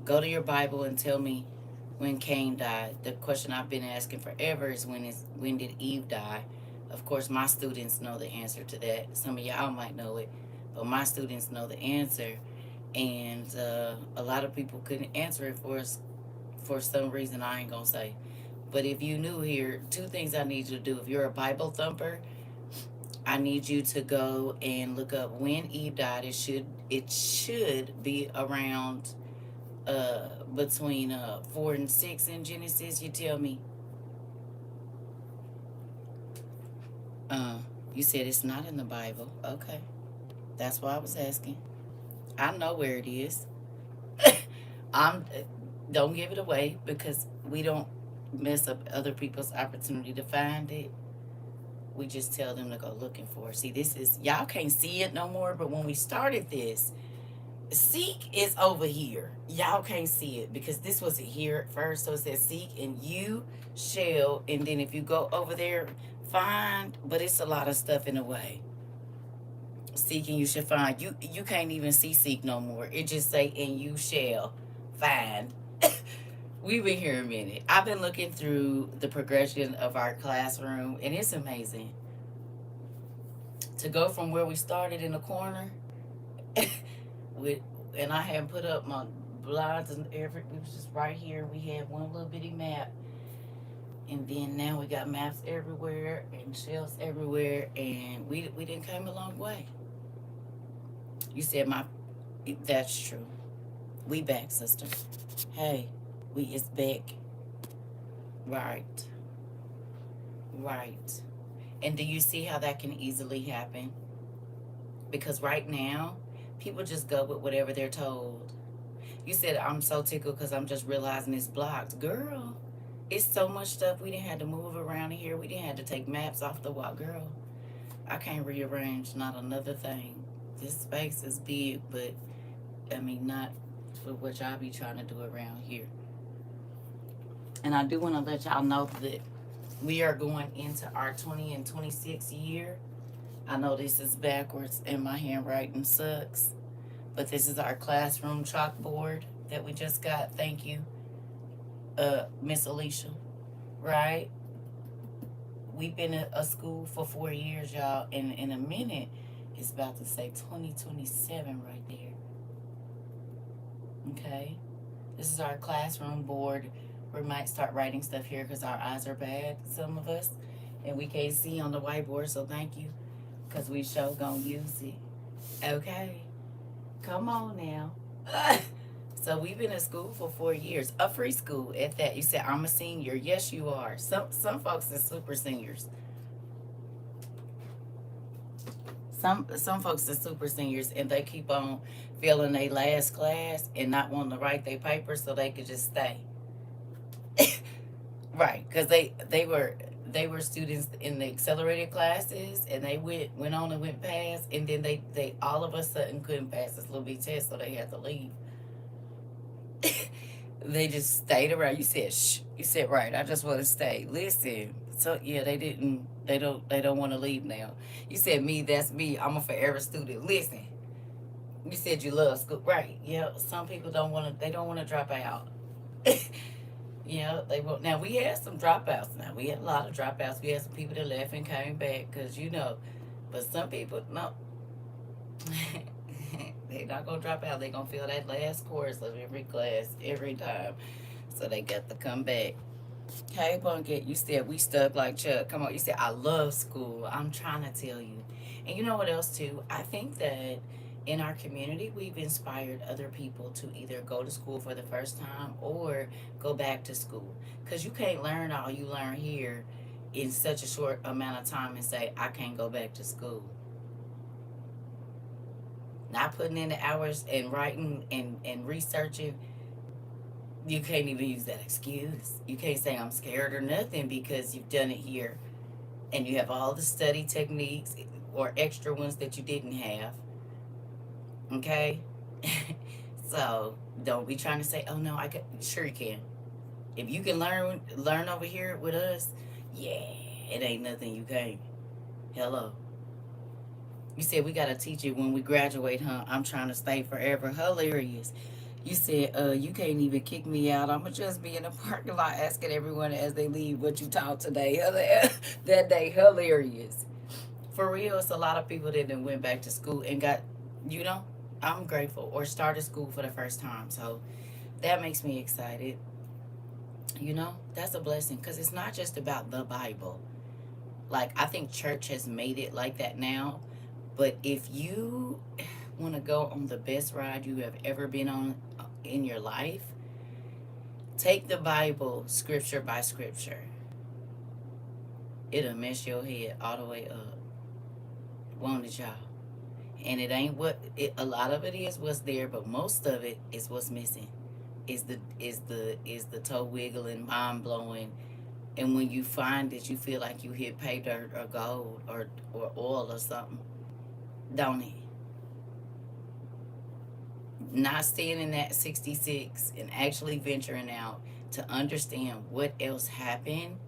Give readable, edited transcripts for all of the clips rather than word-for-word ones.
Go to your Bible and tell me when Cain died. The question I've been asking forever is when did Eve die? Of course, my students know the answer to that. Some of y'all might know it, but my students know the answer, and a lot of people couldn't answer it for us for some reason I ain't gonna say. But if you knew here, two things I need you to do. If you're a Bible thumper, I need you to go and look up when Eve died. It should be around between 4 and 6 in Genesis. You tell me. Uh you said it's not in the Bible. Okay. That's why I was asking. I know where it is. I'm don't give it away because we don't mess up other people's opportunity to find it. We just tell them to go looking for it. See, this is y'all can't see it no more, but when we started this, seek is over here. Y'all can't see it because this was here at first. So it says seek and you shall. And then if you go over there, find. But it's a lot of stuff in the way. Seek and you should find. You can't even see seek no more. It just say and you shall find. We've been here a minute. I've been looking through the progression of our classroom and it's amazing. To go from where we started in the corner with and I hadn't put up my blinds and every it was just right here. We had one little bitty map and then now we got maps everywhere and shelves everywhere and we didn't come a long way. You said my that's true. We back, sister. Hey, we is back. Right. Right. And do you see how that can easily happen? Because right now, people just go with whatever they're told. You said I'm so tickled because I'm just realizing it's blocked. Girl, it's so much stuff we didn't have to move around here. We didn't have to take maps off the wall. Girl, I can't rearrange not another thing. This space is big, but I mean not for what y'all be trying to do around here. And I do want to let y'all know that we are going into our 20 and 26 year. I know this is backwards and my handwriting sucks, but this is our classroom chalkboard that we just got. Thank you, Miss Alicia. Right? We've been at a school for 4 years, y'all, and in a minute, it's about to say 2027 right there. Okay? This is our classroom board. We might start writing stuff here because our eyes are bad, some of us, and we can't see on the whiteboard, so thank you because we sure gonna use it. Okay? Come on now. So we've been in school for 4 years, a free school at that. You said I'm a senior. Yes, you are. Some folks are super seniors. Some folks are super seniors and they keep on failing their last class and not wanting to write their paper so they could just stay. Right, because they were students in the accelerated classes and they went on and went past and then they all of a sudden couldn't pass this little bit test so they had to leave. They just stayed around. You said shh. You said right. I just want to stay. Listen. So yeah, they don't want to leave now. You said me. That's me. I'm a forever student. Listen. You said you love school, right? Yeah. Some people don't want to. They don't want to drop out. Yeah, they will. Now we had some dropouts. Now we had a lot of dropouts. We had some people that left and came back because but some people no. They're not gonna drop out. They're gonna feel that last course of every class every time. So they got to come back. Hey, Punkit, you said we stuck like Chuck. Come on, you said I love school. I'm trying to tell you. And you know what else too? I think that in our community we've inspired other people to either go to school for the first time or go back to school. Because you can't learn all you learn here in such a short amount of time and say, I can't go back to school. Not putting in the hours and writing and researching, you can't even use that excuse. You can't say I'm scared or nothing because you've done it here and you have all the study techniques or extra ones that you didn't have. Okay? So don't be trying to say, oh no, I could. Sure you can. If you can learn over here with us, yeah, it ain't nothing you can't. Hello. You said we gotta teach it when we graduate, huh? I'm trying to stay forever. Hilarious. You said, you can't even kick me out. I'ma just be in the parking lot asking everyone as they leave what you taught today. That day, hilarious. For real, it's a lot of people that then went back to school and got, you know, I'm grateful, or started school for the first time. So that makes me excited. You know, that's a blessing because it's not just about the Bible. Like, I think church has made it like that now. But if you want to go on the best ride you have ever been on in your life, take the Bible scripture by scripture. It'll mess your head all the way up. Won't it, y'all? And it ain't what it, a lot of it is what's there, but most of it is what's missing. Is the toe wiggling, mind blowing, and when you find it, you feel like you hit pay dirt or gold or oil or something, don't it? Not staying in that 66 and actually venturing out to understand what else happened.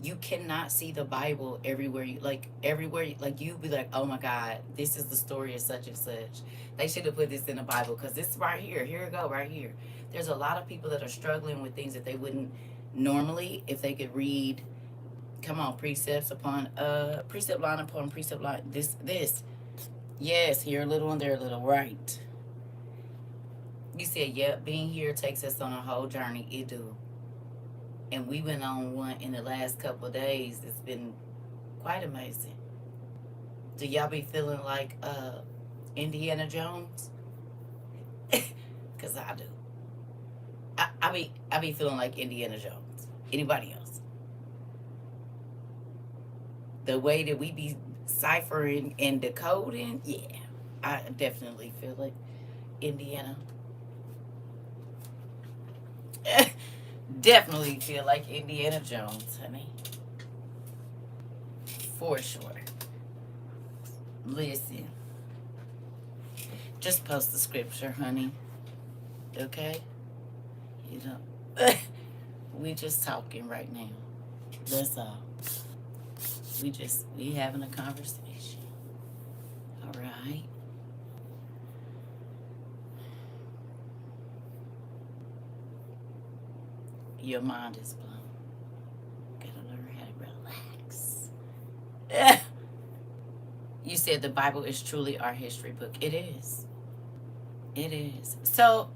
You cannot see the Bible everywhere you like everywhere like you be like, oh my God, this is the story of such and such. They should have put this in the Bible because this right here. Here it go, right here. There's a lot of people that are struggling with things that they wouldn't normally if they could read. Come on, precepts upon precept line upon precept line. This. Yes, here a little and there a little, right. You said, yep, being here takes us on a whole journey. It do. And we went on one in the last couple of days. It's been quite amazing. Do y'all be feeling like Indiana Jones? Cause I do. I be feeling like Indiana Jones. Anybody else? The way that we be ciphering and decoding, yeah. I definitely feel like Indiana. Definitely feel like Indiana Jones, honey. For sure. Listen. Just post the scripture, honey. Okay? You know. We just talking right now. That's all. We having a conversation. All right. Your mind is blown. Gotta learn how to relax. You said the Bible is truly our history book. It is. It is. So,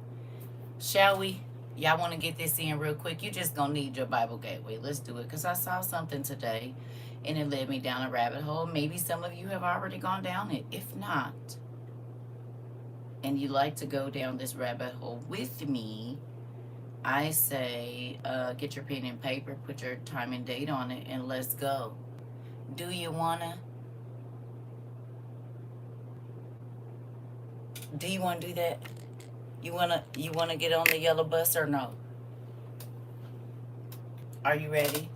shall we? Y'all want to get this in real quick? You just gonna need your Bible gateway. Let's do it. Because I saw something today and it led me down a rabbit hole. Maybe some of you have already gone down it. If not, and you like to go down this rabbit hole with me, I say get your pen and paper, put your time and date on it, and let's go. Do you wanna? Do you want to do that? You wanna get on the yellow bus or no? Are you ready?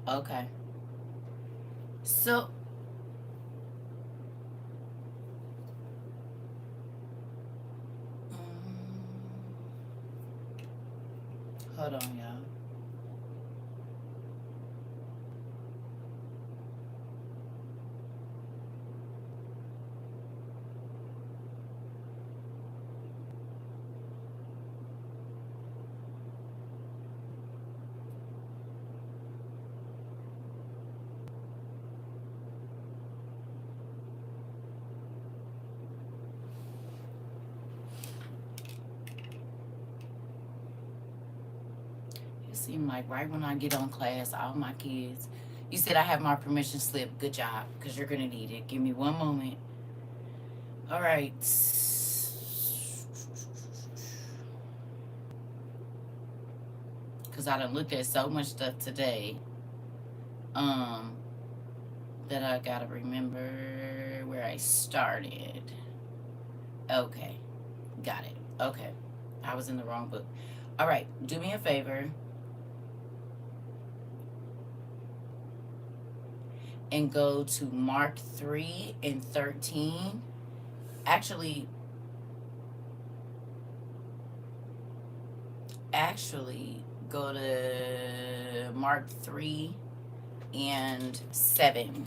Okay. So, hold on, y'all. It seemed like right when I get on class, all my kids. You said I have my permission slip. Good job, because you're gonna need it. Give me one moment. All right. Because I done looked at so much stuff today. Um, that I gotta remember where I started. Okay, got it. Okay, I was in the wrong book. All right, do me a favor. and go to Mark 3 and 13. Actually, go to Mark 3 and 7.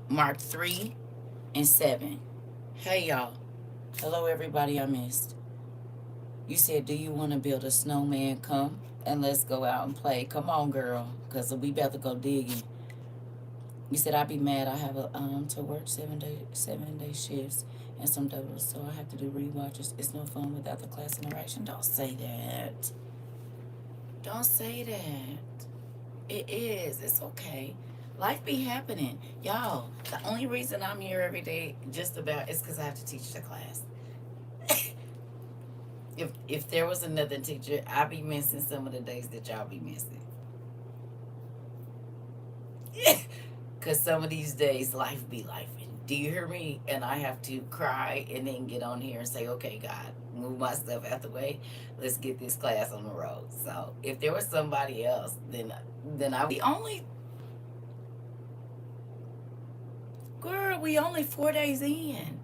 Mark 3 and 7. Hey, y'all. Hello, everybody I missed. You said, do you want to build a snowman? Come and let's go out and play. Come on, girl, because we about to go digging. You said, I'd be mad. I have to work 7-day shifts and some doubles, so I have to do rewatches. It's no fun without the class interaction. Don't say that. Don't say that. It is. It's okay. Life be happening. Y'all, the only reason I'm here every day just about is because I have to teach the class. If there was another teacher, I'd be missing some of the days that y'all be missing. Because some of these days, life be life. Do you hear me? And I have to cry and then get on here and say, okay, God, move my stuff out the way. Let's get this class on the road. So if there was somebody else, then I would be only... Girl, we only 4 days in.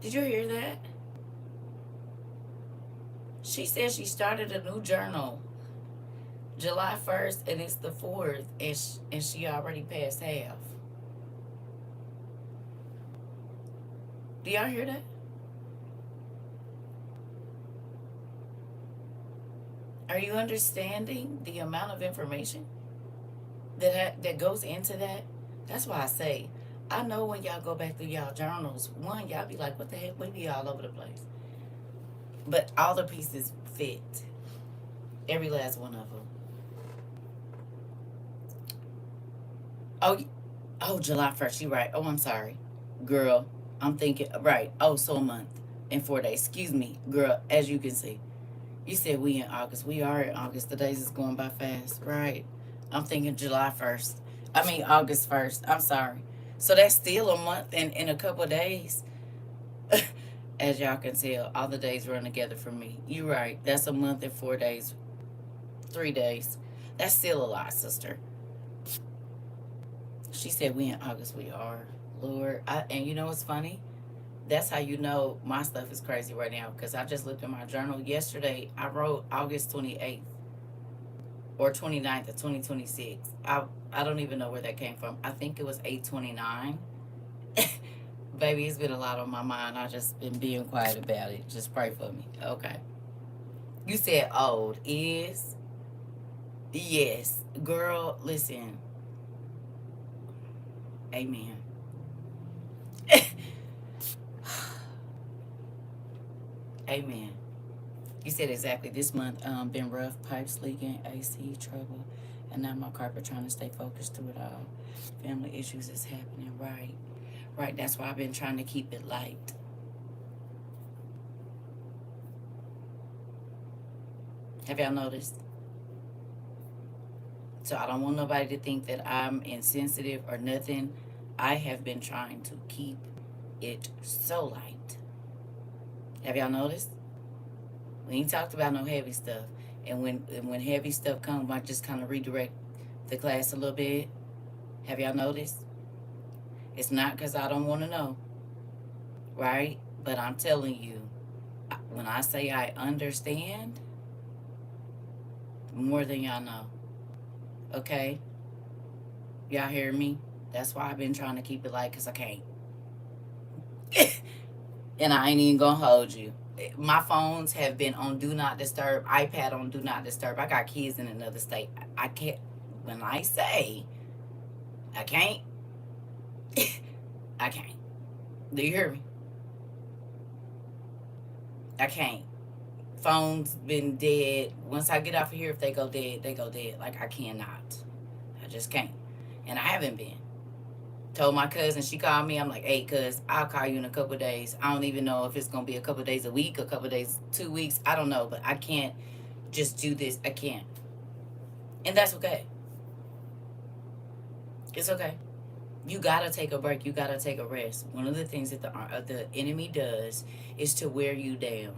Did you hear that? She said she started a new journal July 1st, and it's the 4th, and she already passed half. Do y'all hear that? Are you understanding the amount of information that goes into that? That's why I say, I know when y'all go back through y'all journals, one, y'all be like, what the heck? We be all over the place. But all the pieces fit. Every last one of them. Oh, July 1st. You're right. Oh, I'm sorry. Girl, I'm thinking, right. Oh, so a month and 4 days. Excuse me, girl, as you can see. You said we in August. We are in August. The days is going by fast. Right. I'm thinking July 1st. I mean, August 1st. I'm sorry. So that's still a month and a couple of days. As y'all can tell, all the days run together for me. You're right. That's a month and 4 days. 3 days. That's still a lot, sister. She said we in August. We are. Lord. And you know what's funny? That's how you know my stuff is crazy right now, because I just looked at my journal. Yesterday, I wrote August 28th or 29th of 2026. I don't even know where that came from. I think it was 8/29. Baby, it's been a lot on my mind. I just been being quiet about it. Just pray for me. Okay. You said old is? Yes. Girl, listen. Amen. Amen. You said exactly. This month been rough. Pipes leaking, AC trouble, and now my carpet trying to stay focused through it all. Family issues is happening. Right. Right. That's why I've been trying to keep it light. Have y'all noticed? So I don't want nobody to think that I'm insensitive or nothing. I have been trying to keep it so light. Have y'all noticed? We ain't talked about no heavy stuff. And when heavy stuff comes, I just kind of redirect the class a little bit. Have y'all noticed? It's not because I don't want to know, right? But I'm telling you, when I say I understand, more than y'all know. Okay? Y'all hear me? That's why I've been trying to keep it light, because I can't. And I ain't even gonna hold you. My phones have been on do not disturb, iPad on do not disturb. I got kids in another state. I can't, when I say I can't, I can't. Do you hear me? I can't. Phone's been dead. Once I get off of here, if they go dead, they go dead. Like, I cannot. I just can't. And I haven't been. Told my cousin, she called me. I'm like, hey, cuz, I'll call you in a couple of days. I don't even know if it's going to be a couple of days a week, a couple of days, 2 weeks. I don't know, but I can't just do this. I can't. And that's okay. It's okay. You got to take a break. You got to take a rest. One of the things that the enemy does is to wear you down.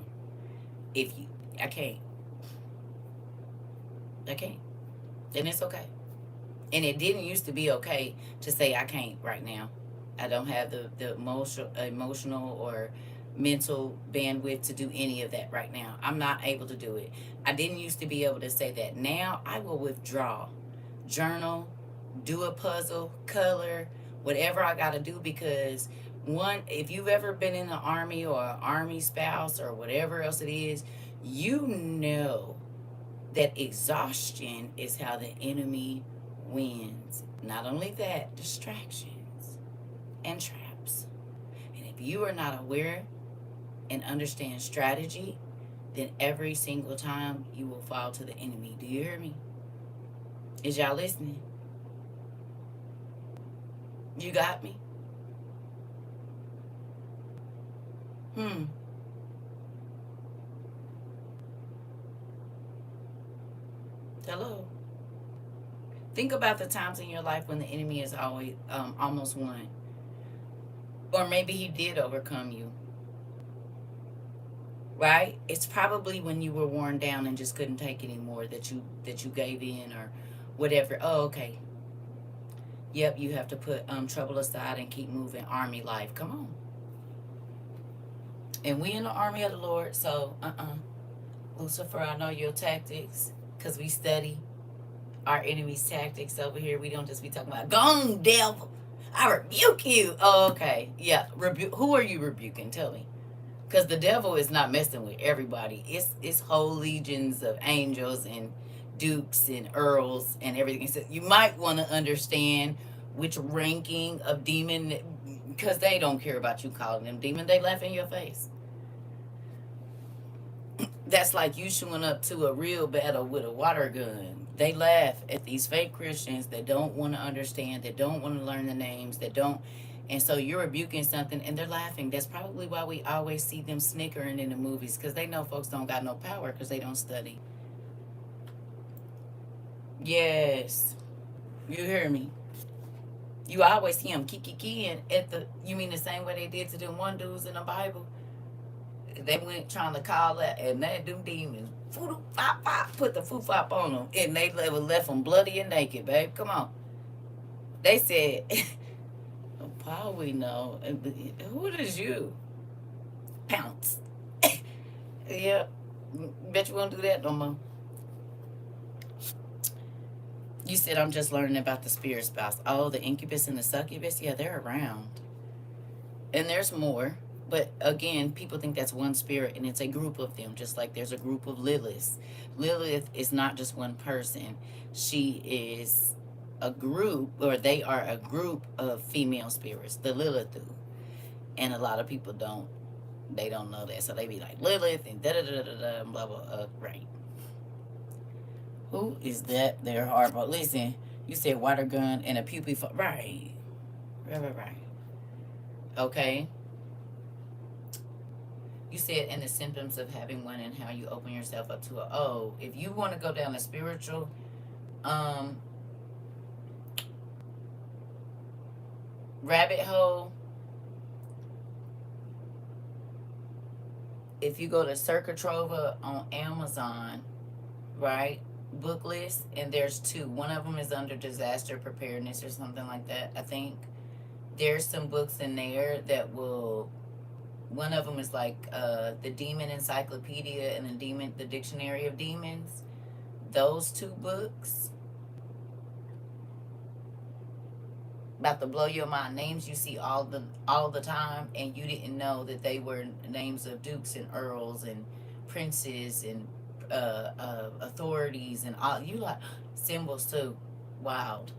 I can't. And it's okay. And it didn't used to be okay to say I can't right now. I don't have the emotional or mental bandwidth to do any of that right now. I'm not able to do it. I didn't used to be able to say that. Now I will withdraw, journal, do a puzzle, color, whatever I got to do, because one, if you've ever been in the army or an army spouse or whatever else it is, you know that exhaustion is how the enemy wins. Not only that, distractions and traps. And if you are not aware and understand strategy, then every single time you will fall to the enemy. Do you hear me? Is y'all listening? You got me? Hmm. Hello. Think about the times in your life when the enemy is always almost won, or maybe he did overcome you. Right? It's probably when you were worn down and just couldn't take anymore that you gave in or whatever. Oh, okay. Yep, you have to put trouble aside and keep moving. Army life. Come on. And we in the army of the Lord, so Lucifer, I know your tactics, because we study our enemy's tactics over here. We don't just be talking about, gone, devil. I rebuke you. Oh, okay. Yeah. Who are you rebuking? Tell me. Because the devil is not messing with everybody. It's whole legions of angels and dukes and earls and everything. So you might want to understand which ranking of demon, because they don't care about you calling them demon. They laugh in your face. That's like you showing up to a real battle with a water gun. They laugh at these fake Christians that don't want to understand, that don't want to learn the names, that don't. And so you're rebuking something and they're laughing. That's probably why we always see them snickering in the movies, because they know folks don't got no power because they don't study. Yes. You hear me? You always see them kiki at the, you mean the same way they did to them one dudes in the Bible? They went trying to call that, and that them demons put the foo fop on them, and they left them bloody and naked, babe. Come on. They said, Paul, we know. Who is you? Pounce. Yeah. Bet you won't do that no more. You said I'm just learning about the spirit spouse. Oh, the incubus and the succubus? Yeah, they're around. And there's more. But again, people think that's one spirit, and it's a group of them, just like there's a group of Liliths. Lilith is not just one person. She is a group, or they are a group of female spirits, the Lilithu. And a lot of people they don't know that. So they be like, Lilith and da-da-da-da-da, and blah, blah, right. Who is that there, Harpo? Listen, you said water gun and a pupil, right. Right. Okay. You said, and the symptoms of having one and how you open yourself up to it. Oh, if you want to go down a spiritual rabbit hole, if you go to CERCA TROVA on Amazon, right, book list, and there's two. One of them is under disaster preparedness or something like that, I think. There's some books in there that will, one of them is like the Demon Encyclopedia and the Dictionary of Demons. Those two books about to blow your mind. Names you see all the time, and you didn't know that they were names of dukes and earls and princes and authorities and all. You like symbols too. Wild.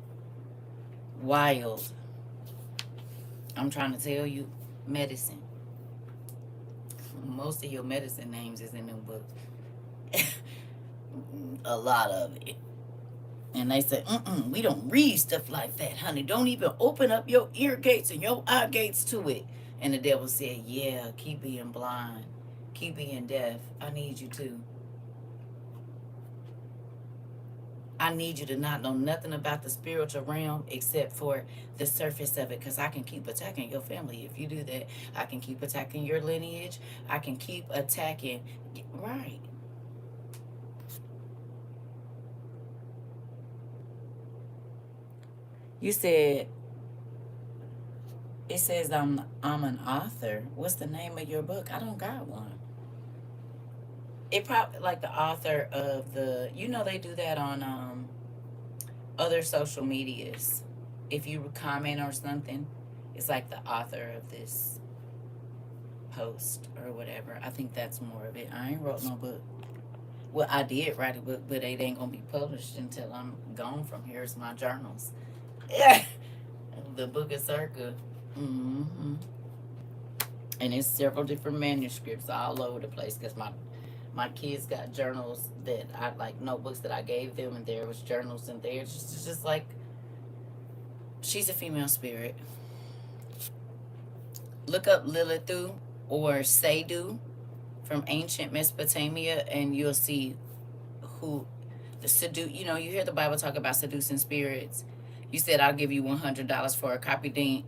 I'm trying to tell you, medicine. Most of your medicine names is in them books. A lot of it. And they say, we don't read stuff like that, honey. Don't even open up your ear gates and your eye gates to it. And the devil said, yeah, keep being blind. Keep being deaf. I need you to. I need you to not know nothing about the spiritual realm except for the surface of it, because I can keep attacking your family if you do that. I can keep attacking your lineage. I can keep attacking. Right. You said it says I'm an author. What's the name of your book? I don't got one. It probably like the author of the. You know they do that on other social medias. If you comment or something, it's like the author of this post or whatever. I think that's more of it. I ain't wrote no book. Well, I did write a book, but it ain't gonna be published until I'm gone from here. It's my journals. Yeah, the book of Circa. Mm-hmm. And it's several different manuscripts all over the place because my kids got journals that I like notebooks that I gave them, and there was journals in there. Just like she's a female spirit. Look up Lilithu or Sadu from ancient Mesopotamia, and you'll see who the seduce. You know, you hear the Bible talk about seducing spirits. You said I'll give you $100 for a copy, Dean.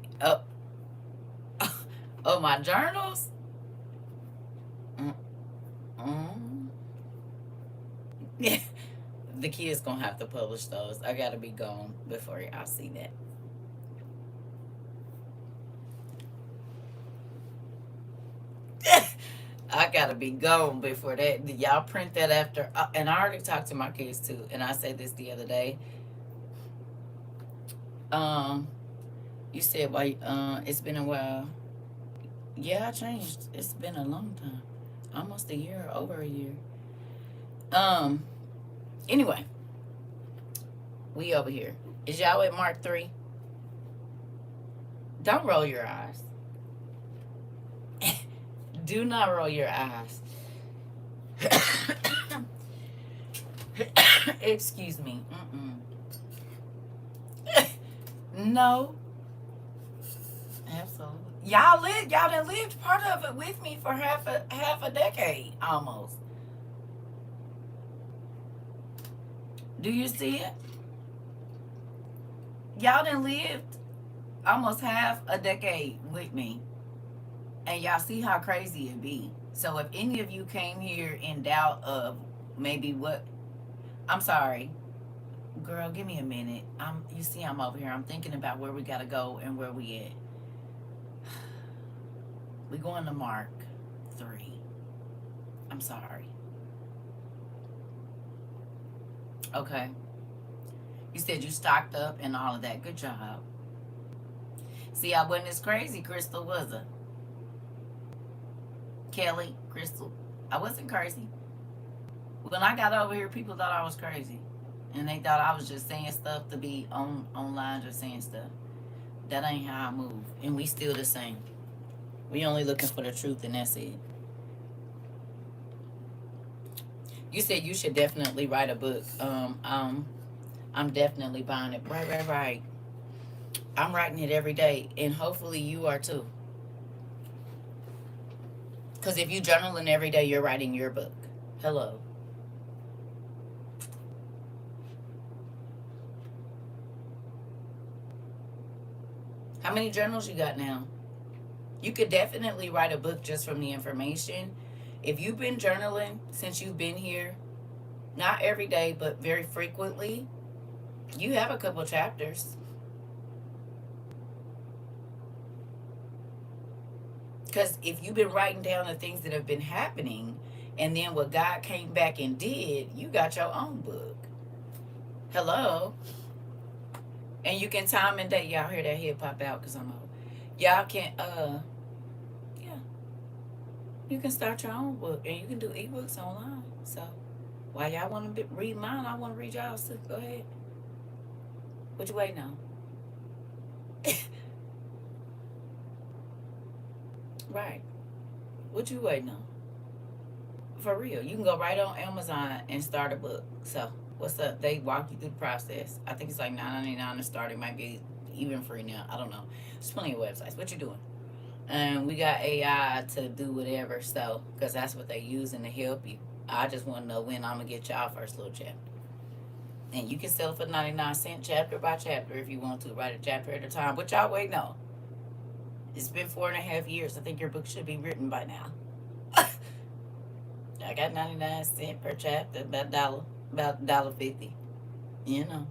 Oh, my journals. Mm-mm. The kids gonna have to publish those. I gotta be gone before y'all see that. I gotta be gone before that. Y'all print that after. And I already talked to my kids too. And I said this the other day. Um, you said why? It's been a while. Yeah, I changed. It's been a long time, almost a year, over a year. Um. Anyway, we over here. Is y'all at Mark 3? Don't roll your eyes. Do not roll your eyes. Excuse me. No. Absolutely. Y'all done lived part of it with me for half a decade almost. Do you see it? Y'all done lived almost half a decade with me. And y'all see how crazy it be. So if any of you came here in doubt of maybe what, I'm sorry, girl, give me a minute. You see I'm over here. I'm thinking about where we gotta go and where we at. We going to Mark 3. I'm sorry. Okay. You said you stocked up and all of that. Good job. See, I wasn't as crazy, Crystal, was I? Kelly, Crystal. I wasn't crazy. When I got over here, people thought I was crazy. And they thought I was just saying stuff to be online, just saying stuff. That ain't how I move. And we still the same. We only looking for the truth, and that's it. You said you should definitely write a book. I'm definitely buying it. Right. I'm writing it every day, and hopefully you are too. Because if you journaling every day, you're writing your book. Hello. How many journals you got now? You could definitely write a book just from the information. If you've been journaling since you've been here, not every day, but very frequently, you have a couple chapters. Because if you've been writing down the things that have been happening and then what God came back and did, you got your own book. Hello. And you can time and date. Y'all hear that head pop out because I'm old. Y'all can, yeah. You can start your own book and you can do ebooks online. So while y'all want to read mine, I want to read y'all's too. Go ahead. What you waiting on? Right. What you waiting on? For real. You can go right on Amazon and start a book. So what's up? They walk you through the process. I think it's like $9.99 to start. It might be even free now. I don't know. There's plenty of websites. What you doing? And we got AI to do whatever. So because that's what they using to help you. I just want to know when I'm gonna get y'all first little chapter. And you can sell it for 99 cents chapter by chapter if you want to. Write a chapter at a time. What y'all waiting on? It's been 4.5 years. I think your book should be written by now. I got 99 cents per chapter, about $1.50. You know.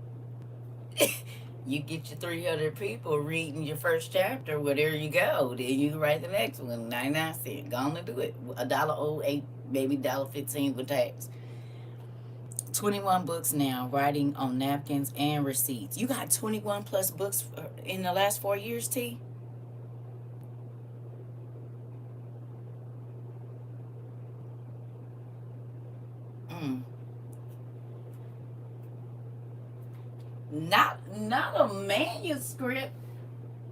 You get your 300 people reading your first chapter. Well, there you go. Then you can write the next one. 99 cents. Go on and do it. $1.08, maybe $1.15 with tax. 21 books now, writing on napkins and receipts. You got 21 plus books in the last 4 years, T? Mm. Not a manuscript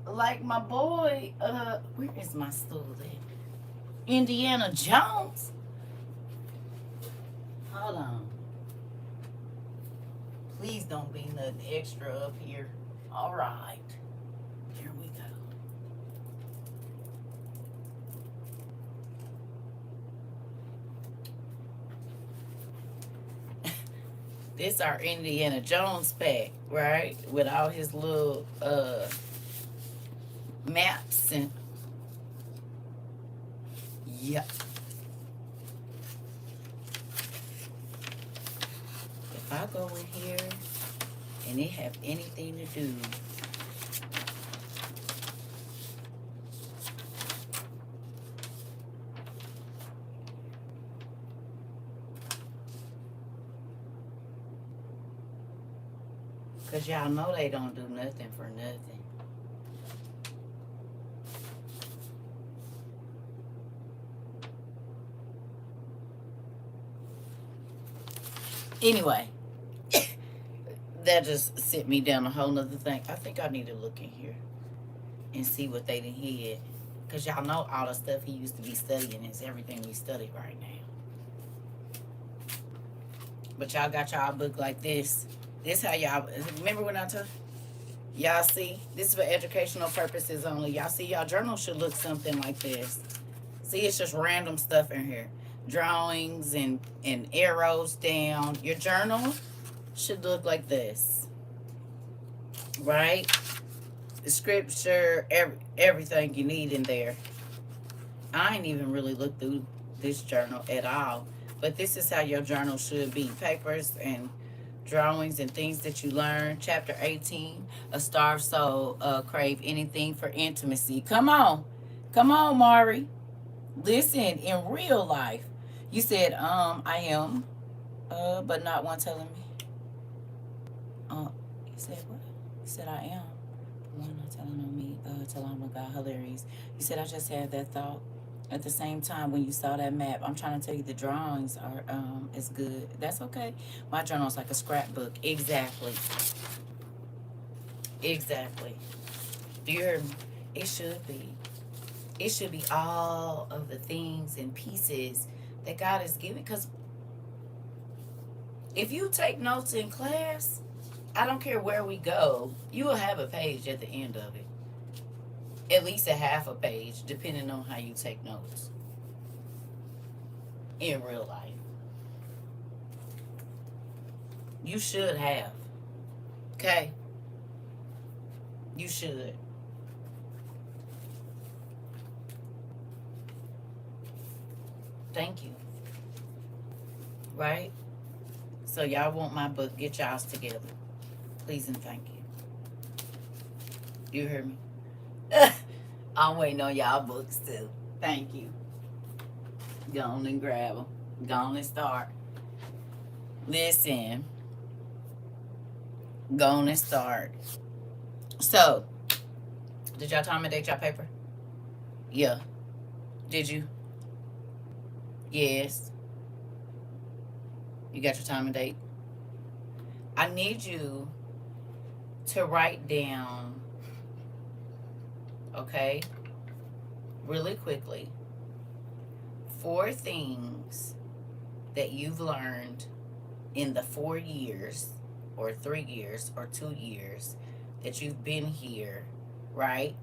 like my boy, where is my stool at? Indiana Jones. Hold on. Please don't be nothing extra up here. All right. Here we go. This our Indiana Jones pack, right? With all his little maps and yeah. If I go in here and it have anything to do because y'all know they don't do nothing for nothing. Anyway, that just sent me down a whole nother thing. I think I need to look in here and see what they done had. Because y'all know all the stuff he used to be studying is everything we study right now. But y'all got y'all book like this. This how y'all, remember when I told y'all see, this is for educational purposes only. Y'all see y'all journal should look something like this. See, it's just random stuff in here. Drawings and arrows down. Your journal should look like this. Right? The scripture, everything you need in there. I ain't even really looked through this journal at all. But this is how your journal should be. Papers and drawings and things that you learn. Chapter 18, a starved soul crave anything for intimacy. Come on. Come on, Mari. Listen, in real life. You said, I am, but not one telling me. You said what? You said I am. One not telling on me, till I'm a God, hilarious. You said I just had that thought. At the same time, when you saw that map, I'm trying to tell you the drawings are is good. That's okay. My journal's like a scrapbook. Exactly. Exactly. Do you hear me? It should be. It should be all of the things and pieces that God has given. Because if you take notes in class, I don't care where we go, you will have a page at the end of it. At least a half a page, depending on how you take notes. In real life. You should have. Okay? You should. Thank you. Right? So y'all want my book, get y'all's together. Please and thank you. You hear me? I'm waiting on y'all books too. Thank you. Go on and grab them. Go on and start. Listen. Go on and start. So, did y'all time and date y'all paper? Yeah. Did you? Yes. You got your time and date? I need you to write down, okay, really quickly, 4 things that you've learned in the 4 years or 3 years or 2 years that you've been here, right,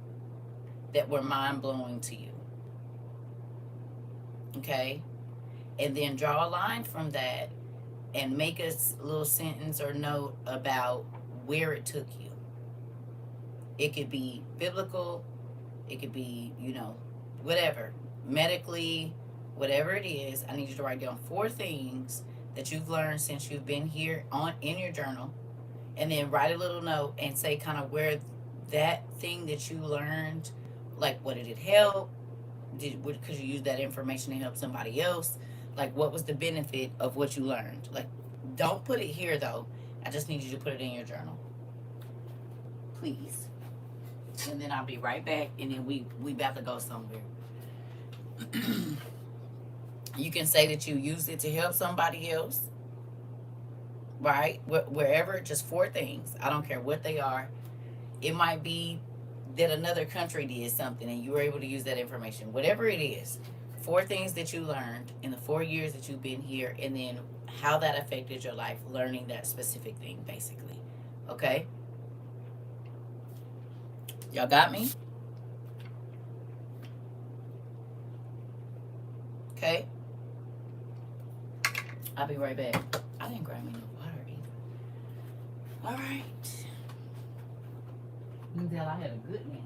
that were mind-blowing to you. Okay? And then draw a line from that and make a little sentence or note about where it took you. It could be biblical, it could be, whatever, medically, whatever it is. I need you to write down 4 things that you've learned since you've been here in your journal And then write a little note and say kind of where that thing that you learned, like what did it help? Could you use that information to help somebody else? Like what was the benefit of what you learned? Like don't put it here though. I just need you to put it in your journal, please. And then I'll be right back, and then we about to go somewhere. You can say that you used it to help somebody else, right? Wherever, just four things. I don't care what they are. It might be that another country did something and you were able to use that information. Whatever it is, four things that you learned in the 4 years that you've been here, and then how that affected your life learning that specific thing, basically. Okay? Y'all got me? Okay? I'll be right back. I didn't grab me no water either. All right. You can tell I had a good nap.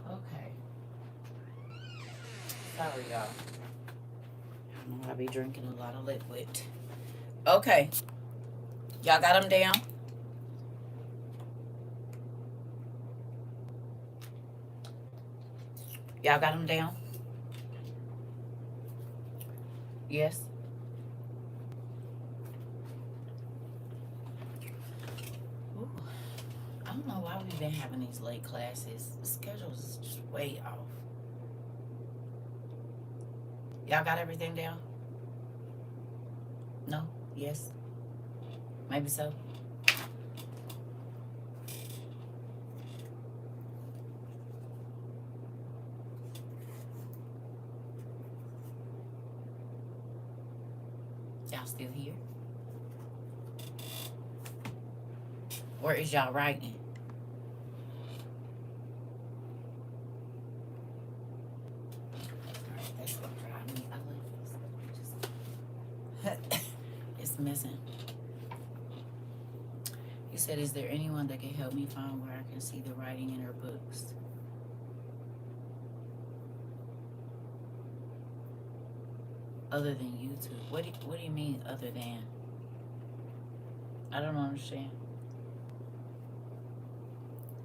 Okay. Sorry, y'all. I know I be drinking a lot of liquid. Okay. Y'all got them down? Y'all got them down? Yes? Ooh. I don't know why we've been having these late classes. The schedule is just way off. Y'all got everything down? No? Yes? Maybe so? Y'all still here? Or is y'all writing? Alright, that's gonna drive me. I love this. It's missing. You said, is there anyone that can help me find where I can see the writing in her books? Other than YouTube? What do you mean other than? I don't understand.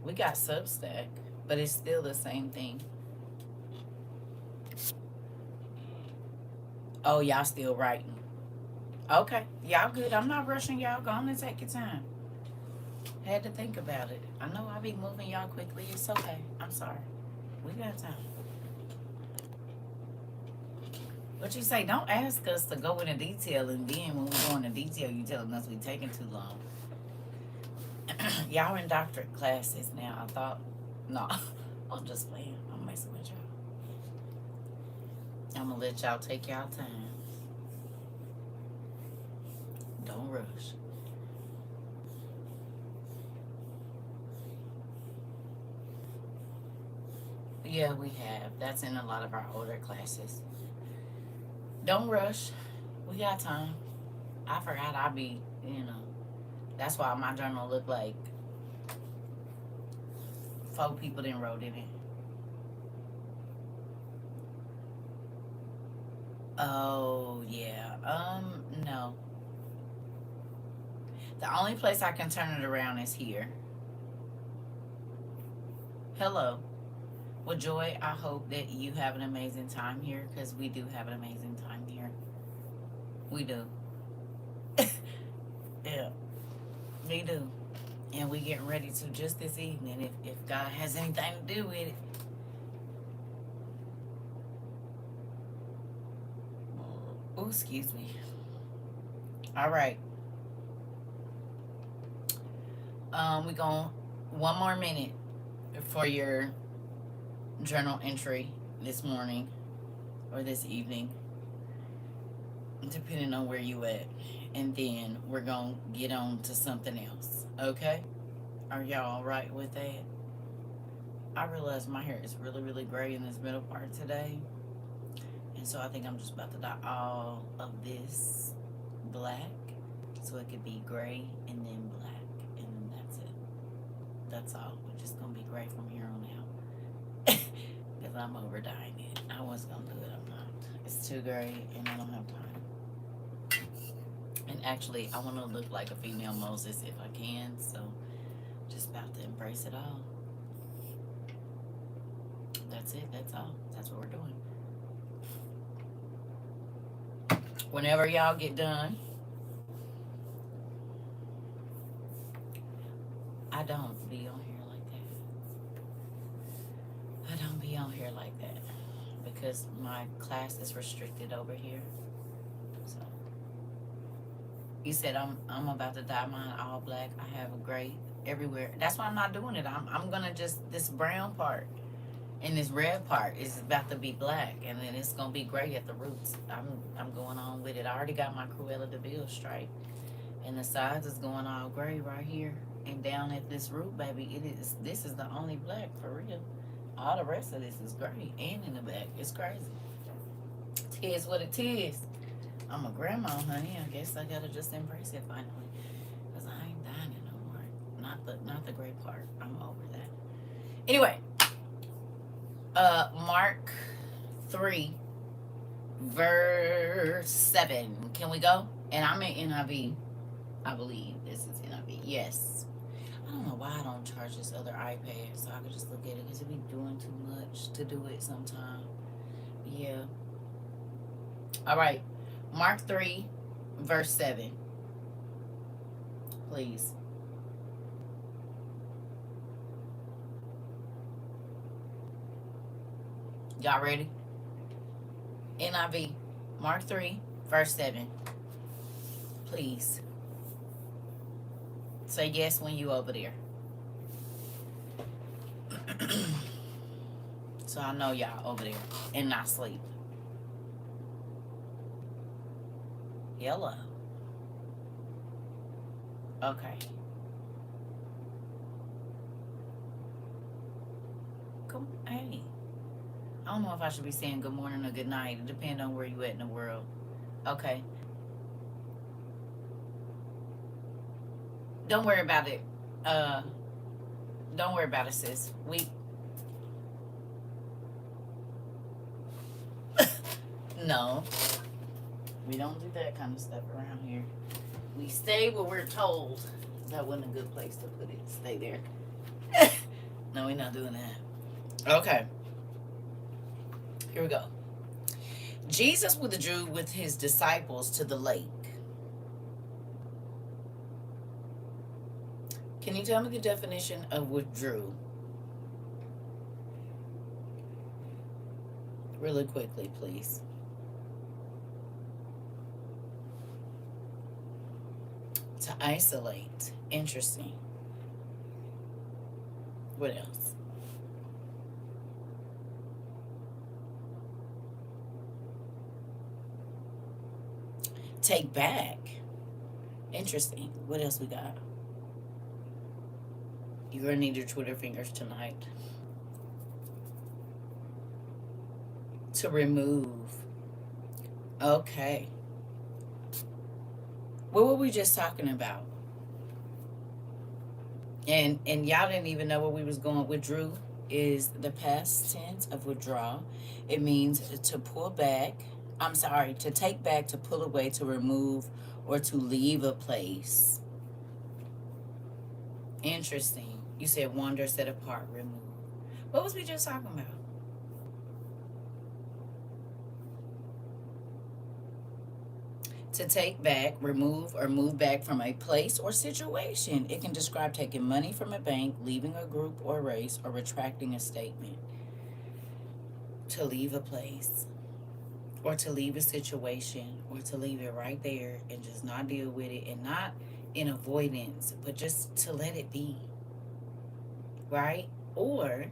We got Substack, but it's still the same thing. Oh, y'all still writing? Okay, y'all good. I'm not rushing y'all. Go on and take your time. Had to think about it. I know I be moving y'all quickly. It's okay. I'm sorry. We got time. What you say? Don't ask us to go into detail, and then when we go into detail, you telling us we taking too long. Y'all in doctorate classes now. I thought, no, I'm just playing. I'm messing with y'all. I'm gonna let y'all take y'all time. Don't rush. Yeah, we have. That's in a lot of our older classes. Don't rush. We got time. I forgot I be, that's why my journal look like 4 people didn't wrote in it. Oh, yeah. No. The only place I can turn it around is here. Hello. Well, Joy, I hope that you have an amazing time here, because we do have an amazing time here. We do. Yeah, we do. And we getting ready to just this evening, if God has anything to do with it. Oh, excuse me. All right. We going 1 more minute for your journal entry this morning or this evening, depending on where you at, and then we're gonna get on to something else. Okay? Are y'all all right with that? I realize my hair is really, really gray in this middle part today, and so I think I'm just about to dye all of this black, so it could be gray and then black, and then that's it. That's all. We're just gonna be gray from here on out. Because I'm over dyeing it. I was gonna do it, I'm not. It's too gray and I don't have time. And actually, I want to look like a female Moses if I can, so just about to embrace it all. That's it. That's all. That's what we're doing. Whenever y'all get done, I don't be on here like that. I don't be on here like that because my class is restricted over here. So you said I'm about to dye mine all black. I have a gray everywhere. That's why I'm not doing it. I'm gonna just, this brown part and this red part is about to be black, and then it's gonna be gray at the roots. I'm going on with it. I already got my Cruella de Vil stripe, and the sides is going all gray right here, and down at this root, baby, it is. This is the only black for real. All the rest of this is gray, and in the back, it's crazy. Tis what it is. I'm a grandma, honey. I guess I gotta just embrace it finally, cause I ain't dying it no more. Not the gray part. I'm over that. Anyway. Mark 3, verse 7. Can we go? And I'm in NIV. I believe this is NIV. Yes. I don't know why I don't charge this other iPad so I could just look at it, because it be doing too much to do it sometime. Yeah. All right. Mark 3, verse 7. Please. Y'all ready? NIV, Mark 3, verse 7. Please. Say yes when you over there. So I know y'all over there and not sleep. Hello. Okay. Come, hey. I don't know if I should be saying good morning or good night. It depends on where you at in the world. Okay. Don't worry about it. Don't worry about it, sis. No. We don't do that kind of stuff around here. We stay where we're told. That wasn't a good place to put it. Stay there. No, we're not doing that. Okay. Here we go. Jesus withdrew with his disciples to the lake. Can you tell me the definition of withdrew? Really quickly, please. To isolate. Interesting. What else? Take back. Interesting. What else we got? You're gonna need your Twitter fingers tonight. To remove. Okay. What were we just talking about? And y'all didn't even know where we was going. Withdrew is the past tense of withdraw. It means to pull back. I'm sorry, to take back, to pull away, to remove, or to leave a place. Interesting. You said wander, set apart, remove. What was we just talking about? To take back, remove, or move back from a place or situation. It can describe taking money from a bank, leaving a group or race, or retracting a statement. To leave a place, or to leave a situation, or to leave it right there and just not deal with it, and not in avoidance, but just to let it be. Right? Or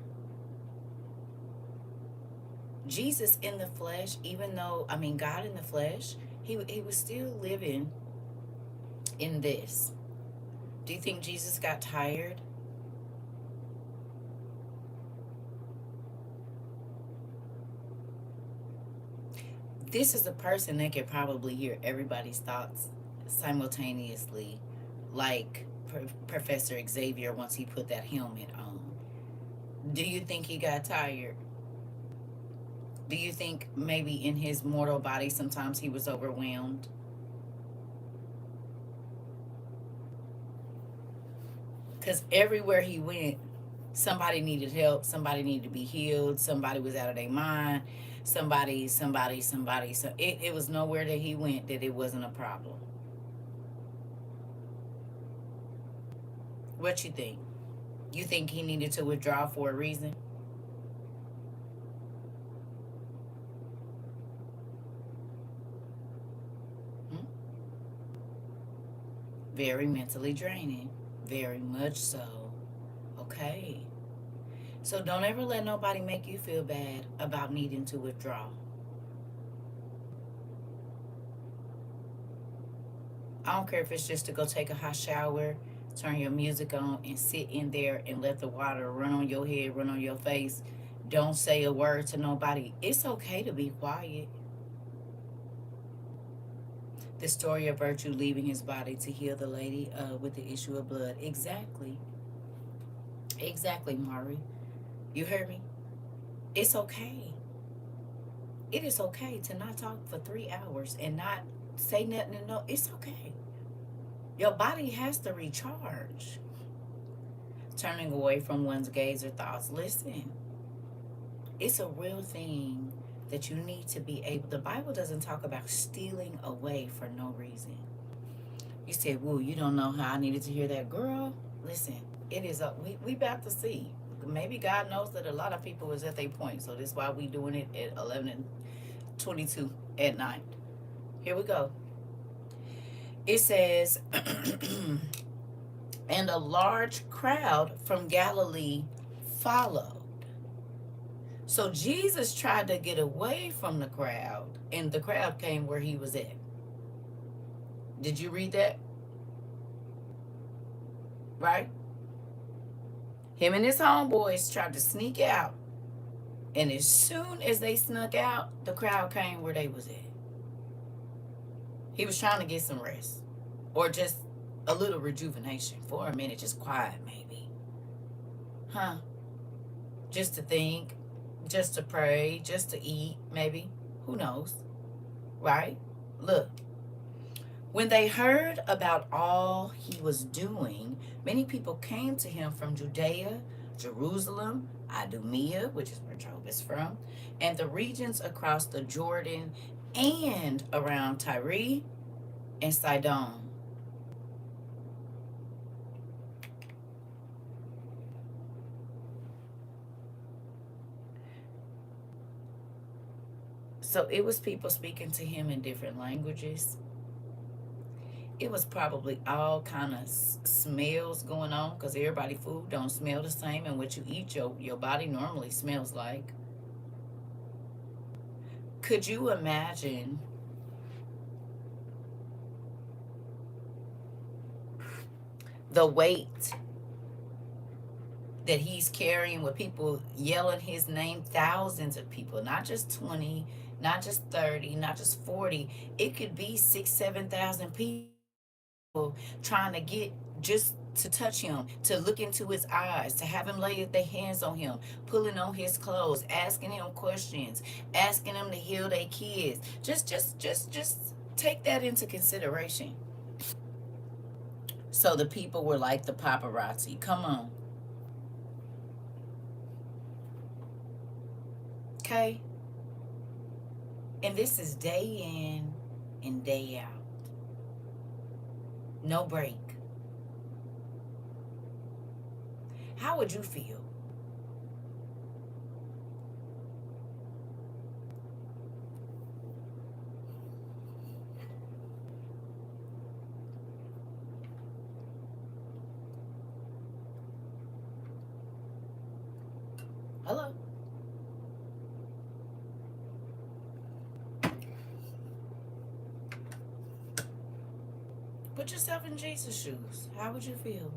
Jesus in the flesh, even though, God in the flesh, he was still living in this. Do you think Jesus got tired? This is a person that could probably hear everybody's thoughts simultaneously, like Professor Xavier once he put that helmet on. Do you think he got tired? Do you think maybe in his mortal body sometimes he was overwhelmed? Because everywhere he went, somebody needed help, somebody needed to be healed, somebody was out of their mind, somebody. So it was nowhere that he went that it wasn't a problem. What you think? You think he needed to withdraw for a reason? Hmm? Very mentally draining. Very much so. Okay. So don't ever let nobody make you feel bad about needing to withdraw. I don't care if it's just to go take a hot shower, turn your music on, and sit in there and let the water run on your head, run on your face. Don't say a word to nobody. It's okay to be quiet. The story of virtue leaving his body to heal the lady with the issue of blood. Exactly. Exactly, Mari. You heard me? It's okay. It is okay to not talk for 3 hours and not say nothing and no. It's okay. Your body has to recharge. Turning away from one's gaze or thoughts. Listen, it's a real thing that you need to be able. The Bible doesn't talk about stealing away for no reason. You said, "Woo, you don't know how I needed to hear that, girl." Listen, it is up. We about to see. Maybe God knows that a lot of people is at their point, so that's why we doing it at 11:22 at night. Here we go. It says, and a large crowd from Galilee followed. So Jesus tried to get away from the crowd, and the crowd came where he was at. Did you read that? Right? Him and his homeboys tried to sneak out, and as soon as they snuck out, the crowd came where they was at. He was trying to get some rest, or just a little rejuvenation for a minute, just quiet maybe. Huh? Just to think, just to pray, just to eat, maybe. Who knows? Right? Look, when they heard about all he was doing, many people came to him from Judea, Jerusalem, Idumea, which is where Job is from, and the regions across the Jordan and around Tyre and Sidon. So it was people speaking to him in different languages. It was probably all kind of smells going on because everybody food don't smell the same, and what you eat your body normally smells like. Could you imagine the weight that he's carrying with people yelling his name? Thousands of people, not just 20, not just 30, not just 40. It could be 6 7,000 people trying to get just to touch him, to look into his eyes, to have him lay their hands on him, pulling on his clothes, asking him questions, asking him to heal their kids. Just take that into consideration. So the people were like the paparazzi. Come on. Okay? And this is day in and day out. No break. How would you feel? Hello? Put yourself in Jesus' shoes. How would you feel?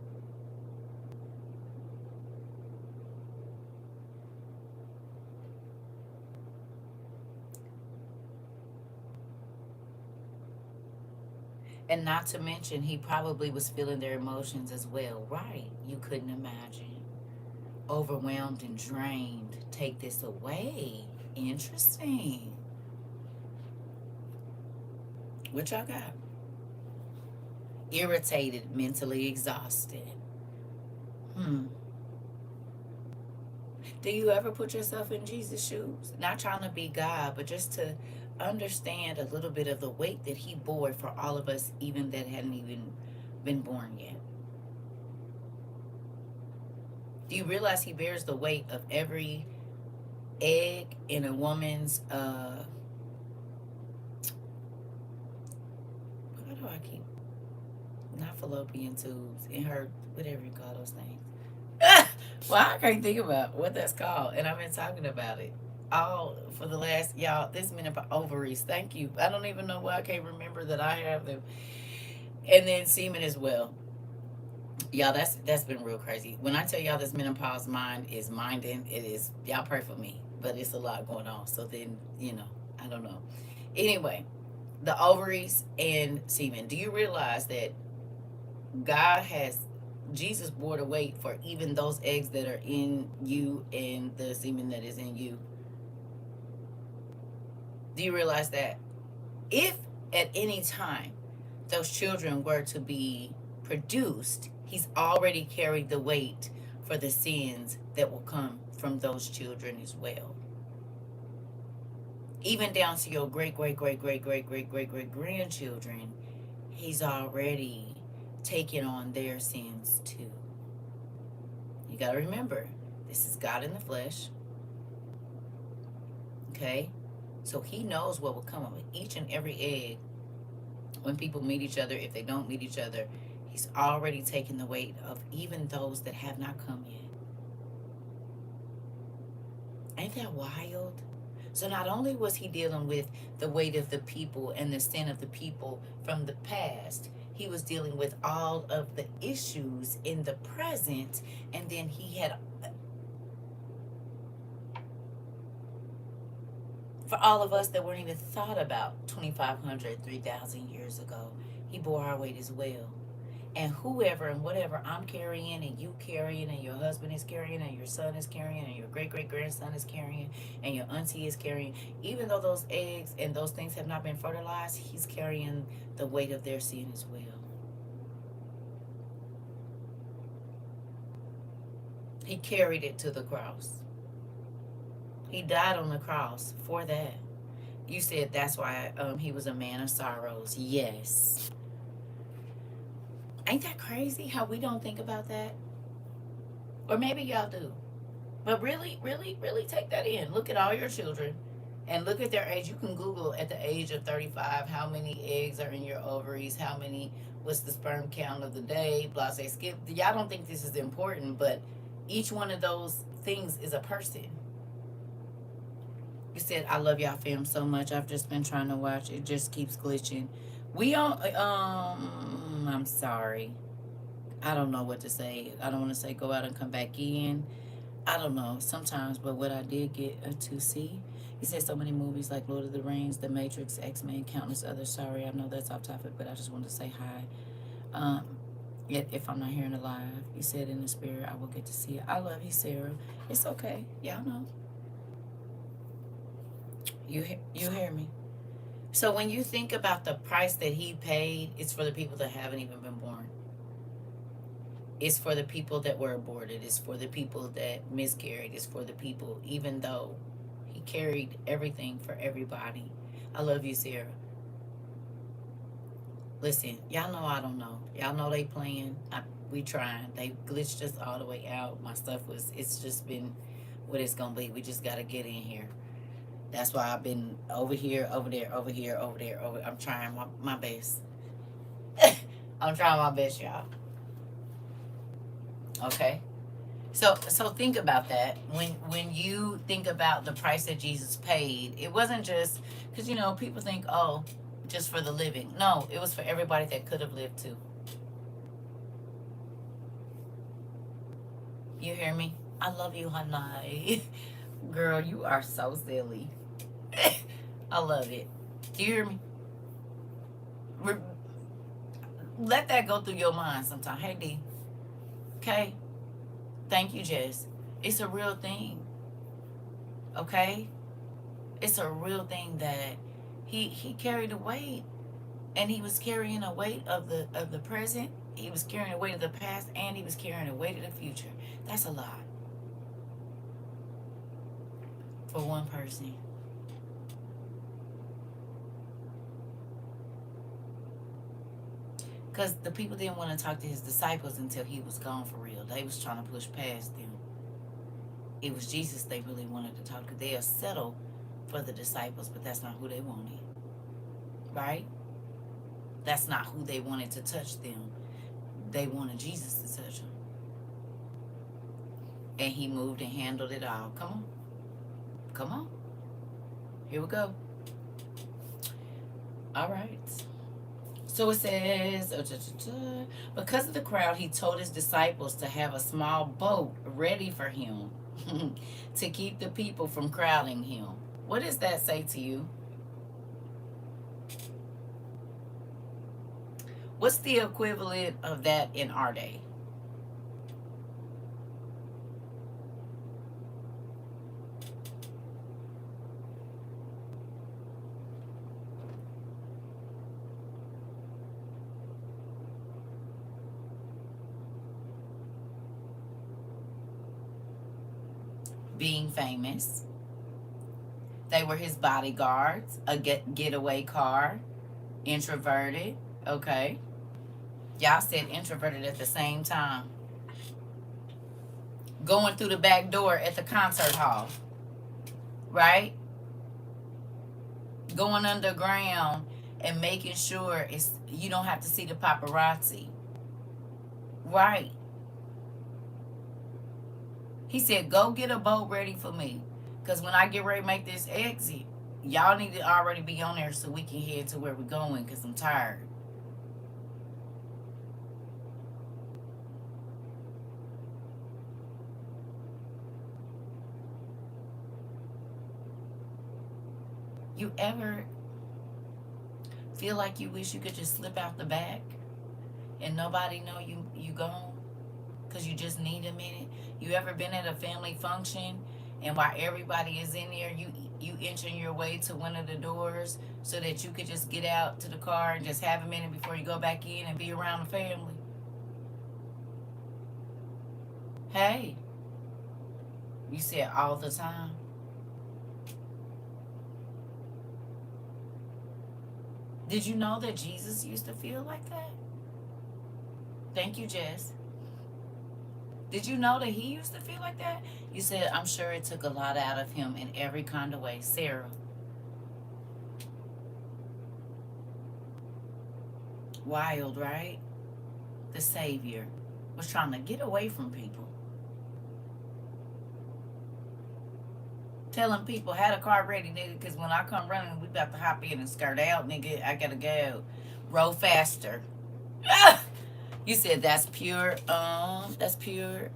And not to mention, he probably was feeling their emotions as well. Right. You couldn't imagine. Overwhelmed and drained. Take this away. Interesting. What y'all got? Irritated, mentally exhausted. Hmm. Do you ever put yourself in Jesus' shoes? Not trying to be God, but just to understand a little bit of the weight that he bore for all of us, even that hadn't even been born yet. Do you realize he bears the weight of every egg in a woman's what do I keep, not fallopian tubes, in her, whatever you call those things. Well, I can't think about what that's called, and I've been talking about it all for the last, y'all, this minute. Ovaries, thank you. I don't even know why I can't remember that I have them. And then semen as well. Y'all, that's been real crazy. When I tell y'all this menopause mind is minding, it is, y'all pray for me, but it's a lot going on. So then, I don't know. Anyway, the ovaries and semen. Do you realize that God has, Jesus bore the weight for even those eggs that are in you and the semen that is in you? Do you realize that if at any time those children were to be produced, he's already carried the weight for the sins that will come from those children as well? Even down to your great, great, great, great, great, great, great, great grandchildren, he's already taken on their sins too. You got to remember, this is God in the flesh. Okay? So he knows what will come of it. Each and every egg, when people meet each other, if they don't meet each other, he's already taken the weight of even those that have not come yet. Ain't that wild? So not only was he dealing with the weight of the people and the sin of the people from the past, he was dealing with all of the issues in the present, and then he had, for all of us that weren't even thought about 2,500, 3,000 years ago, he bore our weight as well. And whoever and whatever I'm carrying and you carrying and your husband is carrying and your son is carrying and your great great grandson is carrying and your auntie is carrying, even though those eggs and those things have not been fertilized, he's carrying the weight of their sin as well. He carried it to the cross. He died on the cross for that. You said that's why he was a man of sorrows. Yes. Ain't that crazy how we don't think about that? Or maybe y'all do. But really, really, really take that in. Look at all your children And look at their age. You can Google at the age of 35 how many eggs are in your ovaries, how many, what's the sperm count of the day, blah, say, skip. Y'all don't think this is important, but each one of those things is a person. You said, I love y'all fam so much. I've just been trying to watch. It just keeps glitching. We don't, I'm sorry. I don't know what to say. I don't want to say go out and come back in. I don't know sometimes, but what I did get to see, he said so many movies like Lord of the Rings, The Matrix, X-Men, countless others. Sorry, I know that's off topic, but I just wanted to say hi. Um, Yet if I'm not hearing it live, he said in the spirit, I will get to see it. I love you, Sarah. It's okay. Y'all know. You hear me? So when you think about the price that he paid, it's for the people that haven't even been born. It's for the people that were aborted. It's for the people that miscarried. It's for the people, even though he carried everything for everybody. I love you, Sarah. Listen, y'all know I don't know. Y'all know they playing. We trying. They glitched us all the way out. My stuff was, it's just been what it's going to be. We just got to get in here. That's why I've been over here, over there, over here, over there, over. I'm trying my best. I'm trying my best, y'all. Okay? So think about that. When you think about the price that Jesus paid, it wasn't just because people think, oh, just for the living. No, it was for everybody that could have lived too. You hear me? I love you, honey. Girl, you are so silly. I love it. Do you hear me? Re- Let that go through your mind sometime. Hey, D. Okay? Thank you, Jess. It's a real thing. Okay? It's a real thing that he carried a weight, and he was carrying a weight of the present. He was carrying a weight of the past, and he was carrying a weight of the future. That's a lot for one person. Because the people didn't want to talk to his disciples until he was gone for real. They was trying to push past them. It was Jesus they really wanted to talk to. They'll settle for the disciples, but that's not who they wanted. Right? That's not who they wanted to touch them. They wanted Jesus to touch them. And he moved and handled it all. Come on. Come on. Here we go. All right. So it says, because of the crowd, he told his disciples to have a small boat ready for him to keep the people from crowding him. What does that say to you? What's the equivalent of that in our day? Being famous. They were his bodyguards, a getaway car, introverted. Okay. Y'all said introverted at the same time. Going through the back door at the concert hall. Right? Going underground and making sure you don't have to see the paparazzi. Right. He said, go get a boat ready for me. Because when I get ready to make this exit, y'all need to already be on there so we can head to where we're going because I'm tired. You ever feel like you wish you could just slip out the back and nobody know you gone because you just need a minute? You ever been at a family function and while everybody is in there, you inching your way to one of the doors so that you could just get out to the car and just have a minute before you go back in and be around the family? Hey, you said all the time. Did you know that Jesus used to feel like that? Thank you, Jess. Did you know that he used to feel like that? You said, I'm sure it took a lot out of him in every kind of way. Sarah, Wild, right? The Savior was trying to get away from people. Telling people, had a car ready, nigga, because when I come running, we about to hop in and skirt out, nigga. I gotta go. Roll faster. You said that's pure, that's pure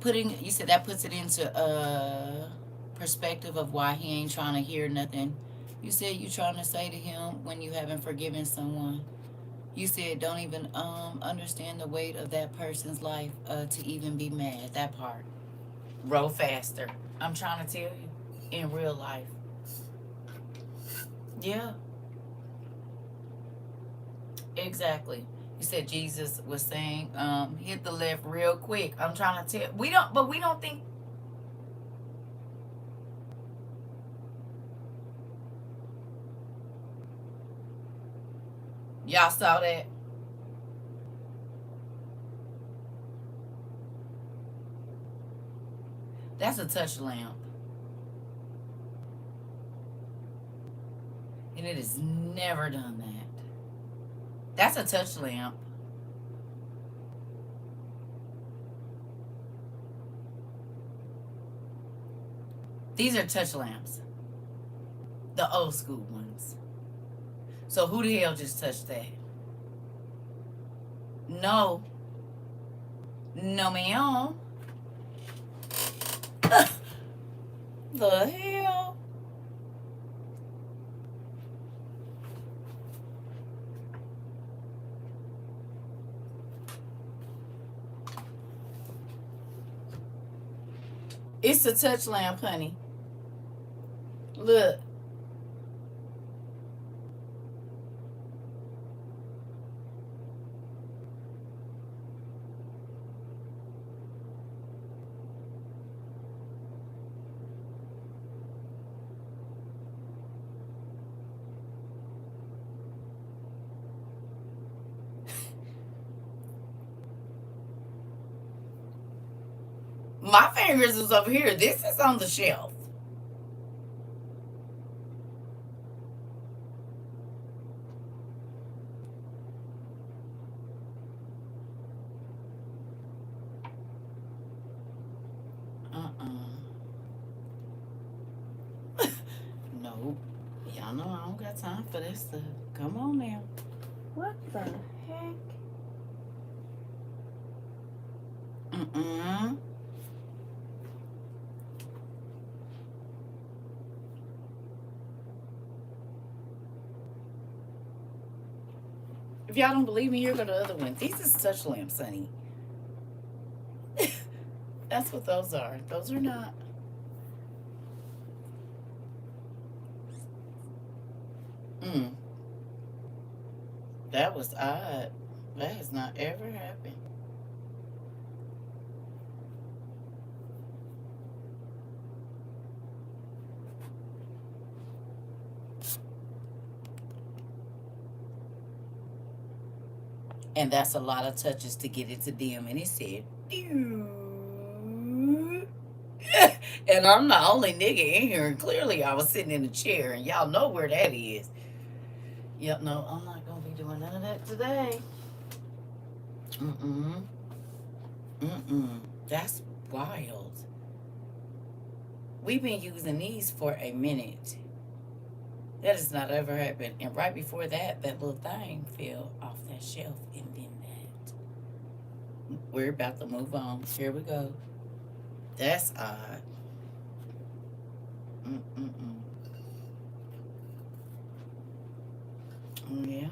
putting, you said that puts it into perspective of why he ain't trying to hear nothing. You said you trying to say to him when you haven't forgiven someone. You said don't even understand the weight of that person's life to even be mad. That part. Roll faster. I'm trying to tell you. In real life. Yeah, exactly. You said Jesus was saying, hit the left real quick. I'm trying to tell, we don't think. Y'all saw that? That's a touch lamp. And it has never done that. That's a touch lamp. These are touch lamps. The old school ones. So who the hell just touched that? No. No, ma'am. The hell? It's a touch lamp, honey. Look. My fingers is over here. This is on the shelf. Uh-uh. No. Y'all know I don't got time for this stuff. Come on now. What the heck? Mm-mm. If y'all don't believe me, here go the other one. These is touch lamps, honey. That's what those are. Those are not. Mm. That was odd. That has not ever happened. And that's a lot of touches to get it to dim. And it said, and I'm the only nigga in here. And clearly I was sitting in a chair. And y'all know where that is. Yep, no, I'm not going to be doing none of that today. Mm-mm. Mm-mm. That's wild. We've been using these for a minute. That has not ever happened. And right before that, that little thing fell off that shelf. And then that. We're about to move on. Here we go. That's odd. Mm-mm-mm. Yeah.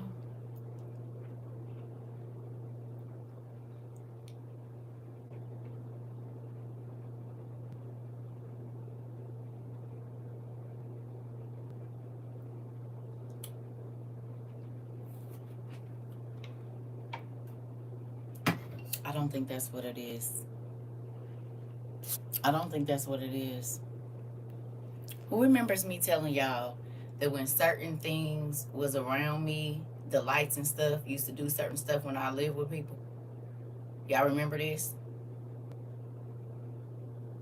I don't think that's what it is. I don't think that's what it is. Who remembers me telling y'all that when certain things was around me, the lights and stuff used to do certain stuff when I lived with people? Y'all remember this?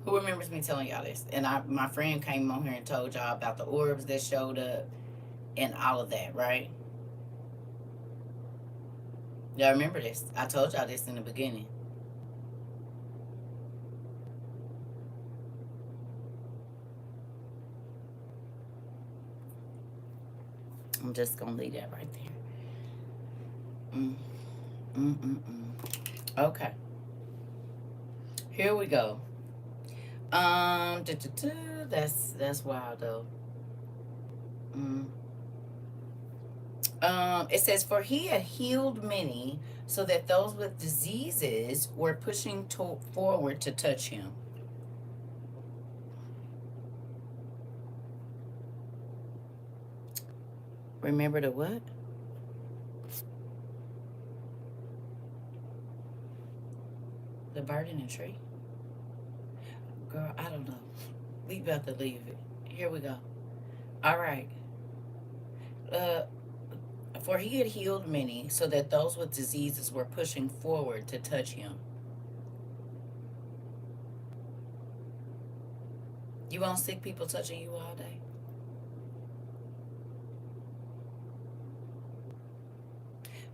Who remembers me telling y'all this? And my friend came on here and told y'all about the orbs that showed up and all of that, right? Y'all remember this? I told y'all this in the beginning. I'm just gonna leave that right there. Mm, Okay, here we go. That's wild though. Mm. It says, "For he had healed many, so that those with diseases were pushing forward to touch him." Remember the what? The bird in the tree. Girl, I don't know. We about to leave it. Here we go. All right. Uh, for he had healed many, so that those with diseases were pushing forward to touch him. You want sick people touching you all day?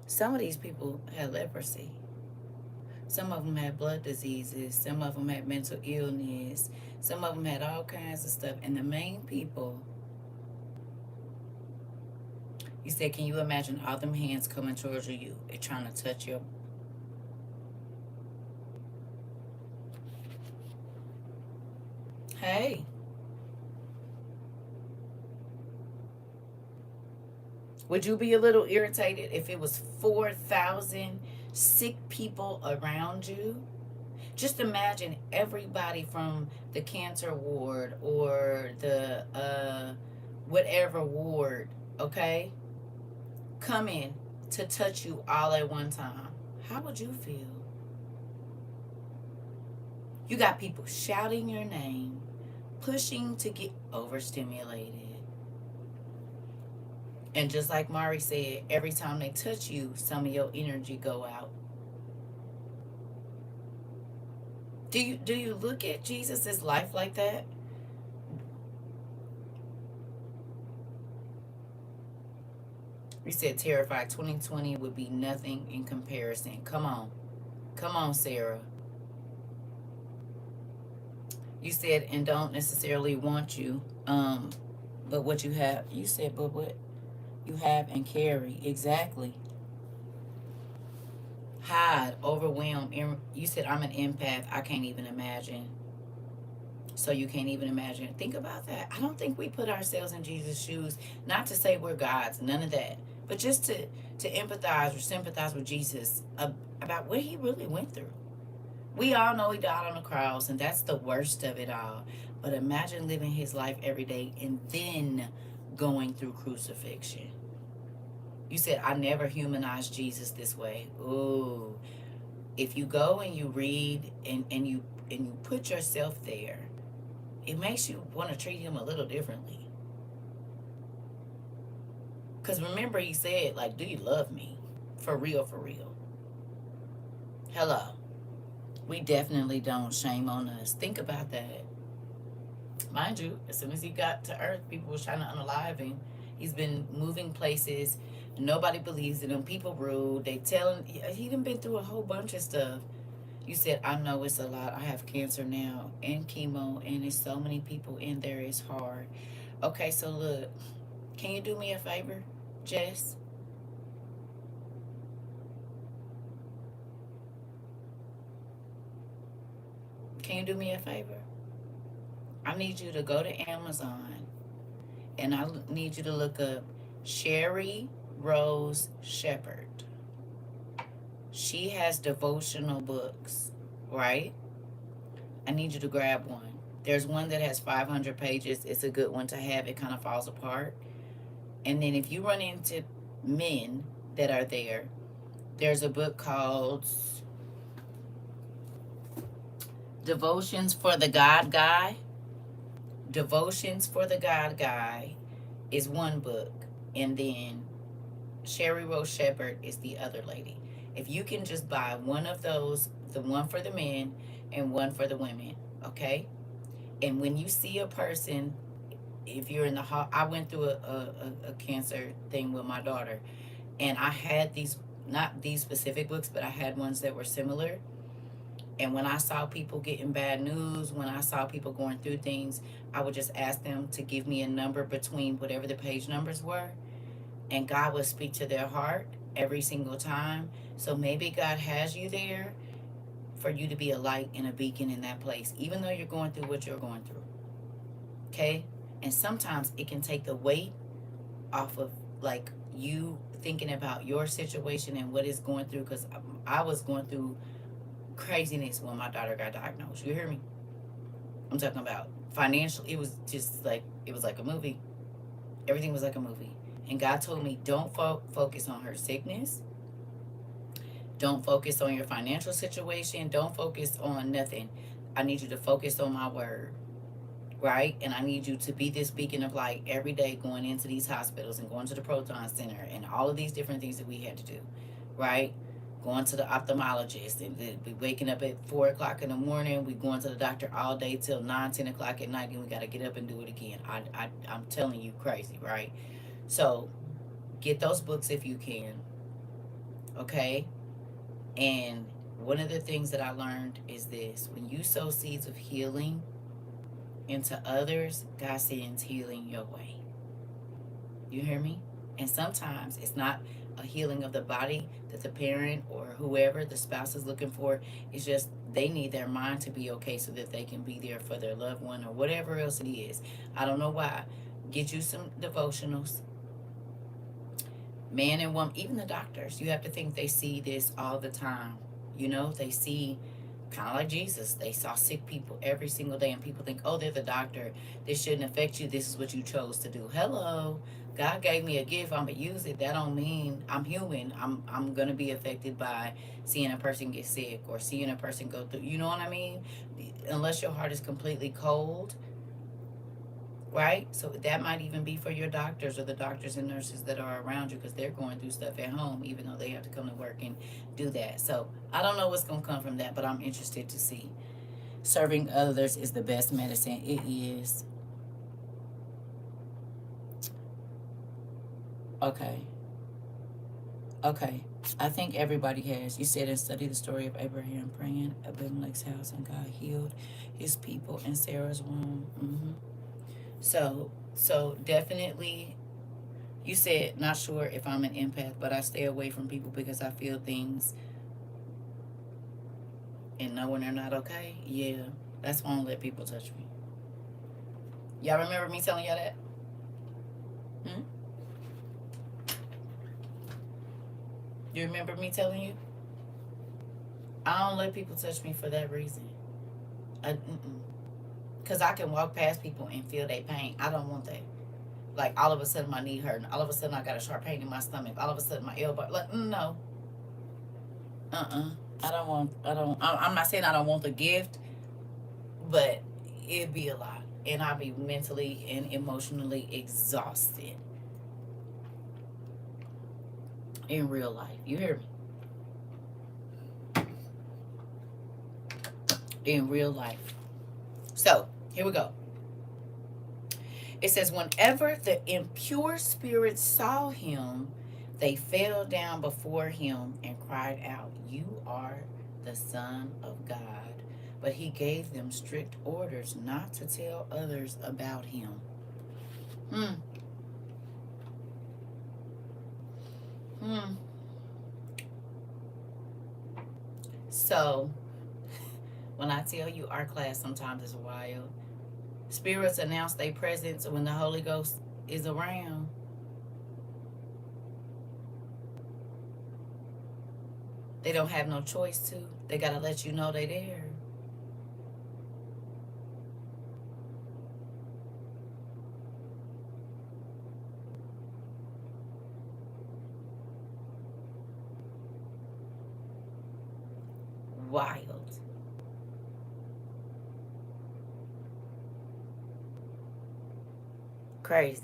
Some of these people had leprosy. Some of them had blood diseases. Some of them had mental illness. Some of them had all kinds of stuff. And the main people, you said, can you imagine all them hands coming towards you and trying to touch you? Hey, would you be a little irritated if it was 4,000 sick people around you? Just imagine everybody from the cancer ward or the whatever ward, okay, coming to touch you all at one time. How would you feel? You got people shouting your name, pushing to get overstimulated. And just like Mari said, every time they touch you, some of your energy go out. Do you look at Jesus' life like that? We said terrified 2020 would be nothing in comparison. Come on. Come on, Sarah. You said and don't necessarily want you. But what you have, you said, but what you have and carry. Exactly. Hide, overwhelm. You said I'm an empath. I can't even imagine. So you can't even imagine. Think about that. I don't think we put ourselves in Jesus' shoes. Not to say we're gods, none of that, but just to empathize or sympathize with Jesus about what he really went through. We all know he died on the cross, and that's the worst of it all. But imagine living his life every day and then going through crucifixion. You said, I never humanized Jesus this way. Ooh. If you go and you read and you put yourself there, it makes you want to treat him a little differently. Because remember, he said, like, do you love me? For real, for real. Hello. We definitely don't. Shame on us. Think about that. Mind you, as soon as he got to earth, people was trying to unalive him. He's been moving places. Nobody believes in him. People rude. They tell him he done been through a whole bunch of stuff. You said, I know it's a lot. I have cancer now and chemo, and it's so many people in there. It's hard. Okay, so look, can you do me a favor, Jess? Can you do me a favor? I need you to go to Amazon, and I need you to look up Sherry Rose Shepherd. She has devotional books, right? I need you to grab one. There's one that has 500 pages. It's a good one to have. It kind of falls apart. And then if you run into men that are there, there's a book called Devotions for the God Guy. Devotions for the God Guy is one book. And then Sherry Rose Shepherd is the other lady. If you can just buy one of those, the one for the men and one for the women, okay? And when you see a person, if you're in the I went through a cancer thing with my daughter, and I had these not these specific books, but I had ones that were similar. And when I saw people getting bad news, when I saw people going through things, I would just ask them to give me a number between whatever the page numbers were. And God would speak to their heart every single time. So maybe God has you there for you to be a light and a beacon in that place, even though you're going through what you're going through. Okay? And sometimes it can take the weight off of like you thinking about your situation and what is going through, because I was going through craziness when my daughter got diagnosed. You hear me? I'm talking about financial. It was just like, it was like a movie. Everything was like a movie. And God told me, don't focus on her sickness. Don't focus on your financial situation. Don't focus on nothing. I need you to focus on my word, right? And I need you to be this beacon of light every day, going into these hospitals and going to the Proton Center and all of these different things that we had to do, right? Going to the ophthalmologist and we waking up at 4 o'clock in the morning. We going to the doctor all day till 9, 10 o'clock at night, and we got to get up and do it again. I'm telling you, crazy, right? So get those books if you can, okay? And one of the things that I learned is this: when you sow seeds of healing into others, God sends healing your way. You hear me? And sometimes it's not a healing of the body that the parent or whoever the spouse is looking for. It's just they need their mind to be okay so that they can be there for their loved one or whatever else it is. I don't know why. Get you some devotionals. Man and woman, even the doctors, you have to think they see this all the time. You know, they see, kind of like Jesus, they saw sick people every single day, and people think, oh, they're the doctor, this shouldn't affect you, this is what you chose to do. Hello, God gave me a gift, I'm gonna use it. That don't mean I'm human. I'm gonna be affected by seeing a person get sick or seeing a person go through, you know what I mean? Unless your heart is completely cold, right? So that might even be for your doctors or the doctors and nurses that are around you, because they're going through stuff at home, even though they have to come to work and do that. So I don't know what's going to come from that, but I'm interested to see. Serving others is the best medicine. It is. Okay. Okay. I think everybody has. You said, and study the story of Abraham praying at Abimelech's house, and God healed his people in Sarah's womb. So definitely, you said, not sure if I'm an empath, but I stay away from people because I feel things and know when they're not okay. Yeah, that's why I don't let people touch me. Y'all remember me telling y'all that? Hmm? You remember me telling you? I don't let people touch me for that reason. Because I can walk past people and feel their pain. I don't want that. Like, all of a sudden my knee hurting. All of a sudden I got a sharp pain in my stomach. All of a sudden my elbow. Like, no. I'm not saying I don't want the gift, but it'd be a lot. And I'll be mentally and emotionally exhausted in real life. You hear me? In real life. So, here we go. It says, whenever the impure spirits saw him, they fell down before him and cried out, "You are the Son of God." But he gave them strict orders not to tell others about him. Hmm. Hmm. So, when I tell you our class sometimes is wild, spirits announce their presence when the Holy Ghost is around. They don't have no choice to. They got to let you know they're there. Wild. Crazy.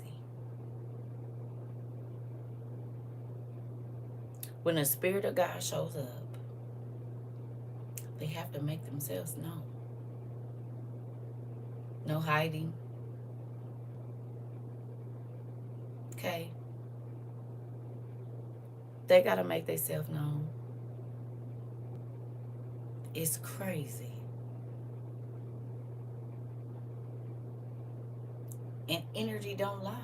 When the Spirit of God shows up, they have to make themselves known. No hiding. Okay. They gotta make themselves known. It's crazy. And energy don't lie.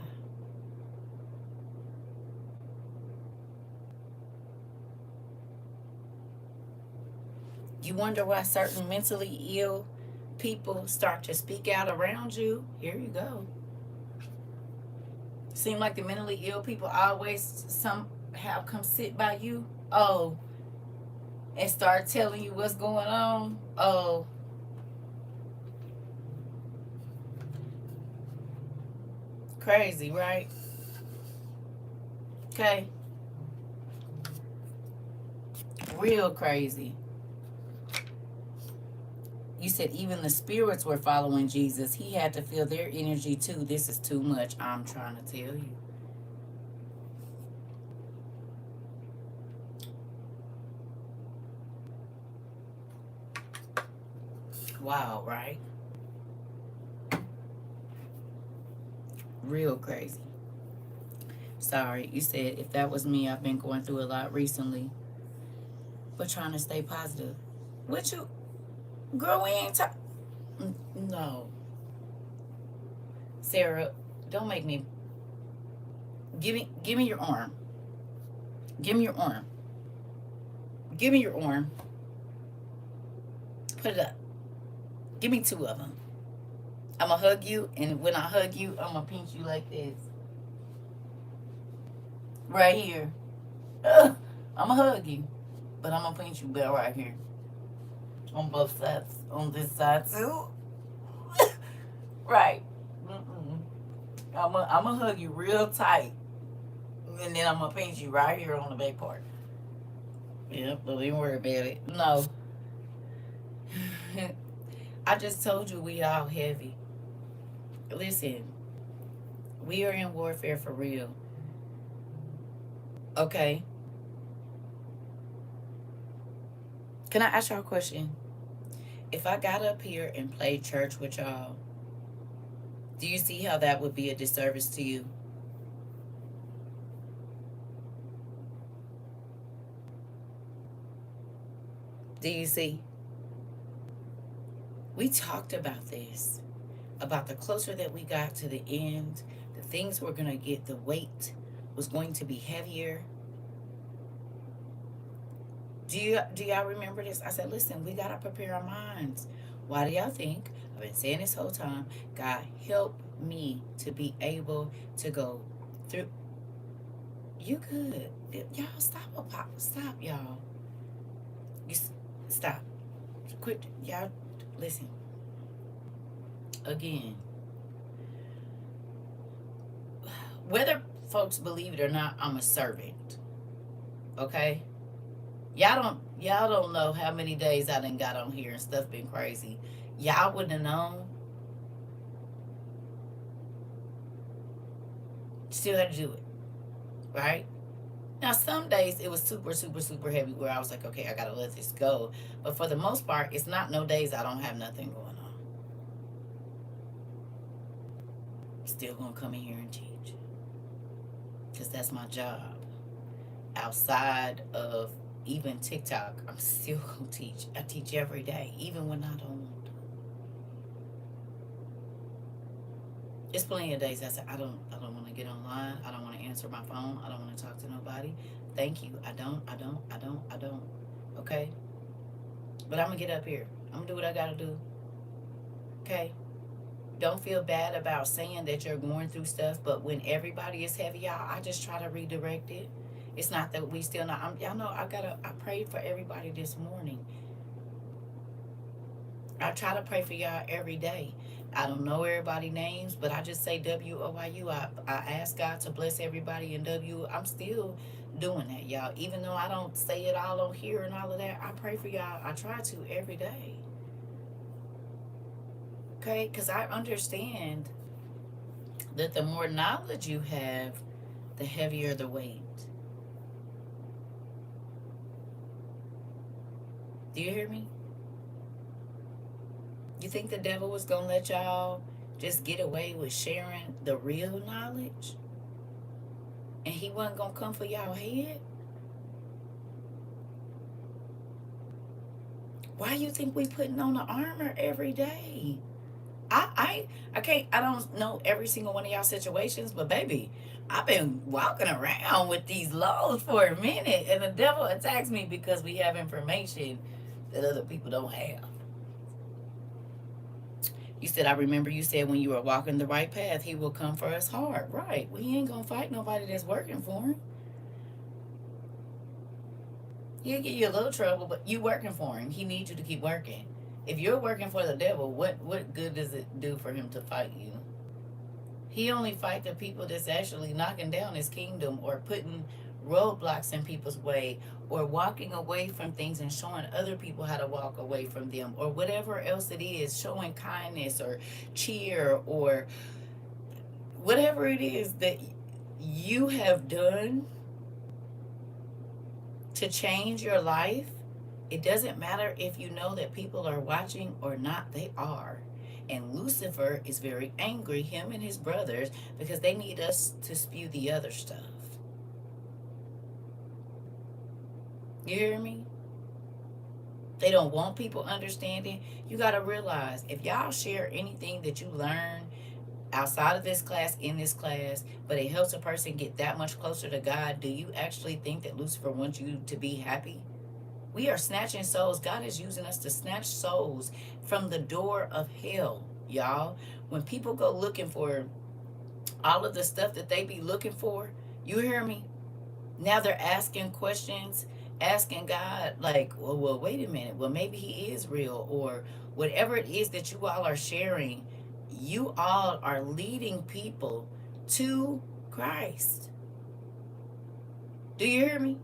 You wonder why certain mentally ill people start to speak out around you? Here you go. Seem like the mentally ill people always somehow come sit by you. Oh, and start telling you what's going on. Oh, crazy, right? Okay, real crazy. You said even the spirits were following Jesus. He had to feel their energy too. This is too much. I'm trying to tell you. Wow, right? Real crazy. Sorry, you said if that was me, I've been going through a lot recently, but trying to stay positive. What you, girl? We ain't talk. No, Sarah, don't make me. Give me your arm. Give me your arm. Give me your arm. Put it up. Give me two of them. I'm gonna hug you, and when I hug you, I'm gonna pinch you like this, right here. I'm gonna hug you, but I'm gonna pinch you back right here on both sides. On this side too. Right. Mm-mm. I'm gonna hug you real tight, and then I'm gonna pinch you right here on the back part. Yep, don't even worry about it. No. I just told you we all heavy. Listen, we are in warfare for real. Okay. Can I ask y'all a question? If I got up here and played church with y'all, do you see how that would be a disservice to you? Do you see? We talked about this, about the closer that we got to the end, the things were going to get, the weight was going to be heavier. Do y'all remember this? I said, listen, we gotta prepare our minds. Why do y'all think? I've been saying this whole time. God help me to be able to go through. You good? Y'all stop, stop, y'all. You stop. Quit, y'all. Listen. Again, whether folks believe it or not, I'm a servant. Okay. Y'all don't know how many days I done got on here and stuff been crazy. Y'all wouldn't have known. Still had to do it. Right? Now some days it was super, super, super heavy where I was like, okay, I gotta let this go. But for the most part, it's not no days I don't have nothing going on. Still gonna come in here and teach. Because that's my job. Outside of even TikTok, I'm still gonna teach. I teach every day, even when I don't want to. It's plenty of days I said I don't want to get online. I don't want to answer my phone. I don't want to talk to nobody. Thank you. I don't. Okay? But I'm gonna get up here. I'm gonna do what I gotta do. Okay? Don't feel bad about saying that you're going through stuff, but when everybody is heavy, y'all, I just try to redirect it. It's not that we still not. Y'all know I prayed for everybody this morning. I try to pray for y'all every day. I don't know everybody's names, but I just say WOYU. I ask God to bless everybody in W. I'm still doing that, y'all. Even though I don't say it all on here and all of that, I pray for y'all. I try to every day. Okay? Because I understand that the more knowledge you have, the heavier the weight. Do you hear me? You think the devil was going to let y'all just get away with sharing the real knowledge? And he wasn't going to come for y'all head? Why you think we putting on the armor every day? I can't, I don't know every single one of y'all situations, but baby, I've been walking around with these loads for a minute, and the devil attacks me because we have information that other people don't have. You said, I remember you said when you were walking the right path, he will come for us hard. Right. Well, he ain't gonna fight nobody that's working for him. He'll give you a little trouble, but you working for him. He needs you to keep working. If you're working for the devil, what good does it do for him to fight you? He only fight the people that's actually knocking down his kingdom or putting roadblocks in people's way or walking away from things and showing other people how to walk away from them or whatever else it is, showing kindness or cheer or whatever it is that you have done to change your life. It doesn't matter if you know that people are watching or not, they are. And Lucifer is very angry, him and his brothers, because they need us to spew the other stuff. You hear me? They don't want people understanding. You got to realize if y'all share anything that you learn outside of this class, in this class, but it helps a person get that much closer to God, do you actually think that Lucifer wants you to be happy? We are snatching souls. God is using us to snatch souls from the door of hell, y'all. When people go looking for all of the stuff that they be looking for, you hear me? Now they're asking questions, asking God, like, well, wait a minute. Well, maybe he is real, or whatever it is that you all are sharing, you all are leading people to Christ. Do you hear me?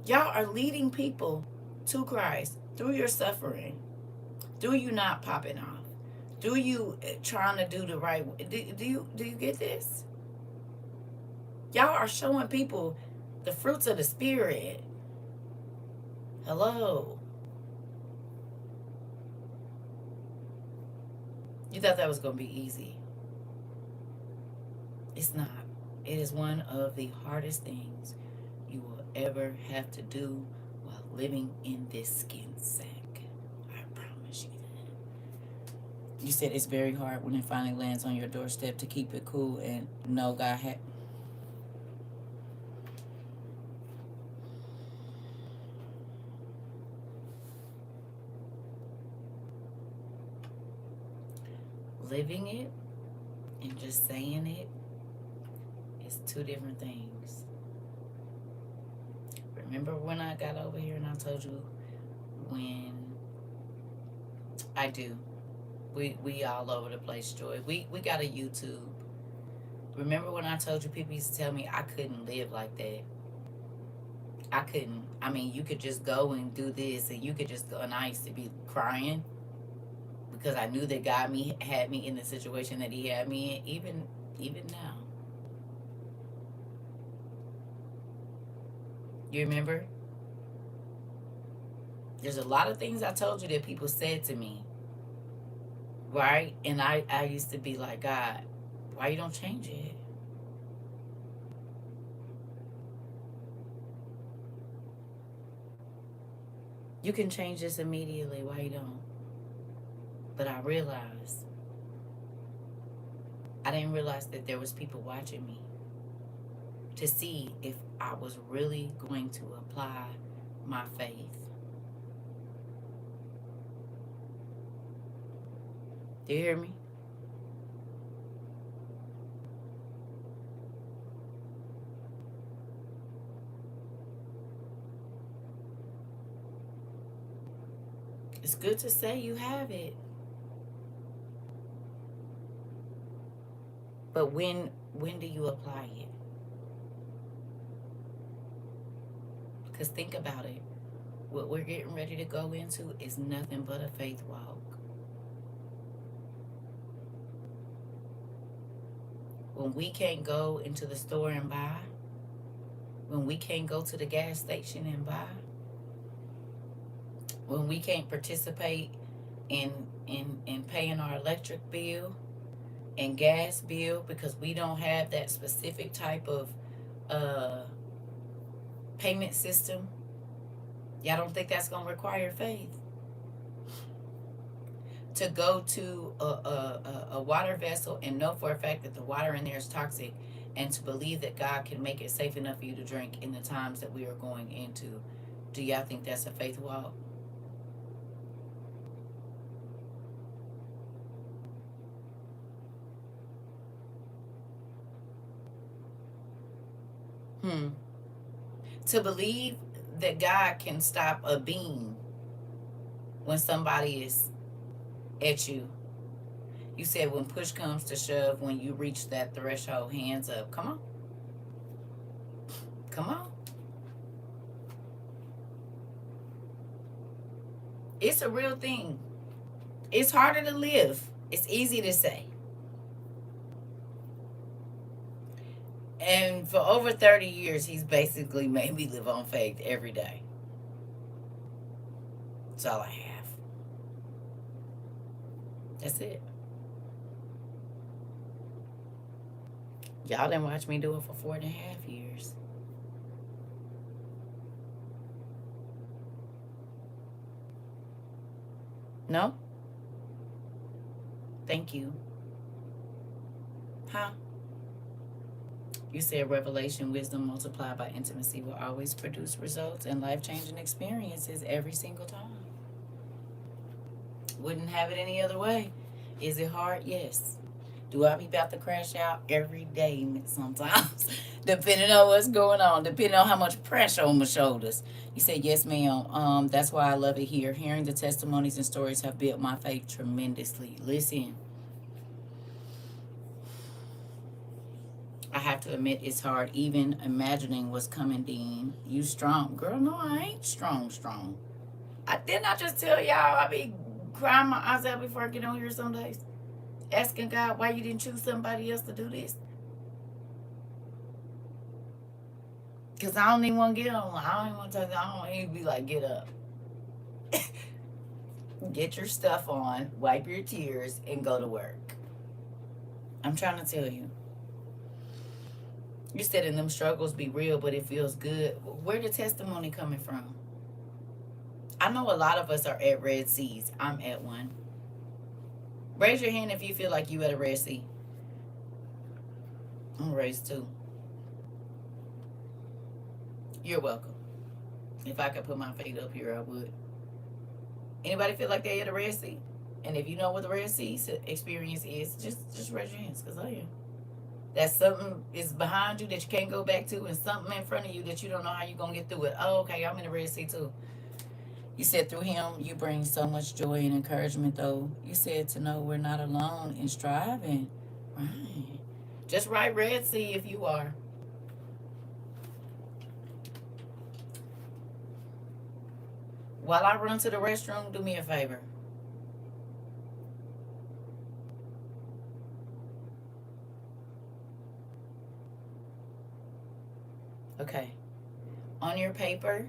Y'all are leading people to Christ through your suffering, through you not popping off, through you trying to do the right. Do you get this? Y'all are showing people the fruits of the spirit. Hello. You thought that was going to be easy. It's not. It is one of the hardest things you will ever have to do while living in this skin sack. I promise you that. You said it's very hard when it finally lands on your doorstep to keep it cool and know God had. Living it and just saying it is two different things. Remember when I got over here and I told you when I do. We all over the place, Joy. We got a YouTube. Remember when I told you people used to tell me I couldn't live like that? I couldn't. I mean, you could just go and do this and you could just go, and I used to be crying because I knew that God had me in the situation that he had me in, even now. You remember? There's a lot of things I told you that people said to me, right? And I used to be like, God, why you don't change it? You can change this immediately. Why you don't? But I realized, I didn't realize that there was people watching me to see if I was really going to apply my faith. Do you hear me? It's good to say you have it. But when do you apply it? Because think about it. What we're getting ready to go into is nothing but a faith walk. When we can't go into the store and buy, when we can't go to the gas station and buy, when we can't participate in paying our electric bill and gas bill because we don't have that specific type of uh, payment system, Y'all don't think that's going to require faith? To go to a water vessel and know for a fact that the water in there is toxic, and to believe that God can make it safe enough for you to drink in the times that we are going into. Do y'all think that's a faith walk? Hmm. To believe that God can stop a beam when somebody is at you. You said when push comes to shove, when you reach that threshold, hands up. Come on. Come on. It's a real thing. It's harder to live. It's easy to say. And for over 30 years, he's basically made me live on faith every day. That's all I have. That's it. Y'all didn't watch me do it for 4.5 years. No? Thank you. Huh? You said revelation, wisdom multiplied by intimacy will always produce results and life changing experiences every single time. Wouldn't have it any other way. Is it hard? Yes. Do I be about to crash out every day sometimes? Depending on what's going on, depending on how much pressure on my shoulders. You said, yes, ma'am. That's why I love it here. Hearing the testimonies and stories have built my faith tremendously. Listen, I have to admit it's hard even imagining what's coming, Dean. You strong. Girl, no, I ain't strong. Didn't I just tell y'all I be crying my eyes out before I get on here some days? Asking God why you didn't choose somebody else to do this. Because I don't even want to get on. I don't even want to tell you. I don't even be like, get up. Get your stuff on, wipe your tears, and go to work. I'm trying to tell you. You said in them struggles be real, but it feels good. Where the testimony coming from? I know a lot of us are at Red Seas. I'm at one. Raise your hand if you feel like you at a Red Sea. I'm raised too. You're welcome. If I could put my feet up here, I would. Anybody feel like they at a Red Sea? And if you know what the Red Sea experience is, just raise your hands, because I am. That something is behind you that you can't go back to, and something in front of you that you don't know how you're going to get through it. Oh, okay, I'm in the Red Sea too. You said through him, you bring so much joy and encouragement, though. You said to know we're not alone in striving. Right. Just write Red Sea if you are. While I run to the restroom, do me a favor. Okay. On your paper,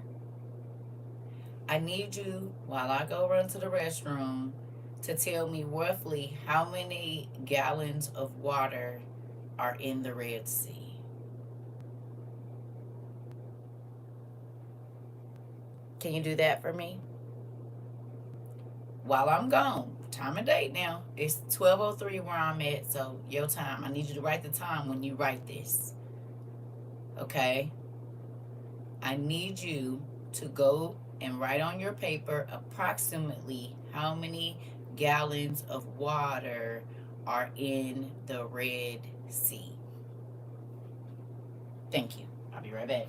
I need you, while I go run to the restroom, to tell me roughly how many gallons of water are in the Red Sea. Can you do that for me? While I'm gone. Time and date now. It's 12:03 where I'm at, so your time. I need you to write the time when you write this. Okay? I need you to go and write on your paper approximately how many gallons of water are in the Red Sea. Thank you. I'll be right back.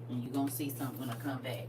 And you're going to see something when I come back.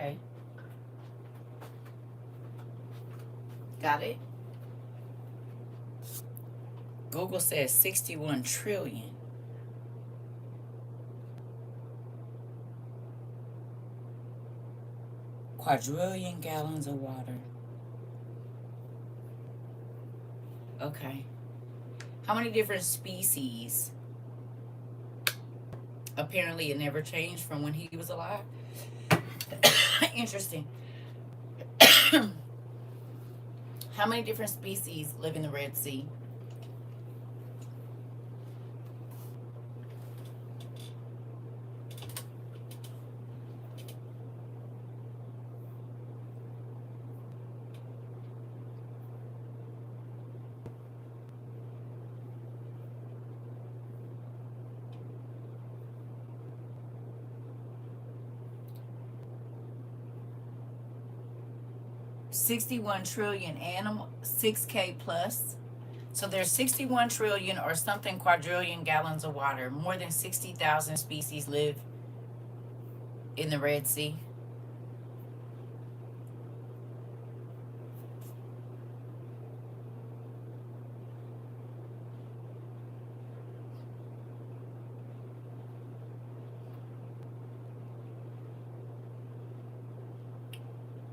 Okay. Got it? Google says 61 trillion. Quadrillion gallons of water. Okay. How many different species? Apparently, it never changed from when he was alive. Interesting. How many different species live in the Red Sea? 61 trillion animal, 6K plus. So there's 61 trillion or something quadrillion gallons of water. More than 60,000 species live in the Red Sea.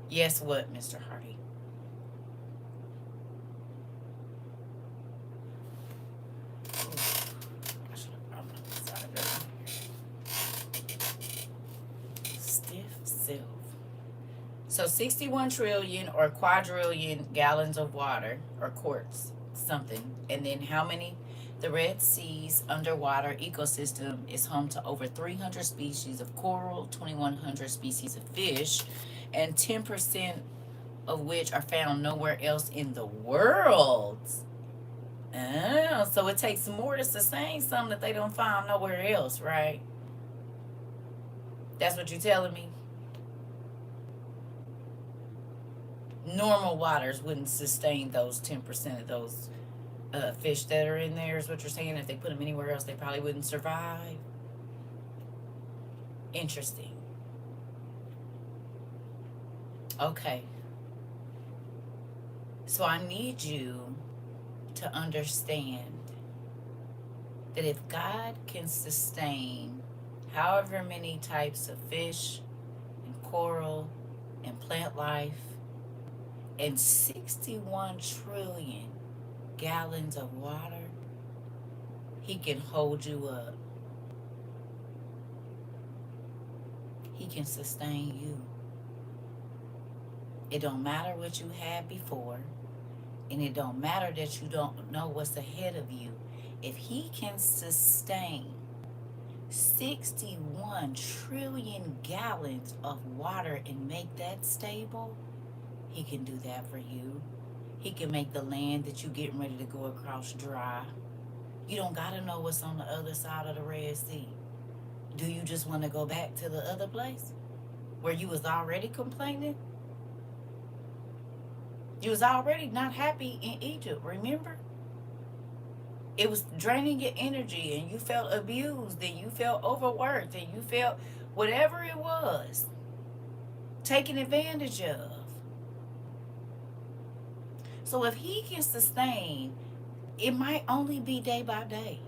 Yes, what, Mr. Hardy? Stiff self. So 61 trillion or quadrillion gallons of water or quarts, something. And then how many? The Red Sea's underwater ecosystem is home to over 300 species of coral, 2,100 species of fish, and 10% of which are found nowhere else in the world. Oh, so it takes more to sustain something that they don't find nowhere else, right? That's what you're telling me? Normal waters wouldn't sustain those 10% of those fish that are in there, is what you're saying. If they put them anywhere else, they probably wouldn't survive. Interesting. Okay. So I need you to understand that if God can sustain however many types of fish and coral and plant life and 61 trillion gallons of water, he can hold you up. He can sustain you. It don't matter what you had before, and it don't matter that you don't know what's ahead of you. If he can sustain 61 trillion gallons of water and make that stable, he can do that for you. He can make the land that you getting ready to go across dry. You don't gotta know what's on the other side of the Red Sea. Do you just want to go back to the other place where you was already complaining? You was already not happy in Egypt, remember? It was draining your energy, and you felt abused, and you felt overworked, and you felt whatever it was, taken advantage of. So if he can sustain, it might only be day by day.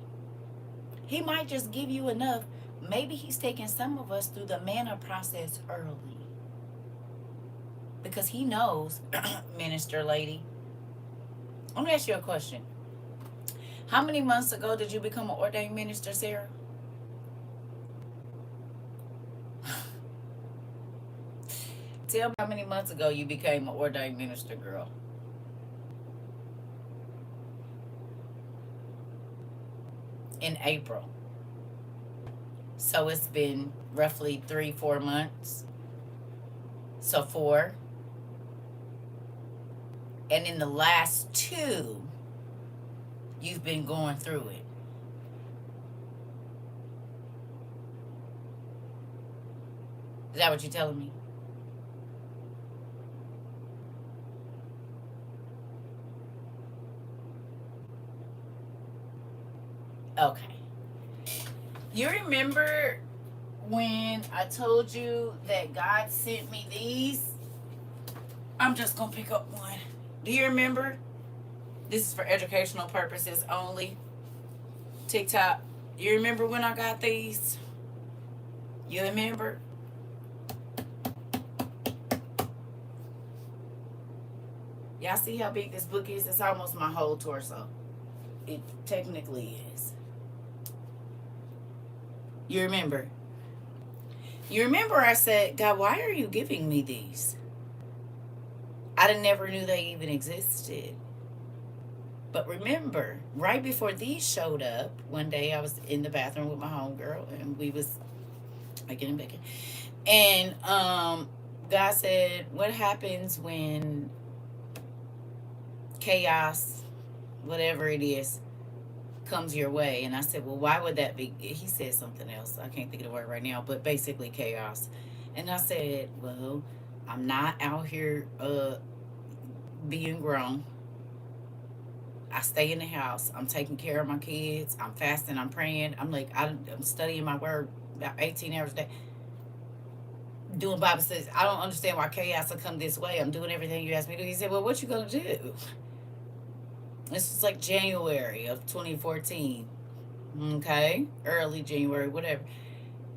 He might just give you enough. Maybe he's taking some of us through the manna process early. Because he knows, minister lady. Let me ask you a question. How many months ago did you become an ordained minister, Sarah? Tell me how many months ago you became an ordained minister, girl. In April. So it's been roughly 3-4 months. So 4. And in the last 2, you've been going through it. Is that what you're telling me? Okay. You remember when I told you that God sent me these, I'm just going to pick up one. Do you remember? This is for educational purposes only. TikTok. You remember when I got these? You remember? Y'all see how big this book is? It's almost my whole torso. It technically is. You remember? You remember I said, God, why are you giving me these? I never knew they even existed. But remember, right before these showed up, one day I was in the bathroom with my homegirl, and we was making and baking. And God said, what happens when chaos, whatever it is, comes your way? And I said, well, why would that be? He said something else. I can't think of the word right now, but basically chaos. And I said, well, I'm not out here being grown. I stay in the house. I'm taking care of my kids. I'm fasting. I'm praying. I'm like, I'm studying my word about 18 hours a day. Doing Bible studies. I don't understand why chaos will come this way. I'm doing everything you asked me to do. He said, well, what you going to do? This was like January of 2014. Okay? Early January, whatever.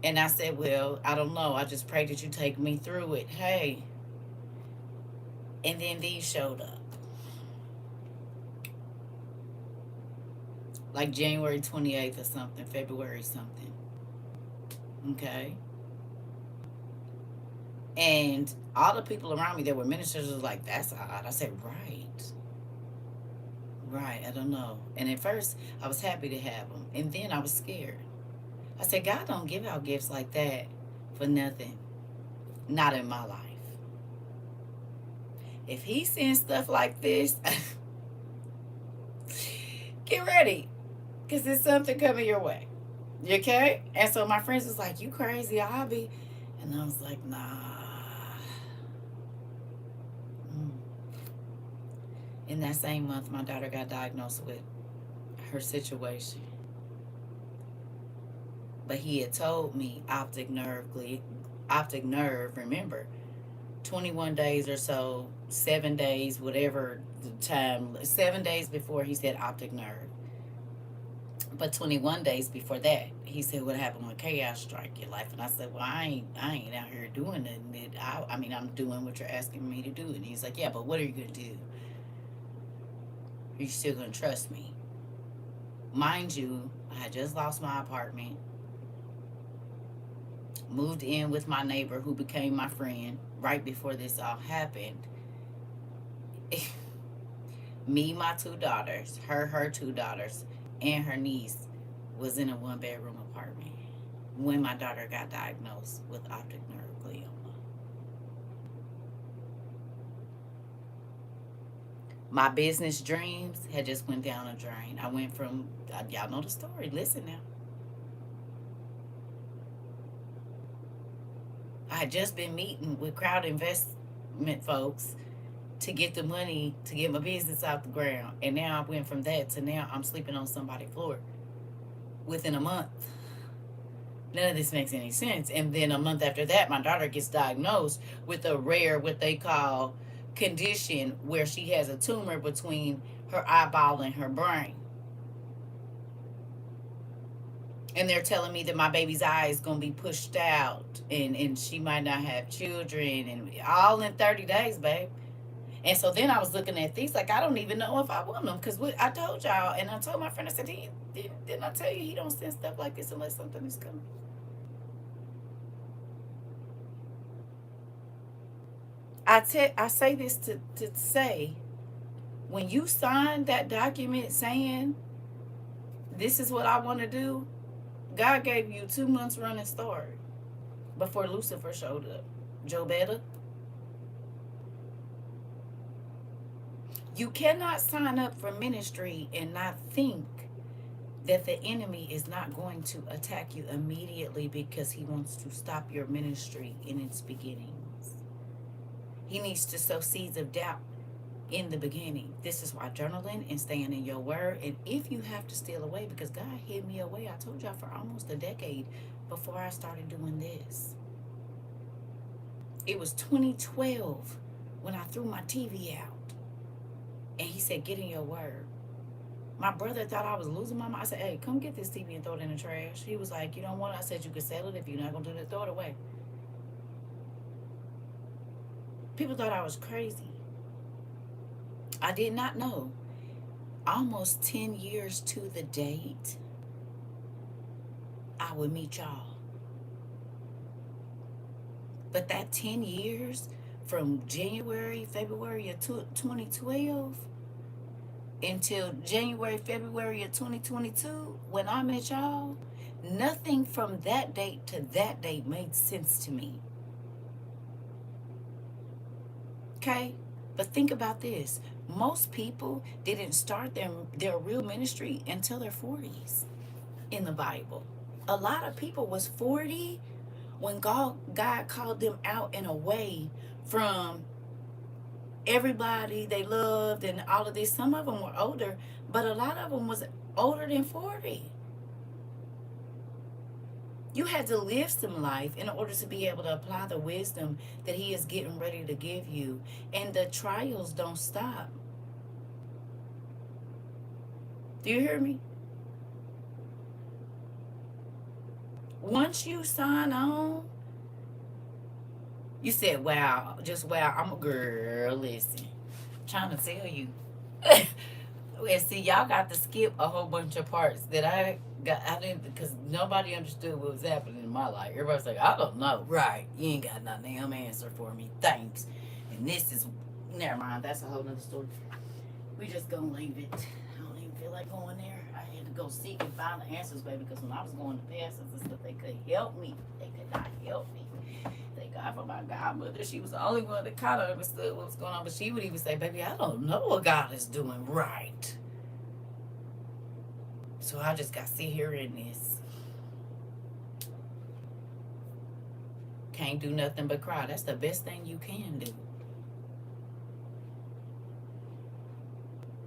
And I said, well, I don't know. I just pray that you take me through it. Hey. And then these showed up. Like January 28th or something, February something. Okay? And all the people around me that were ministers was like, that's odd. I said, right. Right, I don't know. And at first, I was happy to have them. And then I was scared. I said, God don't give out gifts like that for nothing. Not in my life. If he sends stuff like this, get ready. Because there's something coming your way. You okay? And so my friends was like, you crazy, Abby. And I was like, nah. In that same month, my daughter got diagnosed with her situation. But he had told me optic nerve, remember, 21 days or so, 7 days, whatever the time, 7 days before he said optic nerve. But 21 days before that, he said, what happened when chaos strike your life? And I said, well, I ain't out here doing it. I mean, I'm doing what you're asking me to do. And he's like, yeah, but what are you going to do? Are you still going to trust me? Mind you, I had just lost my apartment. Moved in with my neighbor who became my friend right before this all happened. Me, my 2 daughters, her 2 daughters, and her niece was in a 1-bedroom apartment when my daughter got diagnosed with optic nerve glioma. My business dreams had just went down a drain. I went from, y'all know the story, listen now. I had just been meeting with crowd investment folks to get the money to get my business out the ground. And now I went from that to now I'm sleeping on somebody's floor within a month. None of this makes any sense. And then a month after that, my daughter gets diagnosed with a rare, what they call, condition where she has a tumor between her eyeball and her brain. And they're telling me that my baby's eye is going to be pushed out and she might not have children, and all in 30 days, babe. And so then I was looking at things like, I don't even know if I want them, because I told y'all, and I told my friend, I said, didn't I tell you he don't send stuff like this unless something is coming? I say this to say, when you sign that document saying, this is what I want to do, God gave you 2 months running start before Lucifer showed up. Jobetta. You cannot sign up for ministry and not think that the enemy is not going to attack you immediately because he wants to stop your ministry in its beginnings. He needs to sow seeds of doubt in the beginning. This is why journaling and staying in your word. And if you have to steal away, because God hid me away, I told y'all, for almost a decade, before I started doing this. It was 2012 when I threw my TV out. And he said, get in your word. My brother thought I was losing my mind. I said, hey, come get this TV and throw it in the trash. He was like, you don't want it? I said, you can sell it. If you're not going to do it, throw it away. People thought I was crazy. I did not know. Almost 10 years to the date, I would meet y'all. But that 10 years from January, February of 2012 until January, February of 2022, when I met y'all, nothing from that date to that date made sense to me. Okay? But think about this. Most people didn't start their real ministry until their 40s in the Bible. A lot of people was 40 when God called them out and away from everybody they loved and all of this. Some of them were older, but a lot of them was older than 40. You had to live some life in order to be able to apply the wisdom that he is getting ready to give you. And the trials don't stop. Do you hear me? Once you sign on, you said, wow, just wow, I'm a girl, listen. I'm trying to tell you. And see, y'all got to skip a whole bunch of parts that I didn't, because nobody understood what was happening in my life. Everybody's like, I don't know. Right. You ain't got no damn answer for me. Thanks. And this is, never mind. That's a whole nother story. We just gonna leave it. I don't even feel like going there. I had to go seek and find the answers, baby, because when I was going to pastors and stuff, they couldn't help me. They could not help me. Thank God for my godmother. She was the only one that kind of understood what was going on. But she would even say, baby, I don't know what God is doing right. So I just got to sit here in this. Can't do nothing but cry. That's the best thing you can do.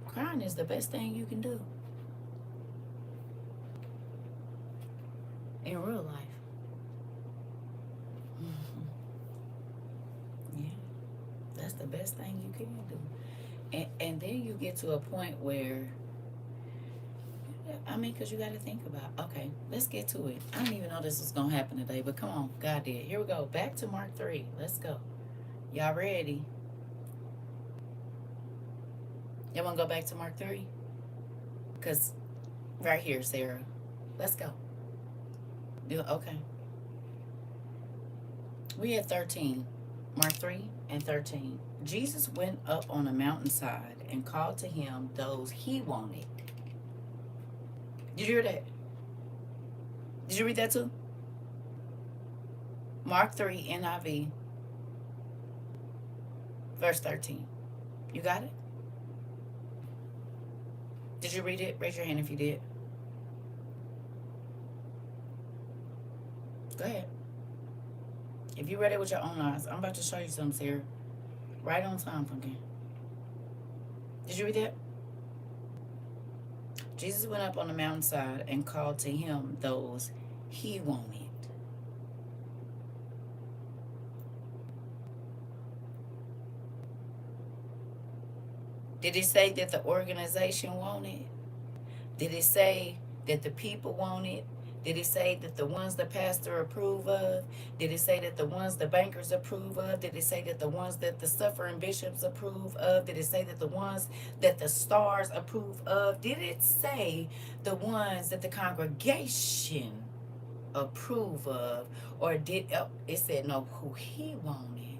Crying is the best thing you can do. In real life. Yeah. That's the best thing you can do. And then you get to a point where, I mean, because you got to think about, okay, let's get to it. I didn't even know this was going to happen today, but come on, God did. Here we go. Back to Mark 3. Let's go. Y'all ready? Y'all want to go back to Mark 3? Because right here, Sarah. Let's go. Okay. We at 13. Mark 3 and 13. Jesus went up on a mountainside and called to him those he wanted. Did you hear that? Did you read that too? Mark 3, NIV, verse 13. You got it? Did you read it? Raise your hand if you did. Go ahead. If you read it with your own eyes, I'm about to show you something, Sarah. Right on time, Pumpkin. Did you read that? Jesus went up on the mountainside and called to him those he wanted. Did it say that the organization wanted? Did it say that the people wanted? Did it say that the ones the pastor approve of? Did it say that the ones the bankers approve of? Did it say that the ones that the suffering bishops approve of? Did it say that the ones that the stars approve of? Did it say the ones that the congregation approve of? Or did it said no, who he wanted?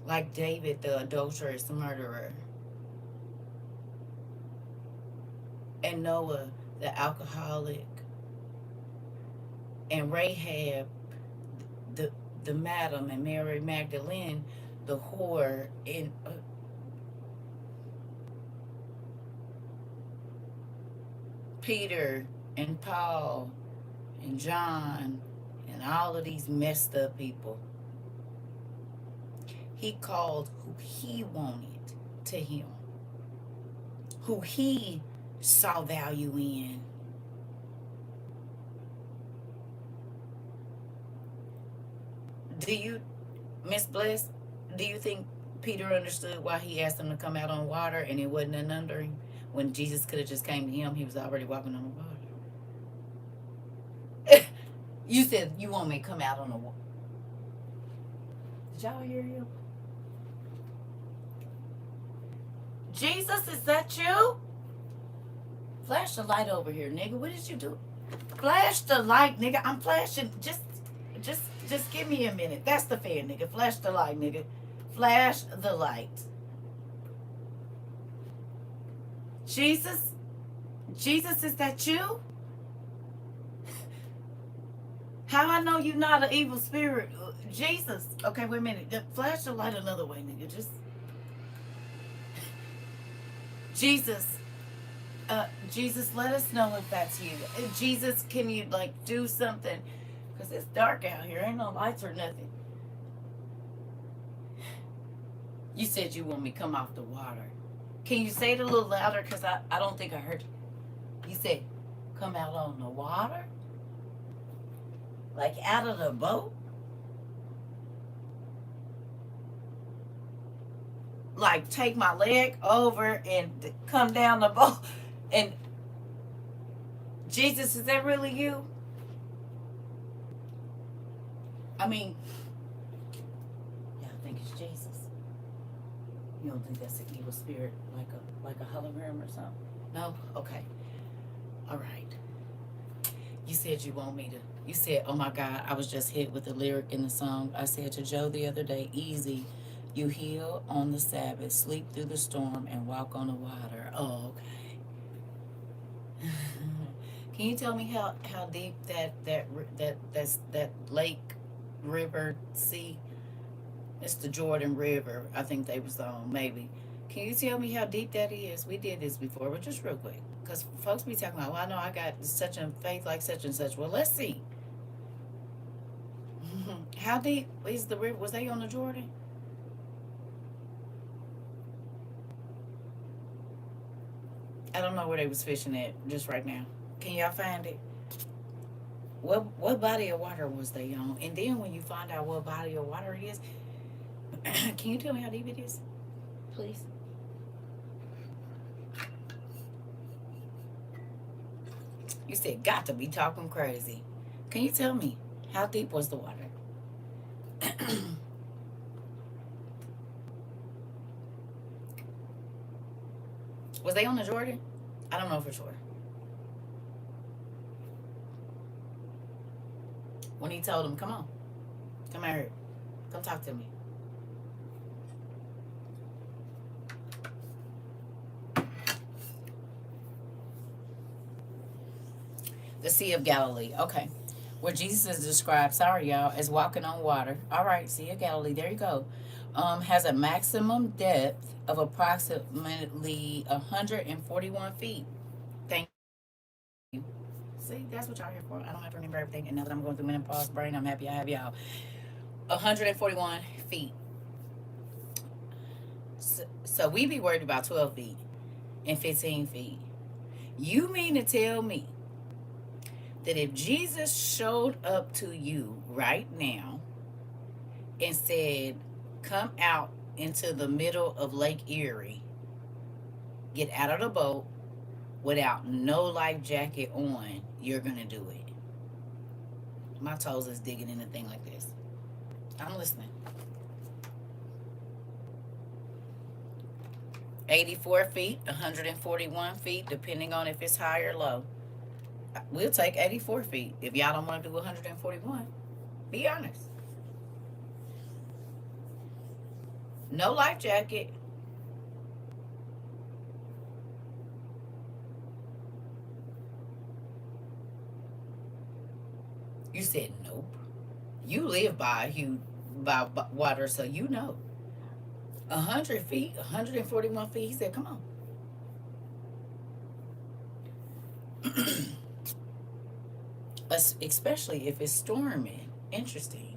Like David, the adulterous murderer. And Noah, the alcoholic, and Rahab, the madam, and Mary Magdalene, the whore, and Peter and Paul and John and all of these messed up people. He called who he wanted to him, who he saw value in. Do you, Miss Bliss, do you think Peter understood why he asked him to come out on water and it wasn't none under him? When Jesus could have just came to him, he was already walking on the water. You said you want me to come out on the water. Did y'all hear him? Jesus, is that you? Flash the light over here, nigga. What did you do? Flash the light, nigga. I'm flashing. Just give me a minute. That's the fan, nigga. Flash the light, nigga. Flash the light. Jesus? Jesus, is that you? How I know you not an evil spirit? Jesus. Okay, wait a minute. Flash the light another way, nigga. Just. Jesus. Jesus, let us know if that's you. Jesus, can you, like, do something? Because it's dark out here. Ain't no lights or nothing. You said you want me to come off the water. Can you say it a little louder? Because I don't think I heard you. You said, come out on the water? Like out of the boat? Like take my leg over and come down the boat? And Jesus, is that really you? I mean, yeah, I think it's Jesus. You don't think that's an evil spirit, like a hologram or something? No? Okay. All right. You said you want me to. You said, oh my God, I was just hit with the lyric in the song. I said to Joe the other day, easy. You heal on the Sabbath, sleep through the storm, and walk on the water. Oh, okay. Can you tell me how deep that lake, river, sea? It's the Jordan River. I think they was on, maybe. Can you tell me how deep that is? We did this before, but just real quick. Because folks be talking about, well, I know I got such a faith like such and such. Well, let's see. How deep is the river? Was they on the Jordan? I don't know where they was fishing at just right now. Can y'all find it? What body of water was they on? And then when you find out what body of water it is, can you tell me how deep it is? Please. You said, got to be talking crazy. Can you tell me how deep was the water? Was they on the Jordan? I don't know for sure. When he told them, come on, come out here, come talk to me. The Sea of Galilee. Okay. Where Jesus is described, sorry y'all, as walking on water. All right, Sea of Galilee, there you go. Has a maximum depth of approximately 141 feet. Thank you. See, that's what y'all here for. I don't have to remember everything. And now that I'm going through menopause brain, I'm happy I have y'all. 141 feet. So we be worried about 12 feet and 15 feet. You mean to tell me that if Jesus showed up to you right now and said, come out into the middle of Lake Erie, get out of the boat without no life jacket on, you're going to do it? My toes is digging in a thing like this. I'm listening. 84 feet, 141 feet, depending on if it's high or low. We'll take 84 feet. If y'all don't want to do 141, be honest. No life jacket. You said nope. You live by water, so you know. 100 feet, 141 feet. He said, come on. Especially if it's storming. Interesting.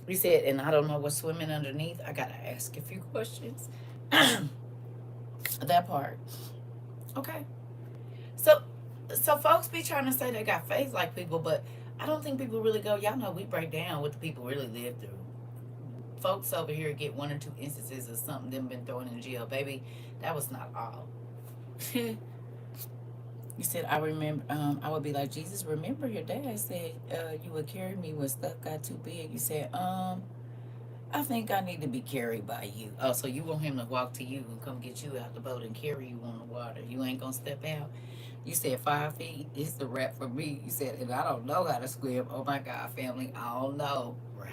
You said, and I don't know what's swimming underneath. I gotta ask a few questions. That part. Okay. So, so folks be trying to say they got faith like people, but I don't think people really go. Y'all know we break down what the people really live through. Folks over here get one or two instances of something them been thrown in jail, baby. That was not all. You said, I remember, I would be like, Jesus, remember your dad said you would carry me when stuff got too big. You said, I think I need to be carried by you. Oh, so you want him to walk to you and come get you out the boat and carry you on the water. You ain't going to step out. You said 5 feet. It's the wrap for me. You said, and I don't know how to swim. Oh my God, family, I don't know. Right.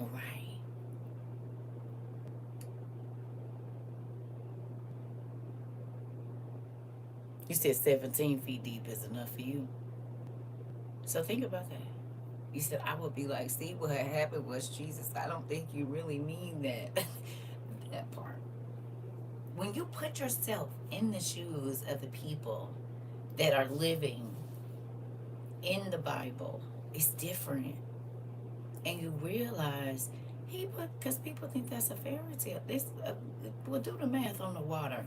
Right. You said 17 feet deep is enough for you. So think about that. You said, I would be like, see, what had happened was, Jesus, I don't think you really mean that. That part. When you put yourself in the shoes of the people that are living in the Bible, it's different. And you realize, because people think that's a fairy tale. We'll do the math on the water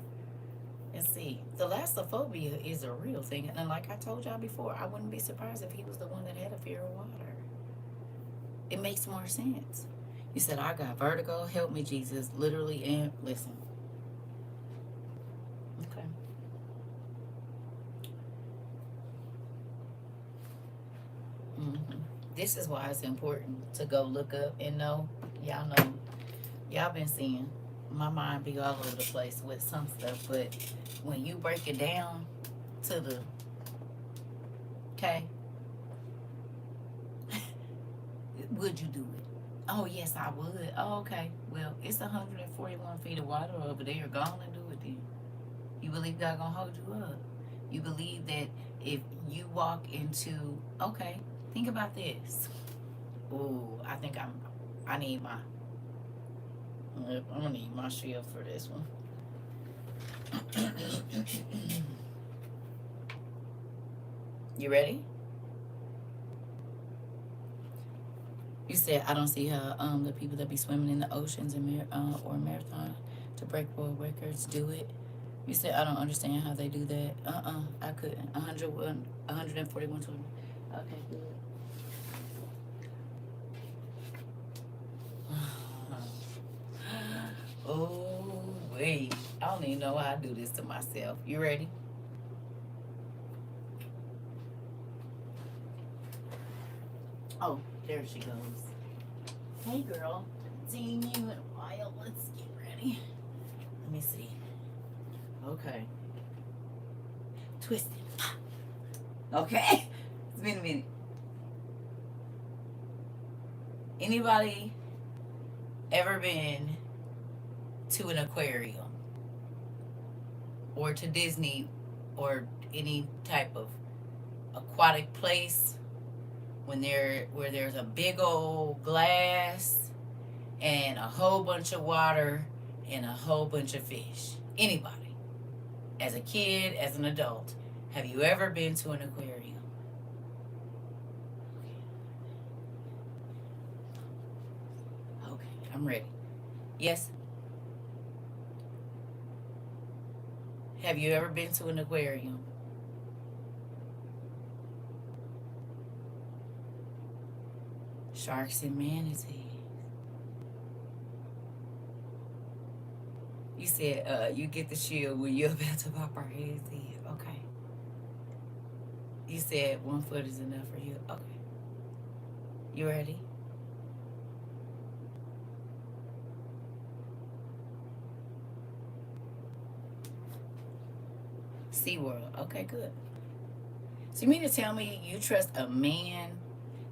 and see. Thalassophobia is a real thing. And like I told y'all before, I wouldn't be surprised if he was the one that had a fear of water. It makes more sense. You said, I got vertigo. Help me, Jesus. Literally, and listen. Okay. hmm This is why it's important to go look up and know. Y'all been seeing my mind be all over the place with some stuff, but when you break it down to the, okay, would you do it? Oh, yes, I would. Oh, okay. Well, it's 141 feet of water over there. Go on and do it then. You believe God gonna hold you up. You believe that if you walk into, okay, think about this. Ooh, I need I'm gonna need my shield for this one. You ready? You said, I don't see how the people that be swimming in the oceans and or marathon to break world records do it. You said, I don't understand how they do that. I couldn't. 141, 20. Okay, good. Oh, wait. I don't even know how I do this to myself. You ready? Oh, there she goes. Hey, girl. Seeing you in a while. Let's get ready. Let me see. Okay. Twisted. Okay. It's been a minute. Anybody ever been to an aquarium or to Disney or any type of aquatic place where there's a big old glass and a whole bunch of water and a whole bunch of fish? Anybody, as a kid, as an adult, have you ever been to an aquarium? Okay, I'm ready. Yes. Have you ever been to an aquarium? Sharks and manatees. You said you get the shield when you're about to pop our heads in. Okay. You said 1 foot is enough for you. Okay. You ready? SeaWorld. Okay, good. So you mean to tell me you trust a man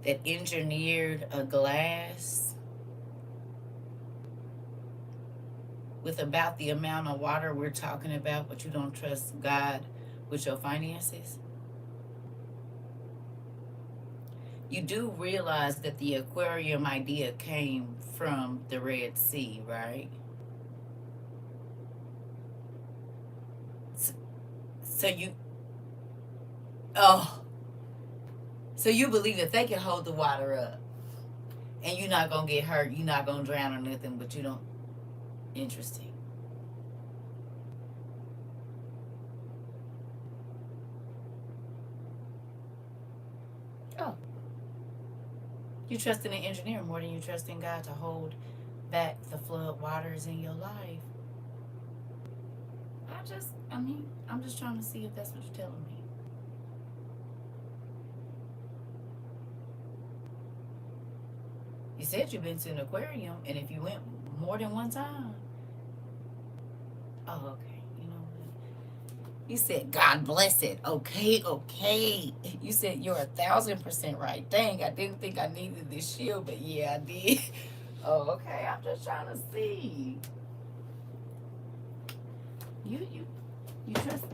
that engineered a glass with about the amount of water we're talking about, but you don't trust God with your finances? You do realize that the aquarium idea came from the Red Sea, right? So you, oh, So you believe that they can hold the water up and you're not gonna get hurt, you're not gonna drown or nothing, but you don't. Interesting. Oh, you trust in an engineer more than you trust in God to hold back the flood waters in your life. I'm just trying to see if that's what you're telling me. You said you've been to an aquarium, and if you went more than one time, oh, okay. You know what? You said God bless it. Okay, okay. You said you're 1,000% right. Dang, I didn't think I needed this shield, but yeah, I did. Oh, okay. I'm just trying to see. You you trust?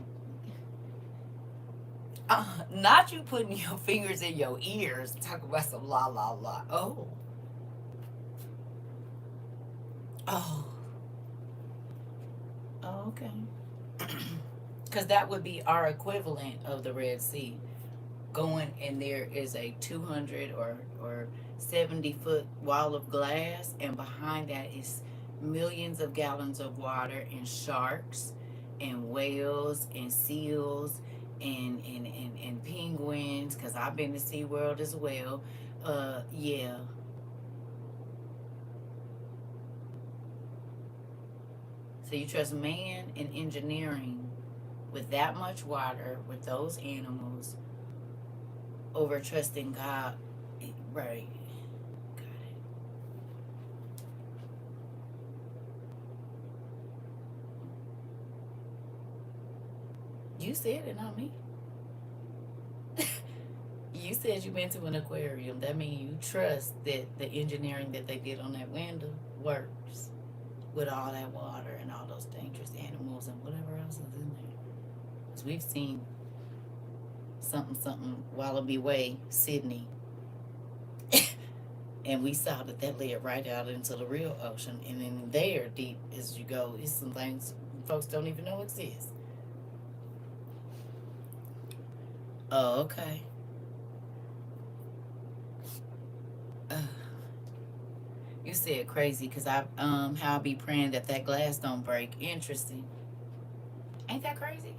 Not you putting your fingers in your ears, talking about some la la la. Oh, oh, oh, okay. Because that would be our equivalent of the Red Sea. Going and there is a 200 or 70-foot wall of glass, and behind that is millions of gallons of water and sharks and whales and seals and penguins, because I've been to SeaWorld as well. Yeah. So you trust man and engineering with that much water, with those animals, over trusting God. Right. Got it. You said it, not me. You said you went to an aquarium. That means you trust that the engineering that they did on that window works with all that water and all those dangerous animals and whatever else is in there. Because we've seen something, something, Wallaby Way, Sydney, and we saw that that led right out into the real ocean. And in there, deep as you go, is some things folks don't even know exist. Oh, okay. Uh, you said crazy because how I be praying that that glass don't break. Interesting. Ain't that crazy?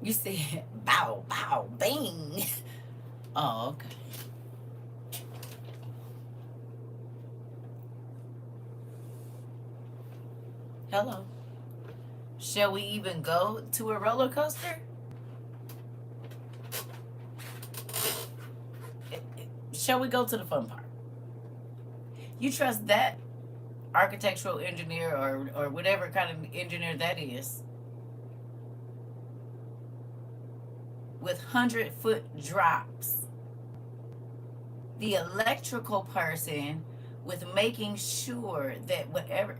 You said bow, bow, bing. Oh, okay. Hello. Shall we even go to a roller coaster? Shall we go to the fun part? You trust that architectural engineer or whatever kind of engineer that is with 100-foot drops. The electrical person with making sure that whatever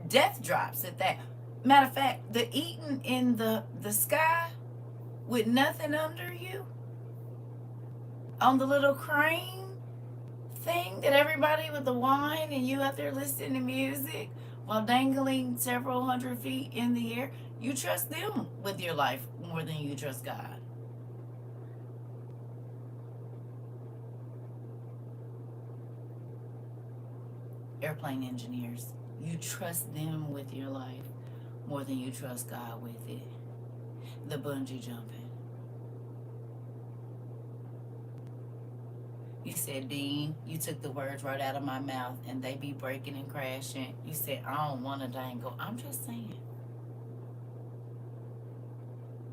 death drops at that. Matter of fact, the eating in the sky with nothing under you on the little crane thing that everybody with the wine and you out there listening to music while dangling several hundred feet in the air. You trust them with your life more than you trust God. Airplane engineers, you trust them with your life more than you trust God with it. The bungee jumping. You said, Dean, you took the words right out of my mouth and they be breaking and crashing. You said, I don't want to dangle. I'm just saying.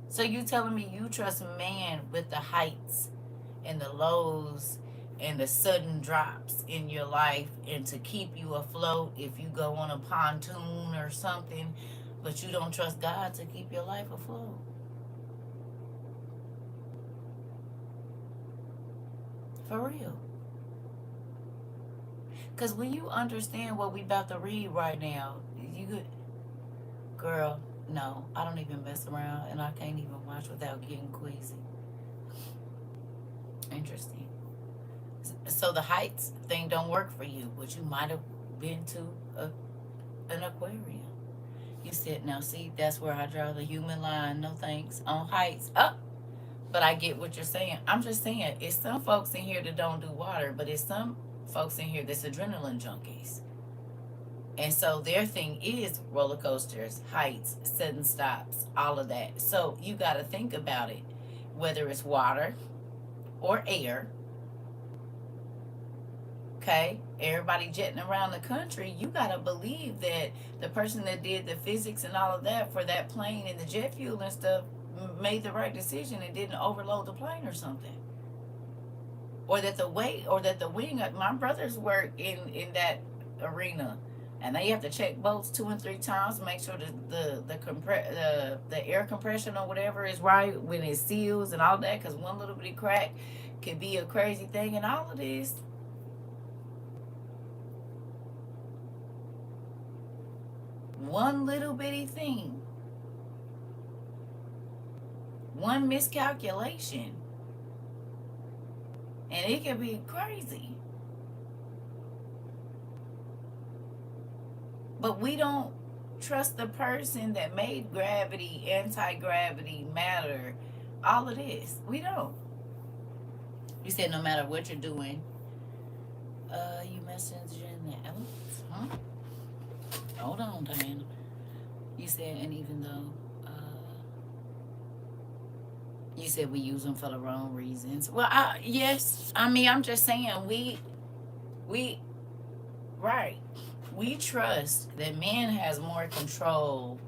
So you telling me you trust man with the heights and the lows and the sudden drops in your life and to keep you afloat if you go on a pontoon or something, but you don't trust God to keep your life afloat? For real. Because when you understand what we about to read right now, you could, girl, no, I don't even mess around and I can't even watch without getting queasy. Interesting. So the heights thing don't work for you, but you might have been to an aquarium. You said, now see, that's where I draw the human line. No thanks. On heights. Up. But I get what you're saying. I'm just saying, it's some folks in here that don't do water, but it's some folks in here that's adrenaline junkies. And so their thing is roller coasters, heights, sudden stops, all of that. So you got to think about it, whether it's water or air. Okay, everybody jetting around the country. You got to believe that the person that did the physics and all of that for that plane and the jet fuel and stuff made the right decision and didn't overload the plane or something. Or that the weight, or that the wing. My brothers work in that arena, and they have to check boats 2 and 3 times, make sure that the air compression or whatever is right when it seals and all that. Because one little bitty crack could be a crazy thing, and all of this. One little bitty thing, one miscalculation, and it can be crazy. But we don't trust the person that made gravity, anti-gravity, matter, all of this. We don't. You said no matter what you're doing, you messaging the elements, huh? Hold on, Diana. You said, and even though, you said we use them for the wrong reasons. Well, yes. I mean, I'm just saying we, right. We trust that man has more control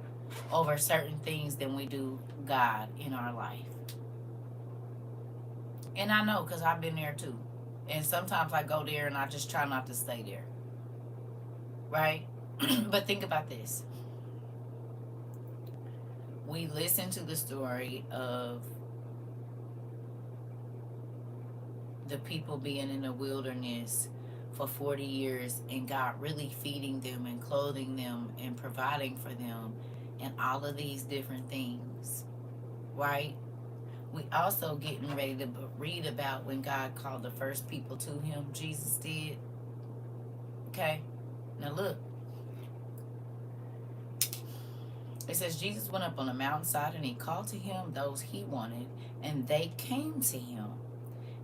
over certain things than we do God in our life. And I know because I've been there too. And sometimes I go there and I just try not to stay there. Right? But think about this. We listen to the story of the people being in the wilderness for 40 years and God really feeding them and clothing them and providing for them and all of these different things, right? We also getting ready to read about when God called the first people to him. Jesus did. Okay? Now look. It says Jesus went up on a mountainside and he called to him those he wanted, and they came to him.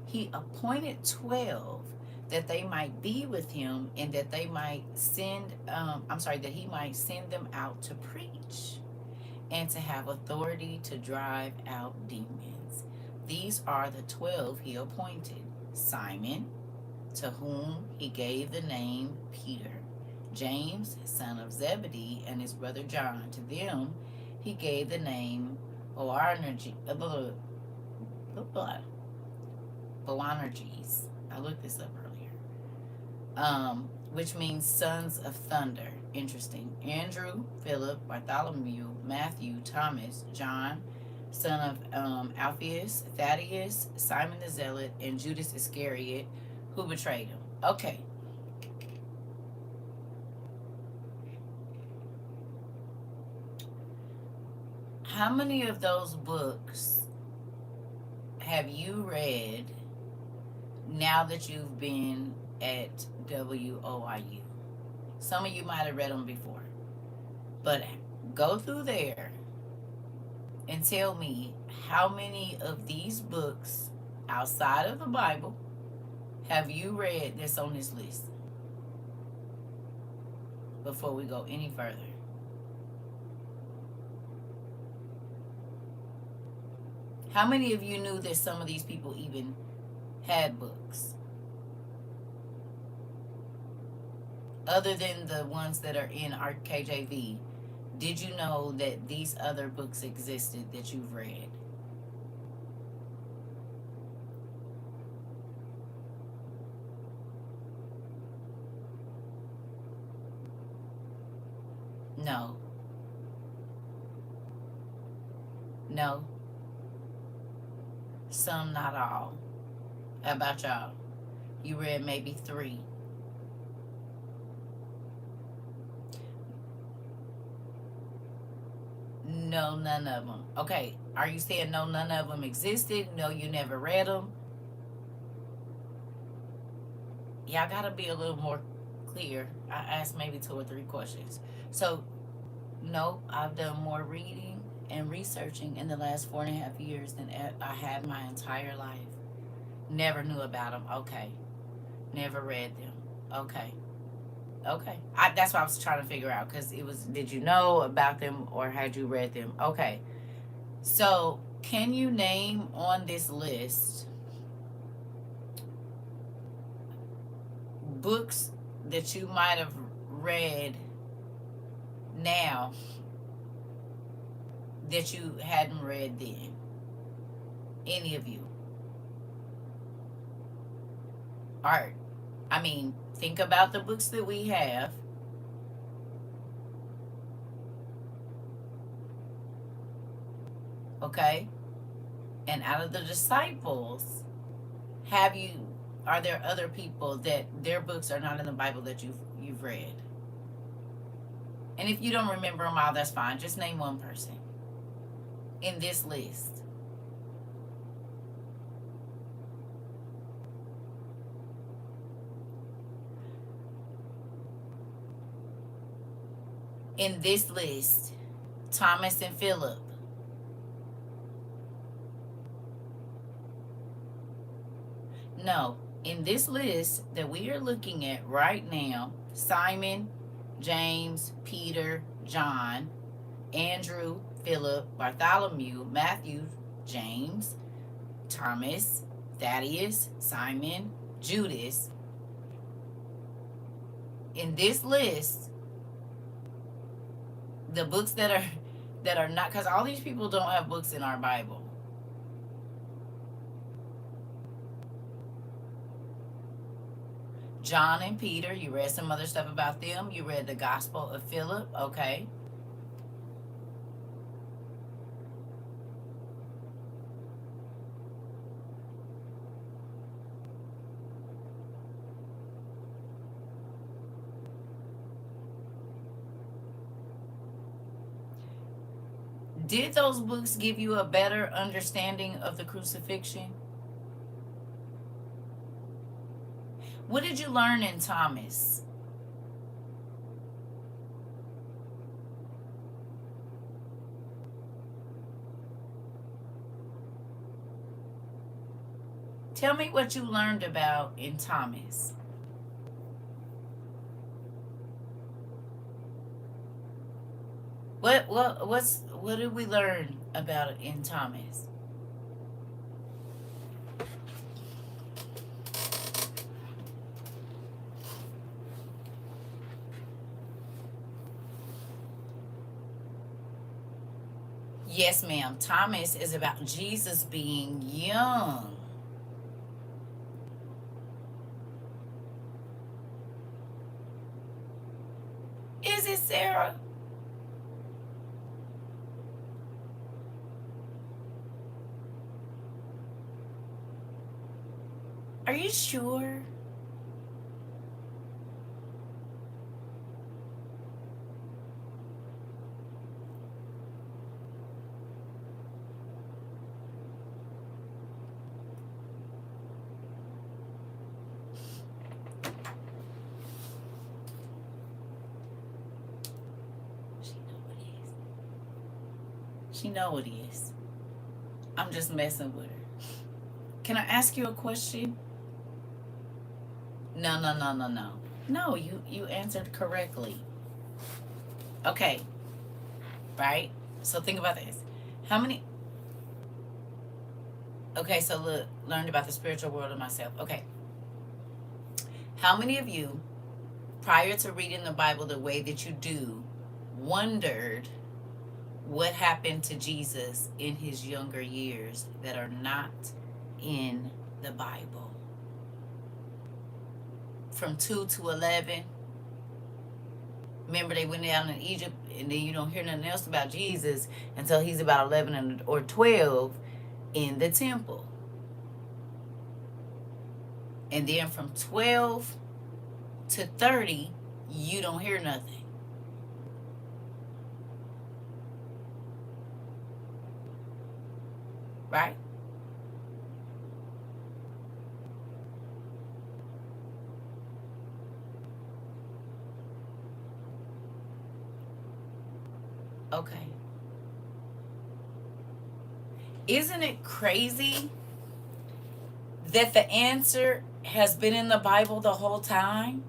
He appointed 12 that they might be with him and that they might that he might send them out to preach and to have authority to drive out demons. These are the 12 he appointed: Simon, to whom he gave the name Peter; James, son of Zebedee, and his brother John. To them he gave the name Boanerges. I looked this up earlier. Which means sons of thunder. Interesting. Andrew, Philip, Bartholomew, Matthew, Thomas, John, son of Alphaeus, Thaddeus, Simon the Zealot, and Judas Iscariot, who betrayed him. Okay. How many of those books have you read now that you've been at WOIU? Some of you might have read them before. But go through there and tell me how many of these books outside of the Bible have you read that's on this list before we go any further. How many of you knew that some of these people even had books? Other than the ones that are in our KJV, did you know that these other books existed that you've read? No. No. Some, not all. How about y'all? You read maybe 3. No, none of them. Okay, are you saying no, none of them existed? No, you never read them? Y'all gotta be a little more clear. I asked maybe 2 or 3 questions. So Nope, I've done more reading and researching in the last 4.5 years than I had my entire life. Never knew about them. Okay. Never read them. Okay. Okay. That's what I was trying to figure out, because it was, did you know about them or had you read them? Okay. So, can you name on this list books that you might have read now that you hadn't read then? Any of you? Art. I mean, think about the books that we have. Okay? And out of the disciples, have you, are there other people that their books are not in the Bible that you've read? And if you don't remember them all, that's fine. Just name one person in this list. In this list, Thomas and Philip. No, in this list that we are looking at right now, Simon, James, Peter, John, Andrew, Philip, Bartholomew, Matthew, James, Thomas, Thaddeus, Simon, Judas. In this list, the books that are not, because all these people don't have books in our Bible. John and Peter, you read some other stuff about them. You read the Gospel of Philip, okay. Did those books give you a better understanding of the crucifixion? What did you learn in Thomas? Tell me what you learned about in Thomas. What did we learn about it in Thomas? Yes, ma'am. Thomas is about Jesus being young. Is it, Sarah? Are you sure? She know it is. I'm just messing with her. Can I ask you a question? No, no, no, no, no. No, you answered correctly. Okay. Right? So think about this. How many Okay, so look, learned about the spiritual world of myself. Okay. How many of you, prior to reading the Bible the way that you do, wondered what happened to Jesus in his younger years that are not in the Bible? From 2 to 11. Remember, they went down in Egypt, and then you don't hear nothing else about Jesus until he's about 11 or 12 in the temple. And then from 12 to 30, you don't hear nothing. Right? Okay. Isn't it crazy that the answer has been in the Bible the whole time?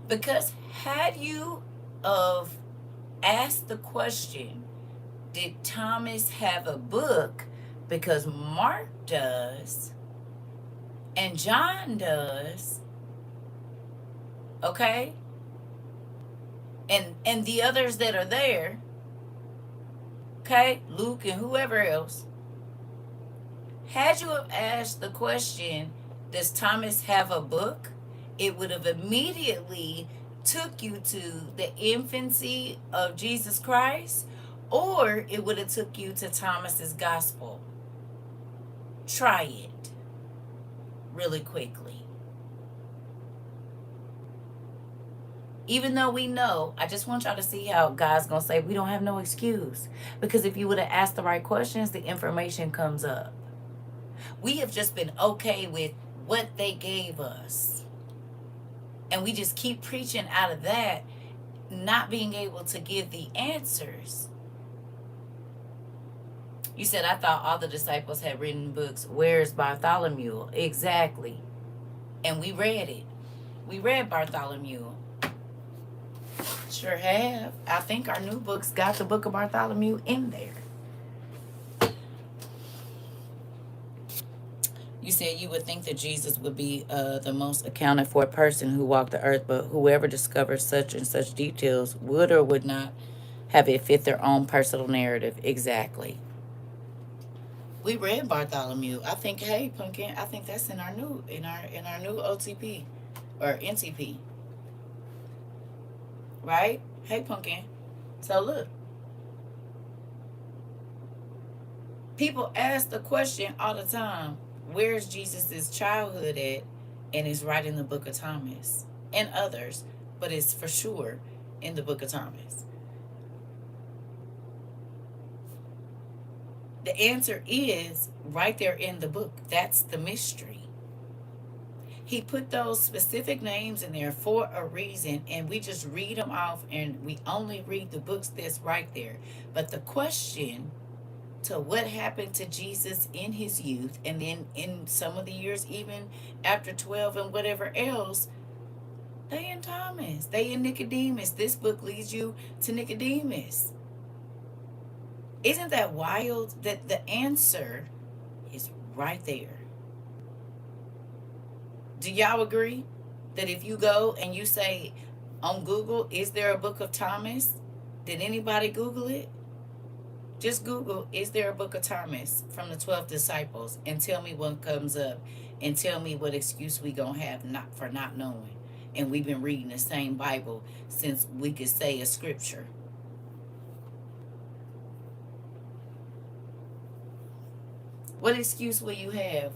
Because had you of asked the question, did Thomas have a book? Because Mark does and John does, okay? And the others that are there, okay? Luke and whoever else. Had you have asked the question, does Thomas have a book? It would have immediately took you to the infancy of Jesus Christ, or it would have took you to Thomas's gospel. Try it really quickly. Even though we know, I just want y'all to see how God's going to say we don't have no excuse. Because if you would have asked the right questions, the information comes up. We have just been okay with what they gave us. And we just keep preaching out of that, not being able to give the answers. You said, I thought all the disciples had written books. Where's Bartholomew? Exactly. And we read it. We read Bartholomew. Sure have. I think our new books got the book of Bartholomew in there. You said you would think that Jesus would be the most accounted for person who walked the earth, but whoever discovers such and such details would or would not have it fit their own personal narrative. Exactly. We read Bartholomew. I think, hey, Pumpkin, I think that's in our new OTP or NTP. Right? Hey, Pumpkin. So look. People ask the question all the time, where's Jesus' childhood at? And it's right in the book of Thomas and others, but it's for sure in the book of Thomas. The answer is right there in the book. That's the mystery. He put those specific names in there for a reason, and we just read them off, and we only read the books that's right there. But the question to what happened to Jesus in his youth, and then in some of the years, even after 12 and whatever else, they in Thomas, they in Nicodemus. This book leads you to Nicodemus. Isn't that wild that the answer is right there? Do y'all agree that if you go and you say on Google, is there a book of Thomas? Did anybody Google it? Just Google, is there a book of Thomas from the 12 disciples? And tell me what comes up. And tell me what excuse we gonna have not for not knowing. And we've been reading the same Bible since we could say a scripture. What excuse will you have?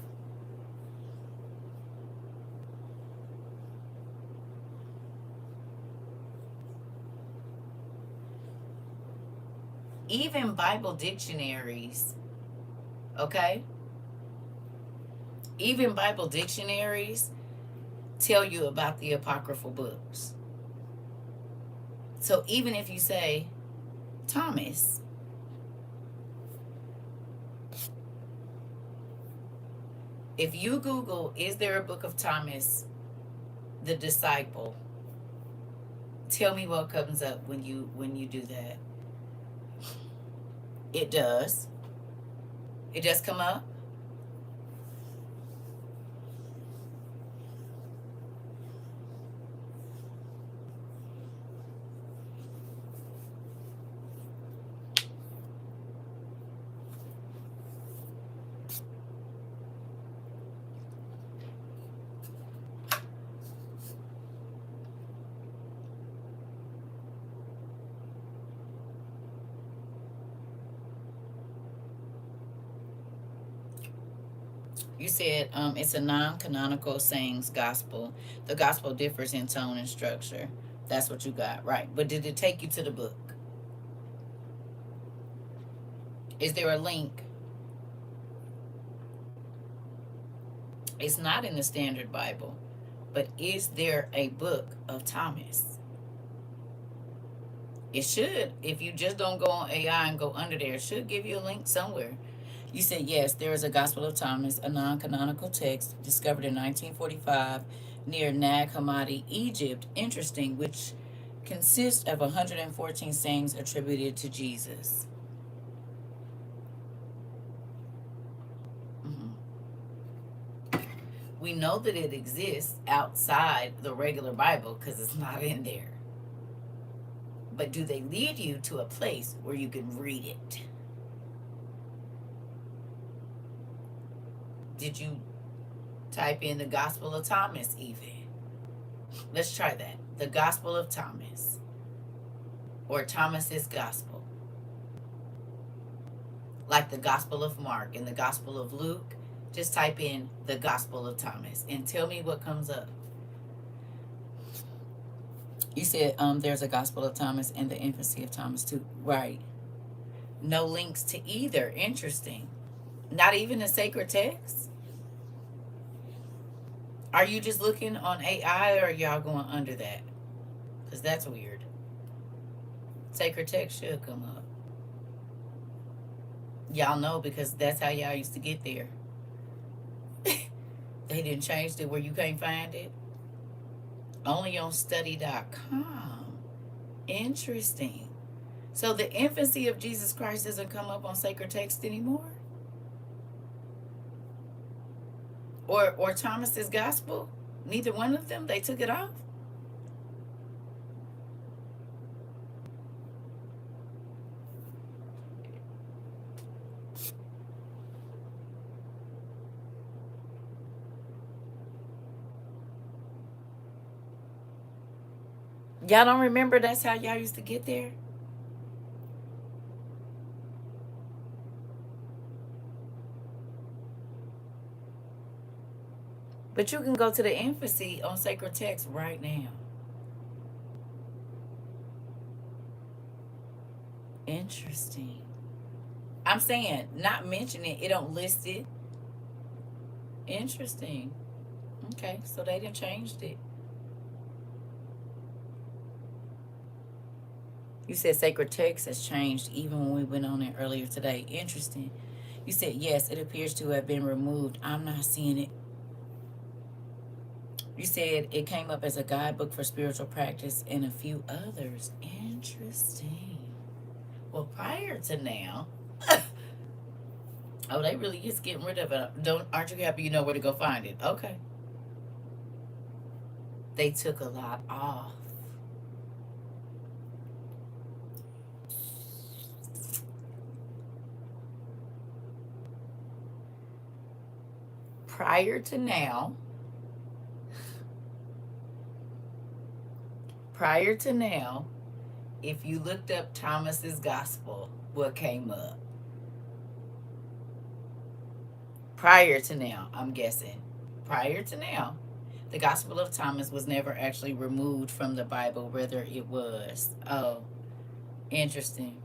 Even Bible dictionaries, okay? Even Bible dictionaries tell you about the apocryphal books. So even if you say Thomas, if you Google, is there a book of Thomas, the disciple? Tell me what comes up when you do that. It does. It does come up. You said it's a non-canonical sayings gospel. The gospel differs in tone and structure. That's what you got, right? But did it take you to the book? Is there a link? It's not in the Standard Bible. But is there a book of Thomas? It should. If you just don't go on AI and go under there, it should give you a link somewhere. You said, yes, there is a Gospel of Thomas, a non canonical text discovered in 1945 near Nag Hammadi, Egypt. Interesting, which consists of 114 sayings attributed to Jesus. Mhm. We know that it exists outside the regular Bible because it's not in there. But do they lead you to a place where you can read it? Did you type in the Gospel of Thomas even? Let's try that. The Gospel of Thomas, or Thomas's Gospel. Like the Gospel of Mark and the Gospel of Luke. Just type in the Gospel of Thomas and tell me what comes up. You said there's a Gospel of Thomas and the infancy of Thomas too. Right. No links to either. Interesting. Not even a sacred text? Are you just looking on AI or are y'all going under that? Because that's weird. Sacred text should come up. Y'all know because that's how y'all used to get there. They didn't change it where you can't find it. Only on study.com. Interesting. So the infancy of Jesus Christ doesn't come up on sacred text anymore? Or Thomas's gospel? Neither one of them? They took it off? Y'all don't remember that's how y'all used to get there? But you can go to the infancy on sacred text right now. Interesting. I'm saying, not mention it. It don't list it. Interesting. Okay, so they didn't changed it. You said sacred text has changed even when we went on it earlier today. Interesting. You said, yes, it appears to have been removed. I'm not seeing it. You said it came up as a guidebook for spiritual practice and a few others. Interesting. Well, prior to now, oh, they really is getting rid of it. Aren't you happy you know where to go find it? Okay. They took a lot off. Prior to now, prior to now, if you looked up Thomas's gospel, what came up? Prior to now, I'm guessing. Prior to now, the Gospel of Thomas was never actually removed from the Bible, whether it was. Oh, interesting.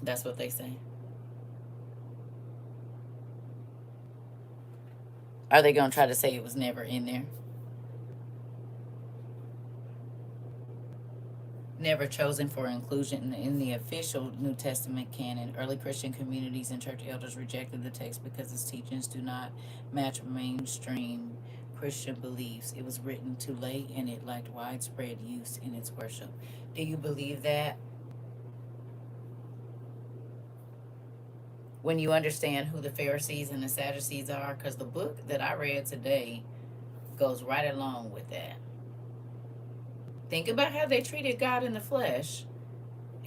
That's what they say. Are they going to try to say it was never in there? Never chosen for inclusion in the official New Testament canon. Early Christian communities and church elders rejected the text because its teachings do not match mainstream Christian beliefs. It was written too late and it lacked widespread use in its worship. Do you believe that? When you understand who the Pharisees and the Sadducees are? Because the book that I read today goes right along with that. Think about how they treated God in the flesh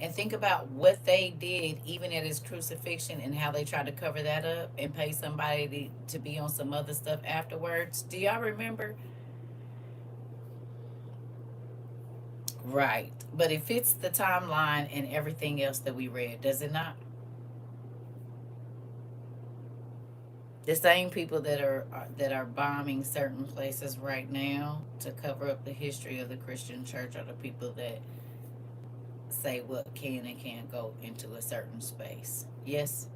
and think about what they did even at his crucifixion and how they tried to cover that up and pay somebody to be on some other stuff afterwards. Do y'all remember? Right. But it fits the timeline and everything else that we read, does it not? The same people that are bombing certain places right now to cover up the history of the Christian church are the people that say what can and can't go into a certain space. Yes,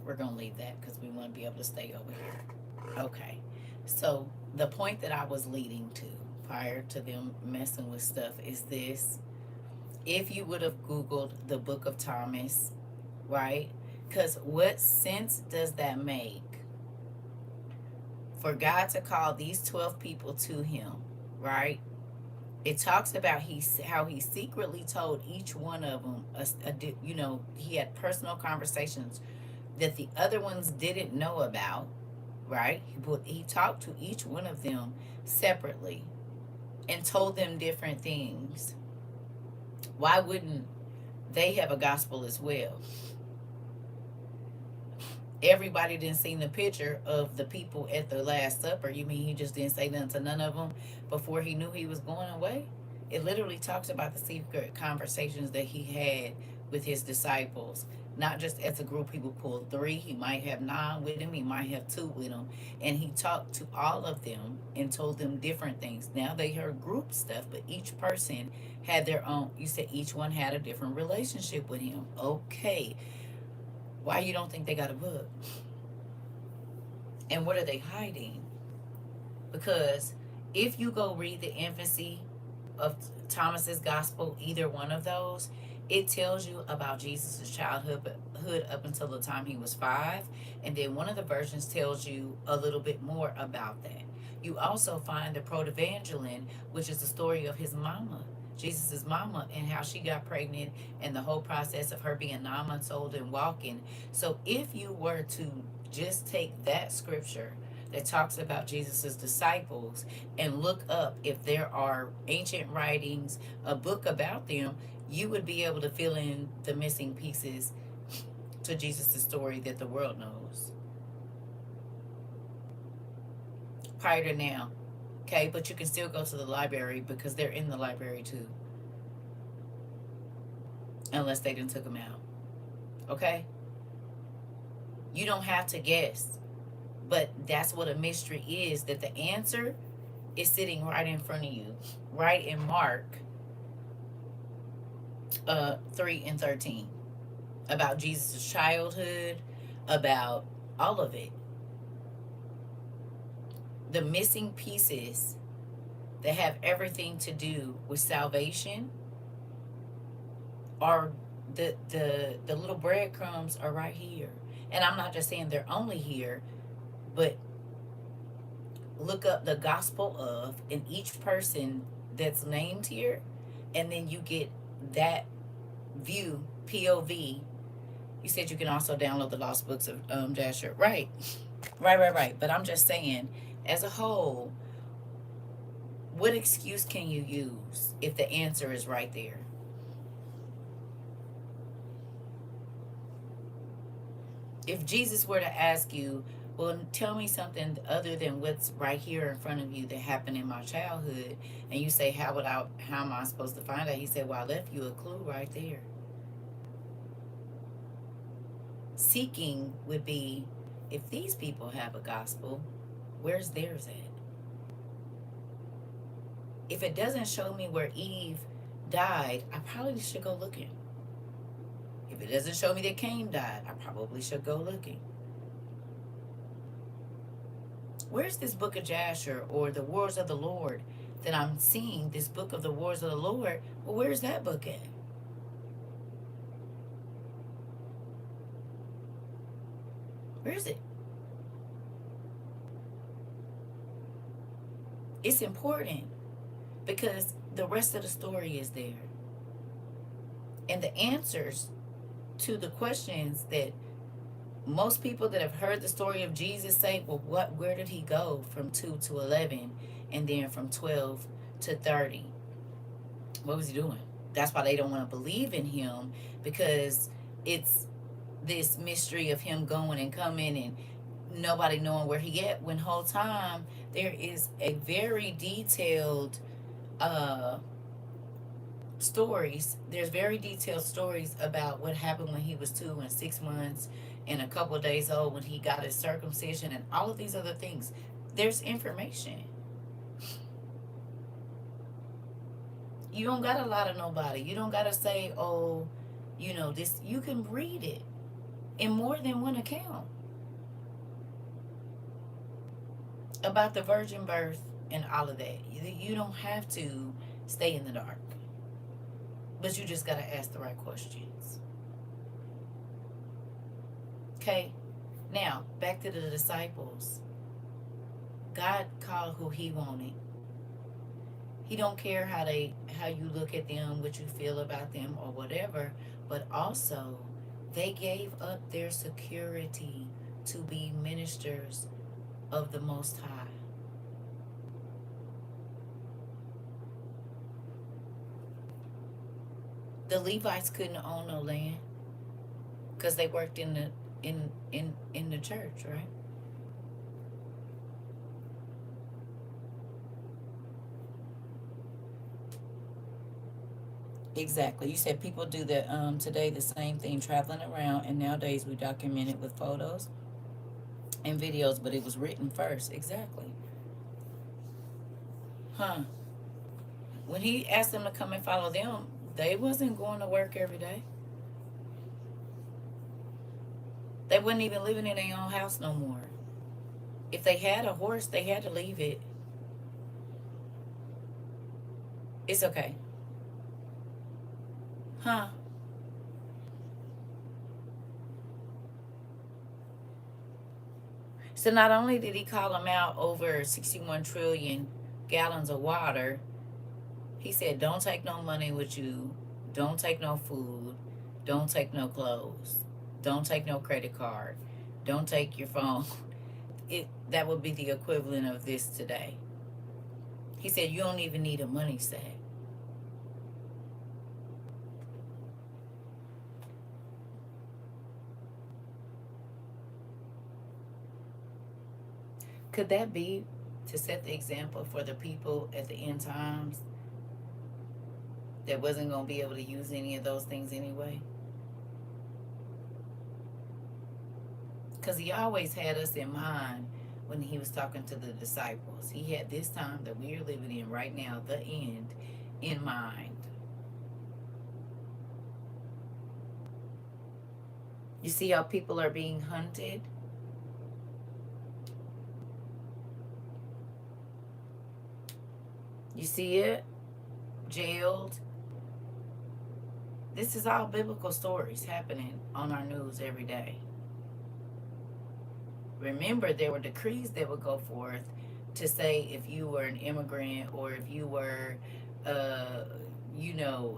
we're gonna leave that because we want to be able to stay over here. Okay, so the point that I was leading to prior to them messing with stuff is this. If you would have Googled the book of Thomas, right? Because what sense does that make for God to call these 12 people to him, right? It talks about how he secretly told each one of them, he had personal conversations that the other ones didn't know about, right? He talked to each one of them separately and told them different things. Why wouldn't they have a gospel as well? Everybody didn't see the picture of the people at the Last Supper. You mean he just didn't say nothing to none of them before he knew he was going away? It literally talks about the secret conversations that he had with his disciples. Not just as a group, he would pull three. He might have nine with him. He might have two with him. And he talked to all of them and told them different things. Now they heard group stuff, but each person had their own. You said each one had a different relationship with him. Okay. Why you don't think they got a book? And what are they hiding? Because if you go read the infancy of Thomas's gospel, either one of those, it tells you about Jesus' childhood up until the time he was 5. And then one of the versions tells you a little bit more about that. You also find the protoevangelion, which is the story of his mama, Jesus's mama, and how she got pregnant and the whole process of her being 9 months old and walking. So if you were to just take that scripture that talks about Jesus's disciples and look up if there are ancient writings, a book about them, you would be able to fill in the missing pieces to Jesus' story that the world knows prior to now. Okay, but you can still go to the library because they're in the library too, unless they didn't took them out. Okay, you don't have to guess, but that's what a mystery is. That the answer is sitting right in front of you, right in Mark 3 and 13, about Jesus' childhood, about all of it. The missing pieces that have everything to do with salvation are the little breadcrumbs are right here. And I'm not just saying they're only here, but look up the gospel of in each person that's named here, and then you get that view, POV. You said you can also download the lost books of Jasher. Right. But I'm just saying, as a whole, what excuse can you use if the answer is right there? If Jesus were to ask you, well, tell me something other than what's right here in front of you that happened in my childhood, and you say, how am I supposed to find out? He said, well, I left you a clue right there. Seeking would be, if these people have a gospel, where's theirs at? If it doesn't show me where Eve died, I probably should go looking. If it doesn't show me that Cain died, I probably should go looking. Where's this book of Jasher or the Wars of the Lord that I'm seeing, this book of the Wars of the Lord? Well, where's that book at? Where is it? It's important because the rest of the story is there. And the answers to the questions that most people that have heard the story of Jesus say, well, where did he go from 2 to 11 and then from 12 to 30? What was he doing? That's why they don't want to believe in him, because it's this mystery of him going and coming and nobody knowing where he at, when whole time there is a very detailed there's very detailed stories about what happened when he was 2 and 6 months and a couple of days old, when he got his circumcision and all of these other things. There's information. You don't gotta lie to nobody. You don't gotta say, oh, this. You can read it in more than one account. about the virgin birth and all of that. You don't have to stay in the dark, but you just got to ask the right questions. Okay, now back to the disciples. God called who he wanted. He don't care how you look at them, what you feel about them or whatever, but also they gave up their security to be ministers of the Most High. The Levites couldn't own no land because they worked in the church, right? Exactly. You said people do that today, the same thing, traveling around, and nowadays we document it with photos and videos, but it was written first. Exactly. Huh. When he asked them to come and follow them, they wasn't going to work every day. They wasn't even living in their own house no more. If they had a horse, they had to leave it. It's okay. Huh. So not only did he call them out over 61 trillion gallons of water, he said, don't take no money with you. Don't take no food. Don't take no clothes. Don't take no credit card. Don't take your phone. That would be the equivalent of this today. He said, you don't even need a money sack. Could that be to set the example for the people at the end times that wasn't going to be able to use any of those things anyway? Because he always had us in mind when he was talking to the disciples. He had this time that we are living in right now, the end, in mind. You see how people are being hunted? You see it? Jailed. This is all biblical stories happening on our news every day. Remember, there were decrees that would go forth to say if you were an immigrant or if you were, uh,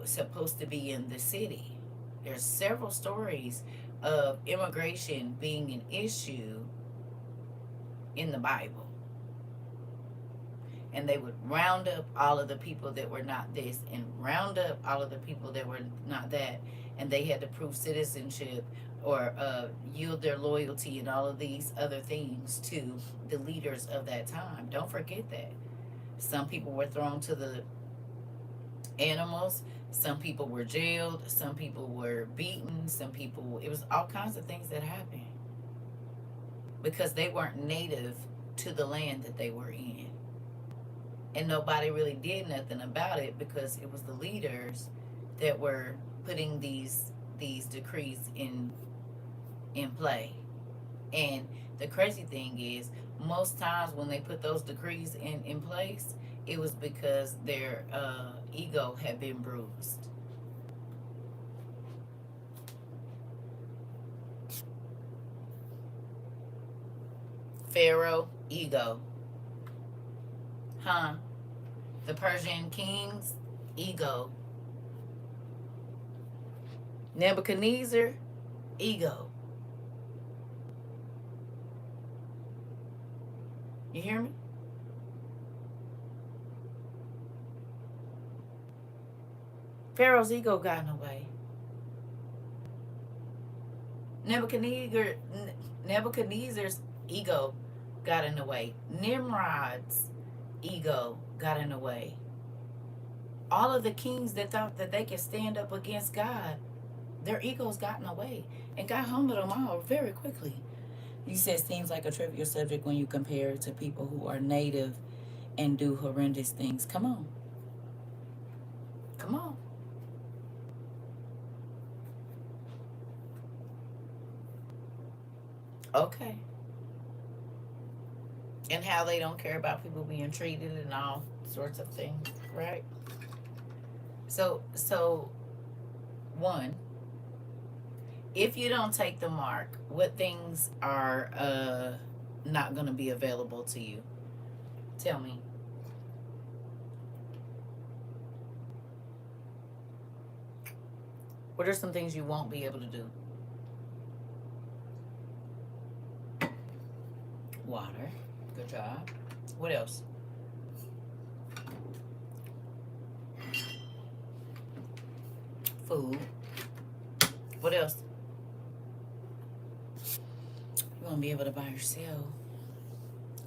supposed to be in the city. There's several stories of immigration being an issue in the Bible. And they would round up all of the people that were not this and round up all of the people that were not that. And they had to prove citizenship or yield their loyalty and all of these other things to the leaders of that time. Don't forget that. Some people were thrown to the animals. Some people were jailed. Some people were beaten. It was all kinds of things that happened because they weren't native to the land that they were in. And nobody really did nothing about it because it was the leaders that were putting these decrees in play. And the crazy thing is, most times when they put those decrees in place, it was because their ego had been bruised. Pharaoh, ego. Huh? The Persian kings, ego. Nebuchadnezzar, ego. You hear me? Pharaoh's ego got in the way. Nebuchadnezzar's ego got in the way. Nimrod's ego got in the way. All of the kings that thought that they could stand up against God, their egos got in the way. And God humbled them all very quickly. You said seems like a trivial subject when you compare it to people who are native and do horrendous things. Come on. Come on. Okay. And how they don't care about people being treated and all sorts of things, right? So one, if you don't take the mark, what things are not going to be available to you? Tell me. What are some things you won't be able to do? Water. Good job. What else? Food. What else? You won't be able to buy or sell.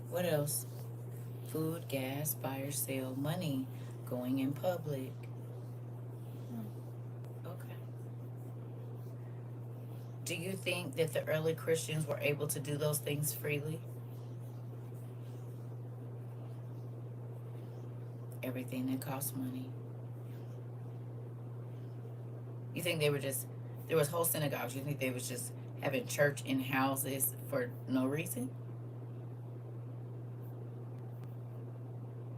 What else? Food, gas, buy or sell, money, going in public. Okay. Do you think that the early Christians were able to do those things freely? Everything that costs money. You think they were just, there was whole synagogues, you think they was just having church in houses for no reason?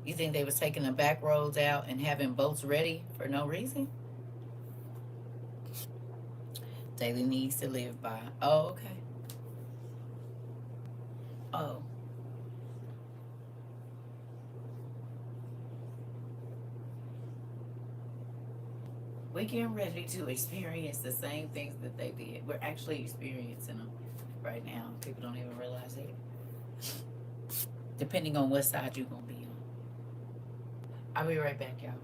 You think they was taking the back roads out and having boats ready for no reason? Daily needs to live by. Oh, okay. Oh. We're getting ready to experience the same things that they did. We're actually experiencing them right now. People don't even realize it. Depending on what side you're going to be on. I'll be right back, y'all.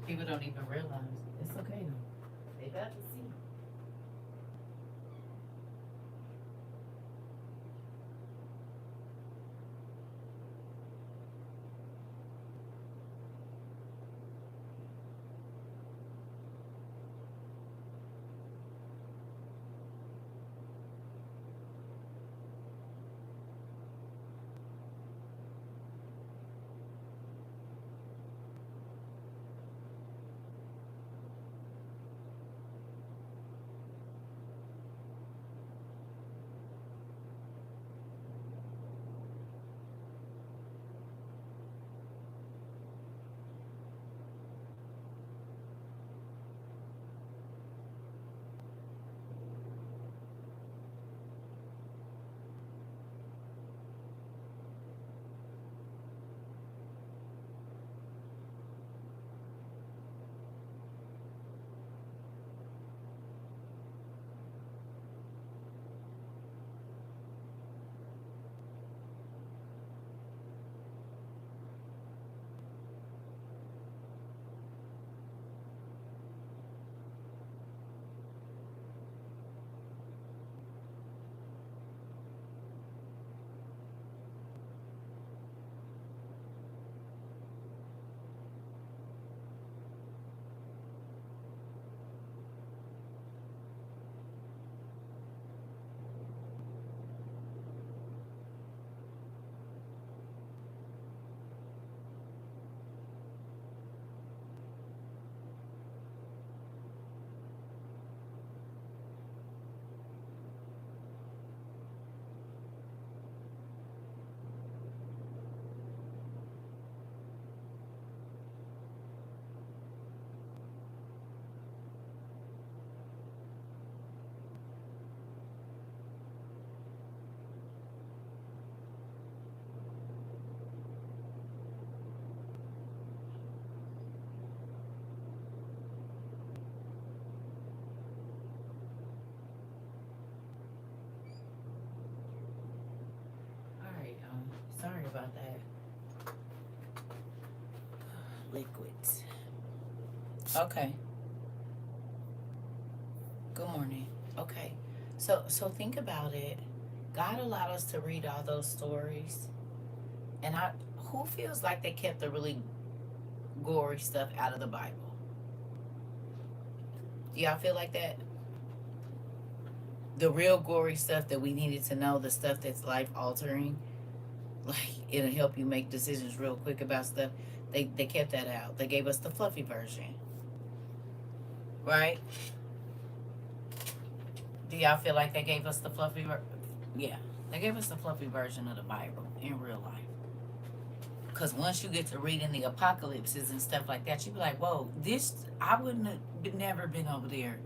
People don't even realize. It's okay though. They got to see. All right, sorry about that. Liquids. Okay. Good morning. Okay. So think about it. God allowed us to read all those stories, and I who feels like they kept the really gory stuff out of the Bible? Do y'all feel like that? The real gory stuff that we needed to know, the stuff that's life altering, like it'll help you make decisions real quick about stuff. They kept that out. They gave us the fluffy version, right? Do y'all feel like they gave us the fluffy? Yeah. They gave us a fluffy version of the Bible in real life. Because once you get to reading the apocalypses and stuff like that, you be like, whoa, this, I wouldn't have never been over there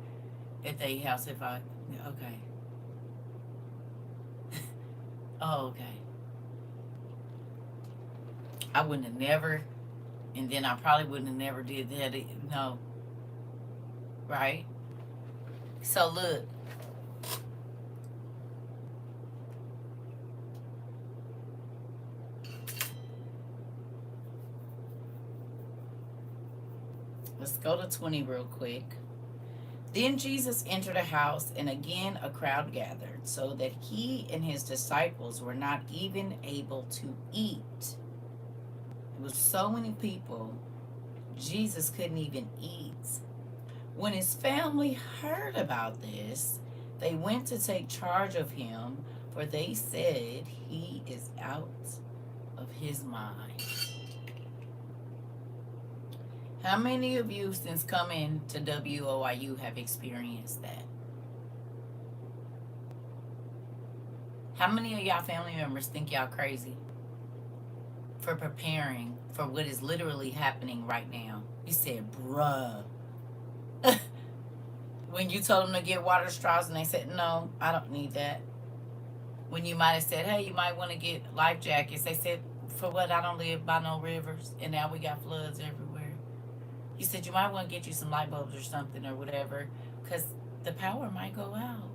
at their house if I, okay. Oh, okay. I wouldn't have never, and then I probably wouldn't have never did that. No. Right? So look. Let's go to 20 real quick. Then Jesus entered a house, and again a crowd gathered, so that he and his disciples were not even able to eat. It was so many people, Jesus couldn't even eat. When his family heard about this, they went to take charge of him, for they said he is out of his mind. How many of you, since coming to WOIU, have experienced that? How many of y'all family members think y'all crazy for preparing for what is literally happening right now? You said, bruh. When you told them to get water straws and they said, no, I don't need that. When you might have said, hey, you might want to get life jackets, they said, for what? I don't live by no rivers, and now we got floods everywhere. You said you might want to get you some light bulbs or something or whatever, because the power might go out.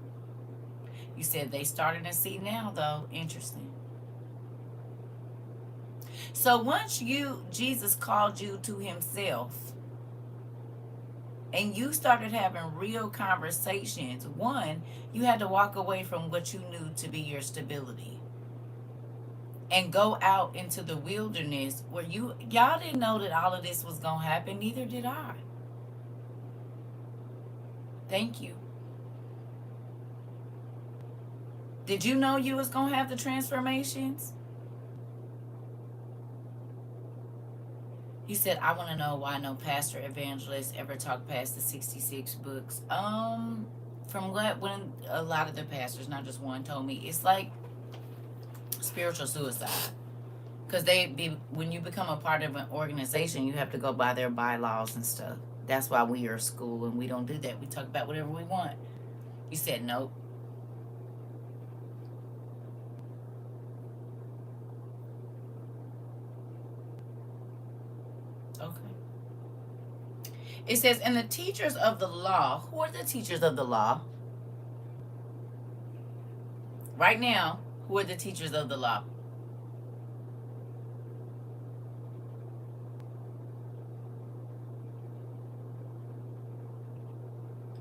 You said they starting to see now, though. Interesting. So once Jesus called you to himself, and you started having real conversations, one, you had to walk away from what you knew to be your stability and go out into the wilderness where y'all didn't know that all of this was going to happen. Neither did I. Thank you. Did you know you was going to have the transformations? He said, I want to know why no pastor evangelist ever talked past the 66 books. From when a lot of the pastors, not just one, told me, it's like spiritual suicide. Because when you become a part of an organization, you have to go by their bylaws and stuff. That's why we are a school and we don't do that. We talk about whatever we want. You said nope. Okay. It says, and the teachers of the law, who are the teachers of the law? Right now, who are the teachers of the law?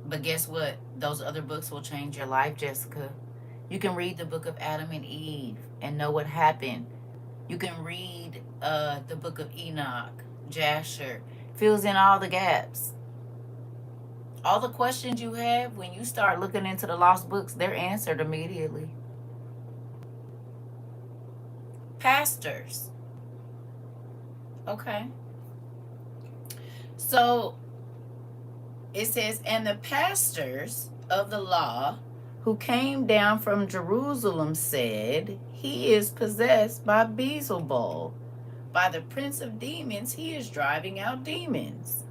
But guess what? Those other books will change your life, Jessica. You can read the book of Adam and Eve and know what happened. You can read the book of Enoch, Jasher. Fills in all the gaps. All the questions you have, when you start looking into the lost books, they're answered immediately. Pastors. Okay. So it says, and the pastors of the law who came down from Jerusalem said, he is possessed by Beelzebul. By the prince of demons, he is driving out demons.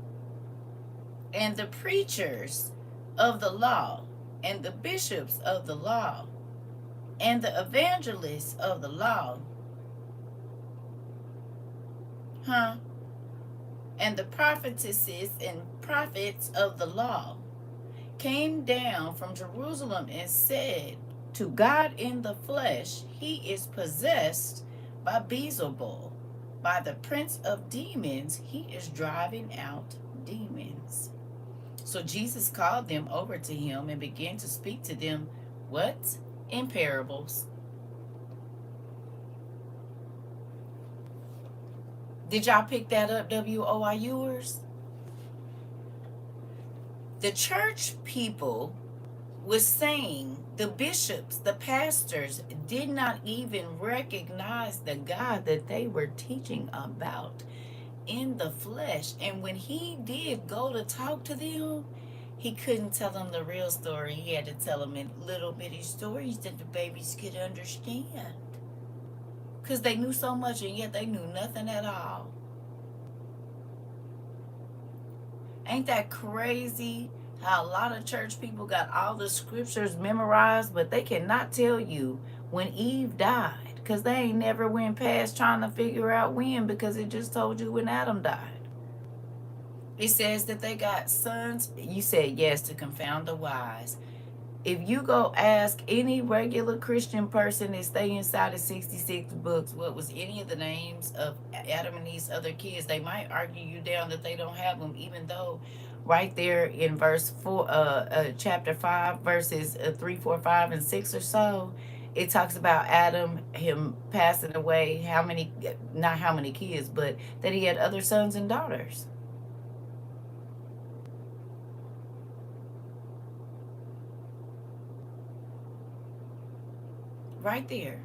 And the preachers of the law, and the bishops of the law, and the evangelists of the law, and the prophetesses and prophets of the law came down from Jerusalem and said, to God in the flesh, he is possessed by Beelzebul. By the prince of demons, he is driving out demons. So Jesus called them over to him and began to speak to them, what? In parables. Did y'all pick that up, WOIUers? The church people was saying, the bishops, the pastors, did not even recognize the God that they were teaching about in the flesh. And when he did go to talk to them, He couldn't tell them the real story. He had to tell them in little bitty stories that the babies could understand. Because they knew so much and yet they knew nothing at all. Ain't that crazy how a lot of church people got all the scriptures memorized, but they cannot tell you when Eve died because they ain't never went past trying to figure out when, because it just told you when Adam died. It says that they got sons. You said yes, to confound the wise. If you go ask any regular Christian person that stay inside of 66 books what was any of the names of Adam and Eve's other kids, they might argue you down that they don't have them, even though right there in verse 4, chapter 5, verses 3, 4, 5, and 6 or so, it talks about Adam, him passing away, how many, not how many kids, but that he had other sons and daughters. Right there.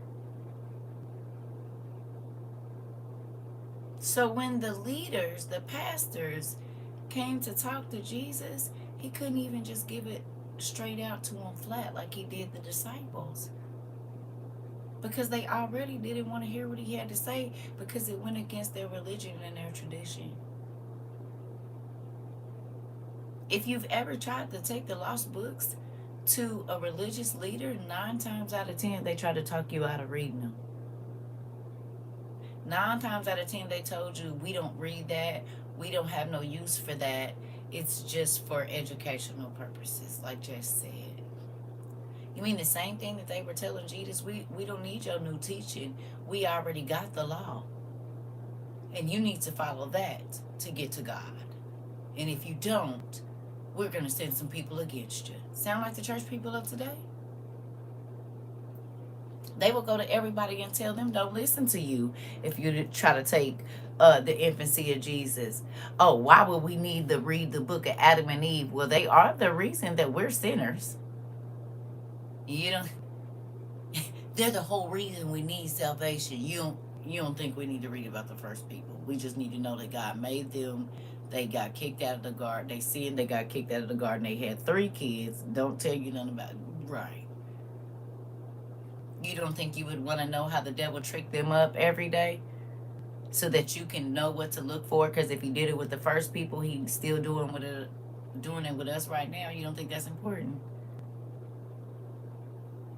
So when the leaders, the pastors, came to talk to Jesus, he couldn't even just give it straight out to them flat like he did the disciples. Because they already didn't want to hear what he had to say because it went against their religion and their tradition. If you've ever tried to take the lost books to a religious leader, 9 times out of 10 they try to talk you out of reading them. 9 times out of 10 they told you, we don't read that, we don't have no use for that, it's just for educational purposes, like Jess said. You mean the same thing that they were telling Jesus? We don't need your new teaching, we already got the law, and you need to follow that to get to God, and if you don't, we're going to send some people against you. Sound like the church people of today? They will go to everybody and tell them don't listen to you if you try to take the infancy of Jesus. Oh, why would we need to read the book of Adam and Eve? Well, they are the reason that we're sinners. You know, they're the whole reason we need salvation. You don't think we need to read about the first people. We just need to know that God made them. They got kicked out of the garden. They sinned. They got kicked out of the garden. They had 3 kids. Don't tell you nothing about it. Right. You don't think you would want to know how the devil tricked them up every day so that you can know what to look for? Because if he did it with the first people, he's still doing it with us right now. You don't think that's important?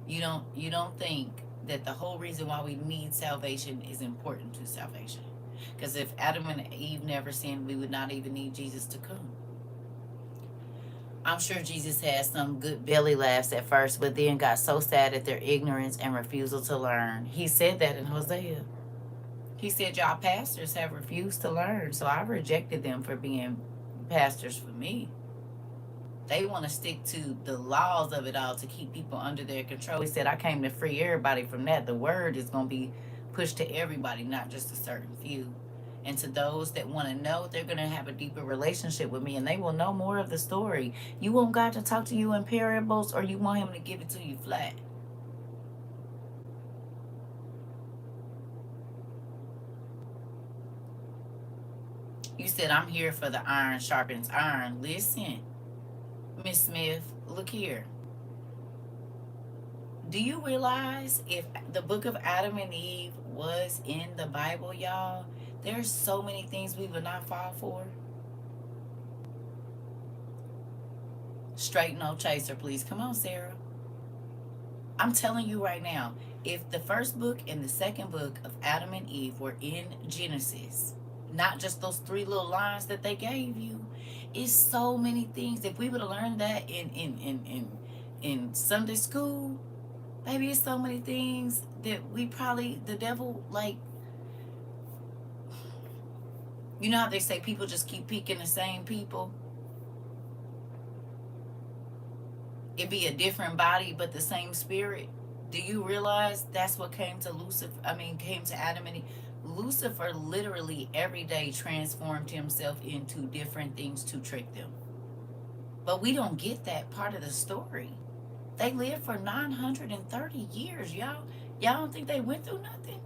You don't think that the whole reason why we need salvation is important to salvation? Because if Adam and Eve never sinned, we would not even need Jesus to come. I'm sure Jesus had some good belly laughs at first, but then got so sad at their ignorance and refusal to learn. He said that in Hosea. He said, y'all pastors have refused to learn, so I rejected them for being pastors for me. They want to stick to the laws of it all to keep people under their control. He said, I came to free everybody from that. The word is going to be pushed to everybody, not just a certain few. And to those that want to know, they're going to have a deeper relationship with me and they will know more of the story. You want God to talk to you in parables, or you want him to give it to you flat? You said, I'm here for the iron sharpens iron. Listen, Miss Smith, look here. Do you realize if the book of Adam and Eve was in the Bible, y'all, there's so many things we would not fall for? Straight no chaser, please. Come on, Sarah. I'm telling you right now, if the first book and the second book of Adam and Eve were in Genesis, not just those 3 little lines that they gave you, it's so many things. If we would have learned that in Sunday school, baby, it's so many things that we probably, the devil, like, you know how they say people just keep picking the same people? It'd be a different body, but the same spirit. Do you realize that's what came to came to Adam and Eve? Lucifer literally every day transformed himself into different things to trick them. But we don't get that part of the story. They lived for 930 years, y'all. Y'all don't think they went through nothing?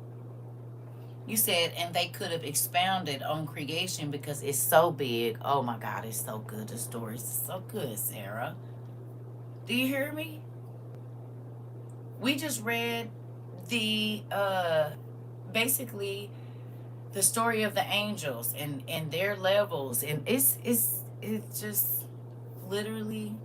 You said, and they could have expounded on creation because it's so big. Oh my God, it's so good. The story's so good, Sarah. Do you hear me? We just read the basically the story of the angels and their levels, and it's just literally,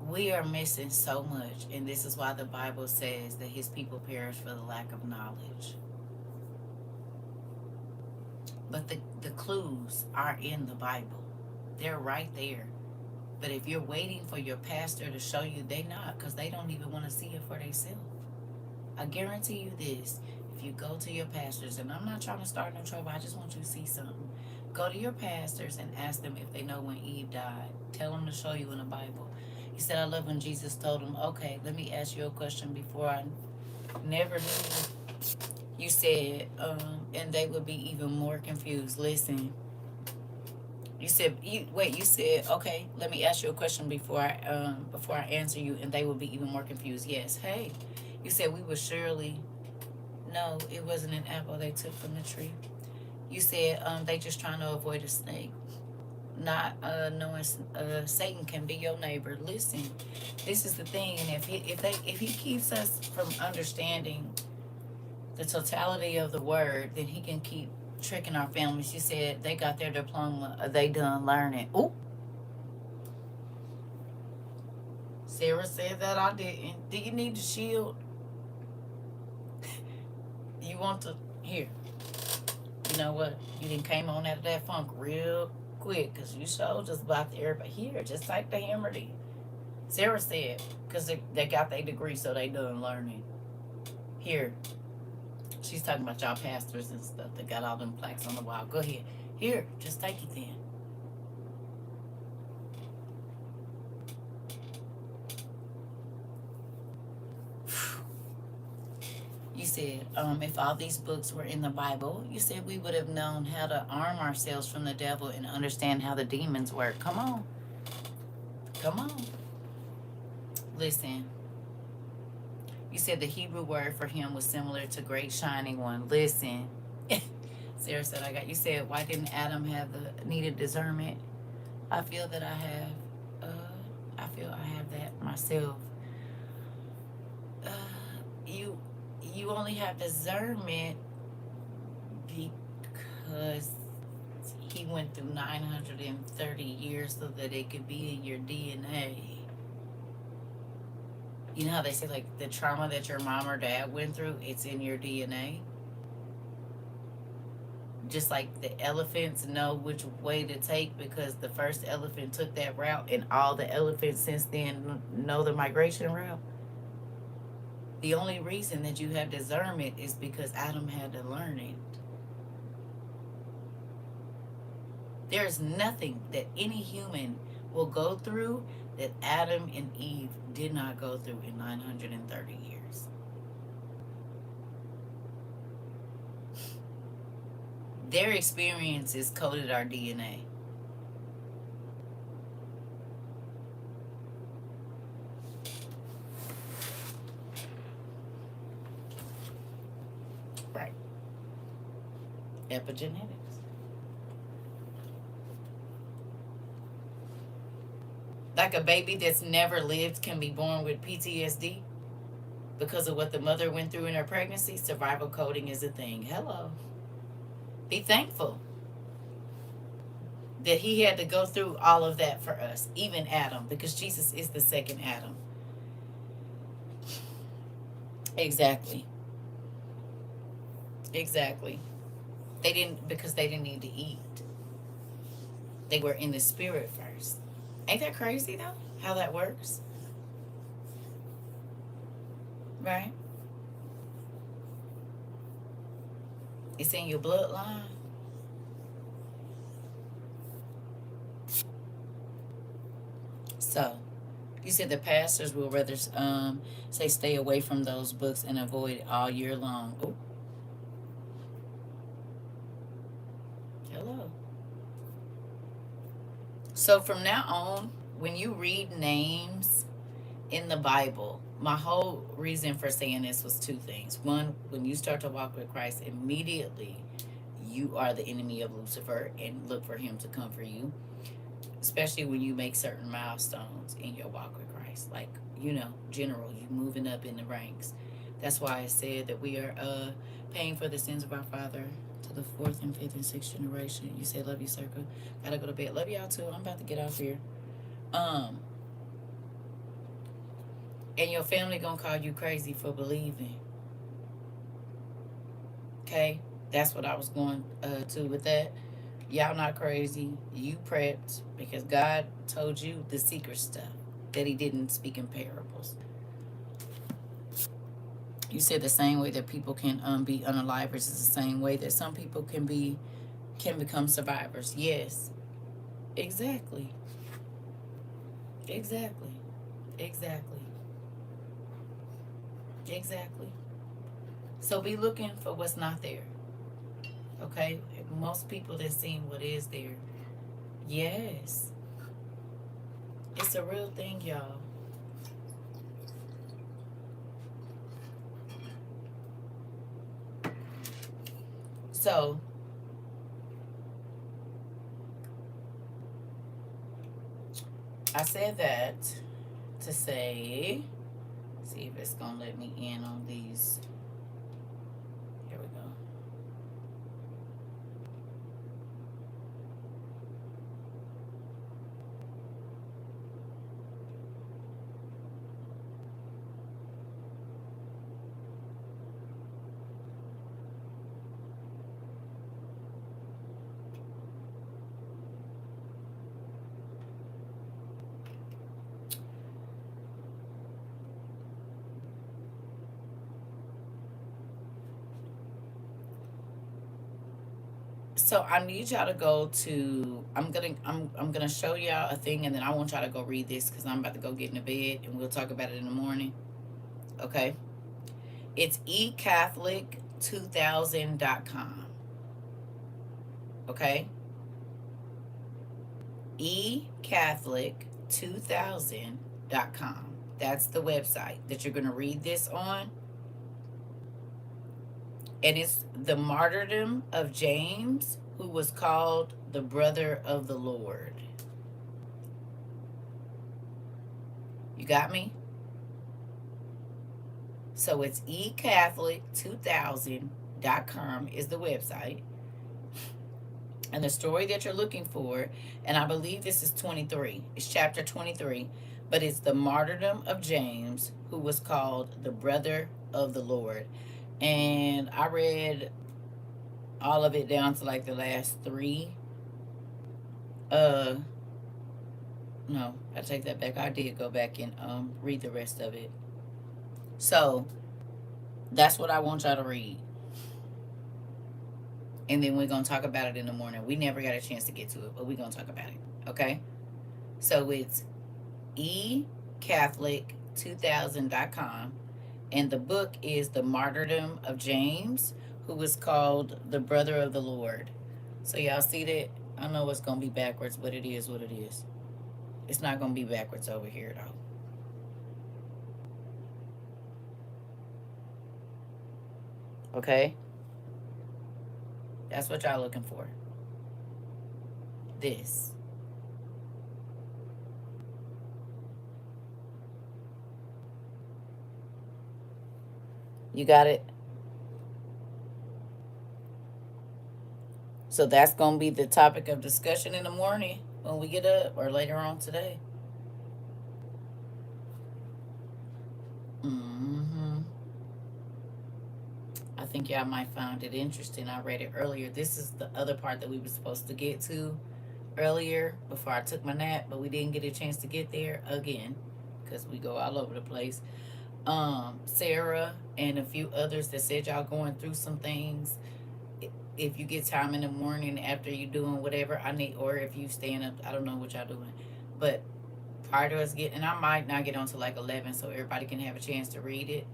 we are missing so much, and this is why the Bible says that his people perish for the lack of knowledge. But the clues are in the Bible. They're right there. But if you're waiting for your pastor to show you, they not, because they don't even want to see it for themselves. I guarantee you this. If you go to your pastors, and I'm not trying to start no trouble, I just want you to see something. Go to your pastors and ask them if they know when Eve died. Tell them to show you in the Bible. He said, I love when Jesus told him, okay, let me ask you a question before I never knew. You said, and they would be even more confused. Listen, you said, you said, okay, let me ask you a question before I answer you, and they will be even more confused. Yes, hey, you said we would surely, no, it wasn't an apple they took from the tree. You said, they just trying to avoid a snake, not knowing Satan can be your neighbor. Listen, this is the thing, and if he keeps us from understanding the totality of the word, then he can keep tricking our families. She said they got their diploma, they done learning. Ooh, Sarah said that I didn't. Do you need the shield? You want to, here, you know what? You didn't came on out of that funk real quick, because you showed just about the everybody. Here, just take the hammer there. Sarah said, because they got their degree, so they done learning. Here, she's talking about y'all pastors and stuff that got all them plaques on the wall. Go ahead. Here, just take it then. You said, if all these books were in the Bible, you said we would have known how to arm ourselves from the devil and understand how the demons work. Come on. Come on. Listen. You said the Hebrew word for him was similar to great shining one. Listen. Sarah said, you said, why didn't Adam have the needed discernment? I feel that I have that myself. Uh, you you only have discernment because he went through 930 years so that it could be in your DNA. You know how they say, like, the trauma that your mom or dad went through, it's in your DNA? Just like the elephants know which way to take because the first elephant took that route, and all the elephants since then know the migration route. The only reason that you have discernment is because Adam had to learn it. There's nothing that any human will go through that Adam and Eve did not go through in 930 years. Their experiences coded our DNA. Right. Epigenetics. Like a baby that's never lived can be born with PTSD because of what the mother went through in her pregnancy. Survival coding is a thing. Hello. Be thankful that he had to go through all of that for us, even Adam, because Jesus is the second Adam. Exactly. Exactly. They didn't need to eat. They were in the spirit first. Ain't that crazy though? How that works? Right? It's in your bloodline. So, you said the pastors will rather say stay away from those books and avoid it all year long. Oh, hello. So from now on, when you read names in the Bible, my whole reason for saying this was two things. One, when you start to walk with Christ, immediately you are the enemy of Lucifer and look for him to come for you, especially when you make certain milestones in your walk with Christ. Like, general, you moving up in the ranks. That's why I said that we are paying for the sins of our father to the fourth and fifth and sixth generation. You say, love you, Circa. Gotta go to bed. Love y'all too. I'm about to get off here. Um, and your family gonna call you crazy for believing. Okay? That's what I was going to with that. Y'all not crazy. You prepped because God told you the secret stuff that he didn't speak in parables. You said the same way that people can be unalivers is the same way that some people can become survivors. Yes. Exactly. Exactly. Exactly. Exactly. So be looking for what's not there. Okay? Most people that seen what is there. Yes. It's a real thing, y'all. So I said that to say, see if it's gonna let me in on these. Here we go. So I need y'all to go to. I'm gonna show y'all a thing, and then I want y'all to go read this because I'm about to go get in the bed, and we'll talk about it in the morning. Okay. It's ecatholic2000.com. Okay. ecatholic2000.com. That's the website that you're gonna read this on, and it's the martyrdom of James, who was called the brother of the Lord. You got me? So it's ecatholic2000.com is the website. And the story that you're looking for, and I believe this is 23, it's chapter 23, but it's the martyrdom of James, who was called the brother of the Lord. And I read all of it down to like the last three. Uh, no, I take that back. I did go back and read the rest of it. So that's what I want y'all to read. And then we're going to talk about it in the morning. We never got a chance to get to it, but we're going to talk about it. Okay? So it's ecatholic2000.com. And the book is The Martyrdom of James, who was called the brother of the Lord. So y'all see that? I know it's going to be backwards, but it is what it is. It's not going to be backwards over here, though. Okay? That's what y'all looking for. This. You got it? So that's going to be the topic of discussion in the morning when we get up, or later on today. Mm-hmm. I think y'all might find it interesting. I read it earlier. This is the other part that we were supposed to get to earlier before I took my nap, but we didn't get a chance to get there again because we go all over the place. Sarah and a few others that said y'all going through some things. If you get time in the morning after you doing whatever I need, or if you staying up, I don't know what y'all doing, but prior to us getting, and I might not get on to like 11, so everybody can have a chance to read it.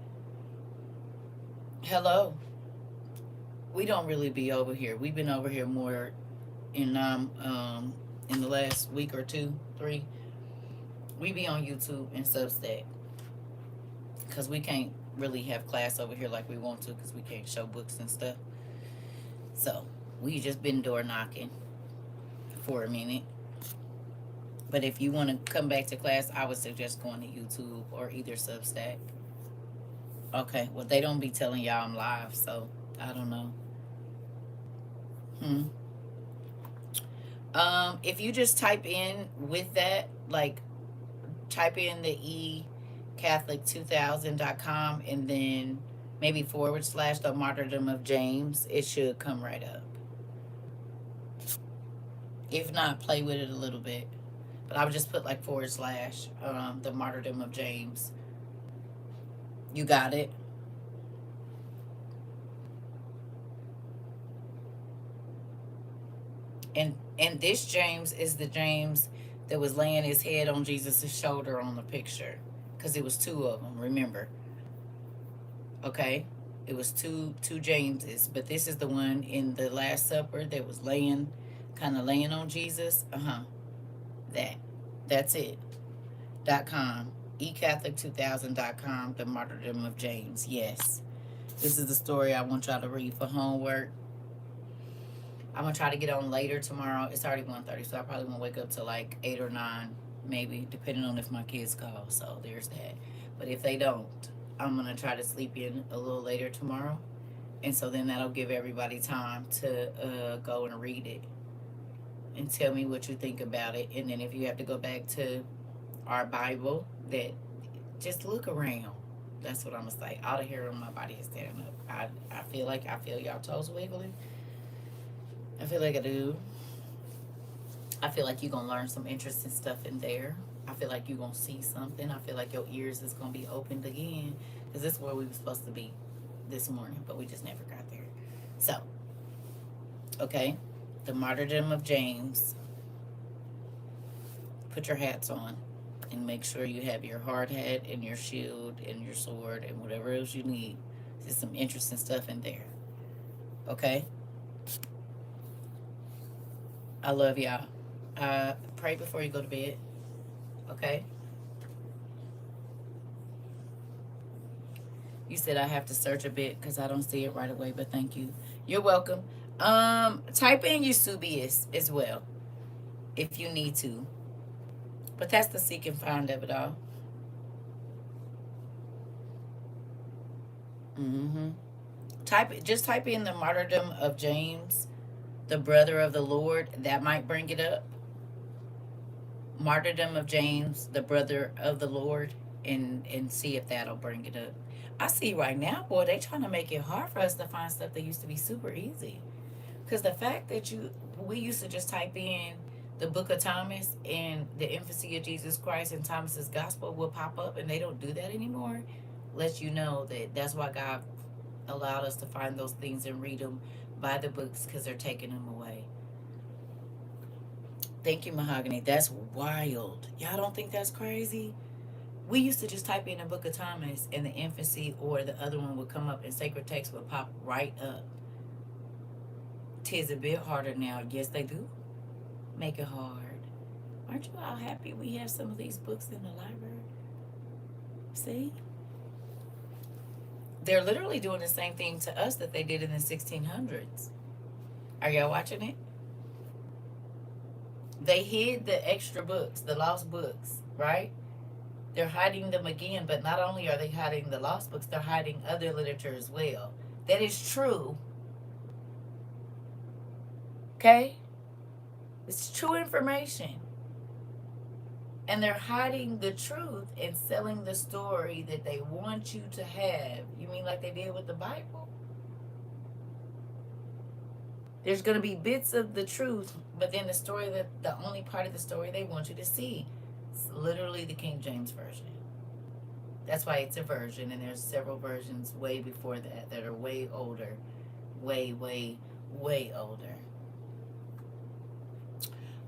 Hello. We don't really be over here. We've been over here more in the last week or two, three. We be on YouTube and Substack. because we can't really have class over here like we want to because we can't show books and stuff. So we just been door knocking for a minute. But if you want to come back to class, I would suggest going to YouTube or either Substack. Okay, well, they don't be telling y'all I'm live, so I don't know. Hmm. If you just type in with that, like type in the ecatholic2000.com and then maybe / the martyrdom of James, it should come right up. If not, play with it a little bit. But I would just put like / the martyrdom of James. You got it? And this James is the James that was laying his head on Jesus' shoulder on the picture. Because it was two of them, remember? Okay? It was two Jameses. But this is the one in the Last Supper that was kind of laying on Jesus. That. That's it. .com. ecatholic2000.com. The Martyrdom of James. Yes. This is the story I want y'all to read for homework. I'm going to try to get on later tomorrow. It's already 1:30, so I probably won't wake up till like 8 or 9, maybe, depending on if my kids call. So there's that. But if they don't, I'm going to try to sleep in a little later tomorrow. And so then that'll give everybody time to go and read it and tell me what you think about it. And then if you have to go back to our Bible, that just look around. That's what I'm going to say. All the hair on my body is standing up. I feel y'all toes wiggling. I feel like I do. I feel like you're going to learn some interesting stuff in there. I feel like you're going to see something. I feel like your ears is going to be opened again. Because this is where we were supposed to be this morning. But we just never got there. So, okay. The Martyrdom of James. Put your hats on. And make sure you have your hard hat and your shield and your sword and whatever else you need. There's some interesting stuff in there. Okay? I love y'all. Pray before you go to bed. Okay? You said I have to search a bit because I don't see it right away, but thank you. You're welcome. Type in Eusebius as well if you need to. But that's the seek and find of it all. Just type in the martyrdom of James, the brother of the Lord. That might bring it up. Martyrdom of James, the brother of the Lord, and see if that'll bring it up. I see right now, boy, they trying to make it hard for us to find stuff that used to be super easy. Because the fact that we used to just type in the book of Thomas and the infancy of Jesus Christ and Thomas's gospel will pop up, and they don't do that anymore, lets you know that's why God allowed us to find those things and read them by the books, because they're taking them away. Thank you, Mahogany. That's wild. Y'all don't think that's crazy? We used to just type in the book of Thomas and the infancy, or the other one would come up and sacred text would pop right up. Tis a bit harder now. Yes, they do make it hard. Aren't you all happy we have some of these books in the library? See? They're literally doing the same thing to us that they did in the 1600s. Are y'all watching it? They hid the extra books, the lost books, right? They're hiding them again, but not only are they hiding the lost books, they're hiding other literature as well. That is true. Okay? It's true information. And they're hiding the truth and selling the story that they want you to have. You mean like they did with the Bible? There's going to be bits of the truth, but then the only part of the story they want you to see. It's literally the King James Version. That's why it's a version, and there's several versions way before that are way older. Way, way, way older.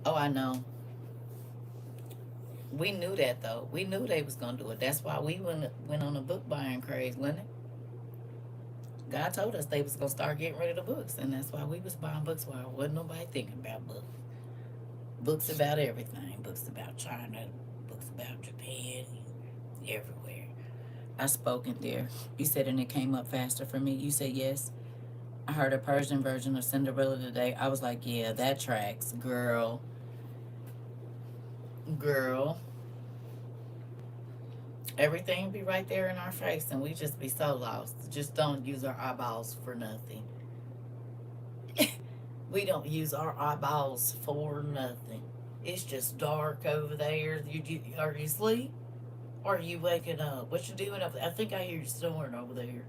Oh, I know. We knew that, though. We knew they was going to do it. That's why we went on a book buying craze, wasn't it? God told us they was going to start getting rid of the books, and that's why we was buying books while wasn't nobody thinking about books. Books about everything. Books about China. Books about Japan. Everywhere. I spoke in there. You said, and it came up faster for me. You said yes. I heard a Persian version of Cinderella today. I was like, yeah, that tracks, girl. Girl. Everything be right there in our face, and we just be so lost. Just don't use our eyeballs for nothing. We don't use our eyeballs for nothing. It's just dark over there. Are you asleep? Or are you waking up? What you doing up there? I think I hear you snoring over there.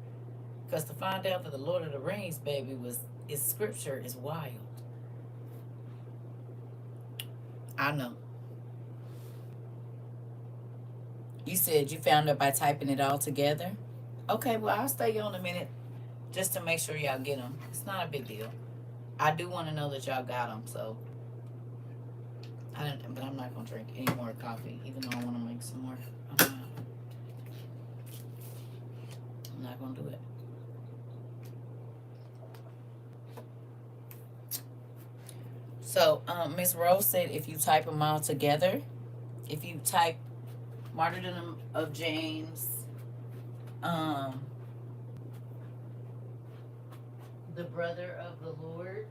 Because to find out that the Lord of the Rings, baby, was is scripture is wild. I know. You said you found it by typing it all together. Okay, well I'll stay on a minute just to make sure y'all get them. It's not a big deal. I do want to know that y'all got them, so I don't. But I'm not gonna drink any more coffee, even though I want to make some more. I'm not gonna do it. So, Miss Rose said if you type them all together, if you type Martyrdom of James, um, the brother of the Lord,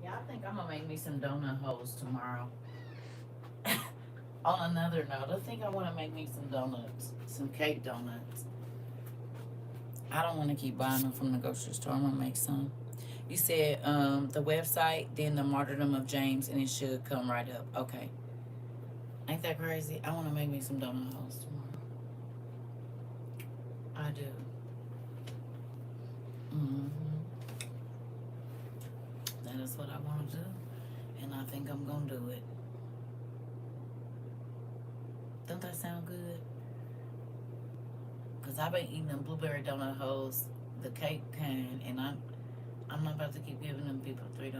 yeah, I think I'm gonna make me some donut holes tomorrow. On another note, I think I want to make me some donuts, some cake donuts. I don't want to keep buying them from the grocery store. I'm gonna make some. You said the website, then the Martyrdom of James, and it should come right up. Okay, ain't that crazy? I want to make me some donut holes tomorrow. I do. Hmm. That is what I want to do, and I think I'm gonna do it. Don't that sound good? Cause I've been eating them blueberry donut holes, the cake kind, and I'm not about to keep giving them people $3.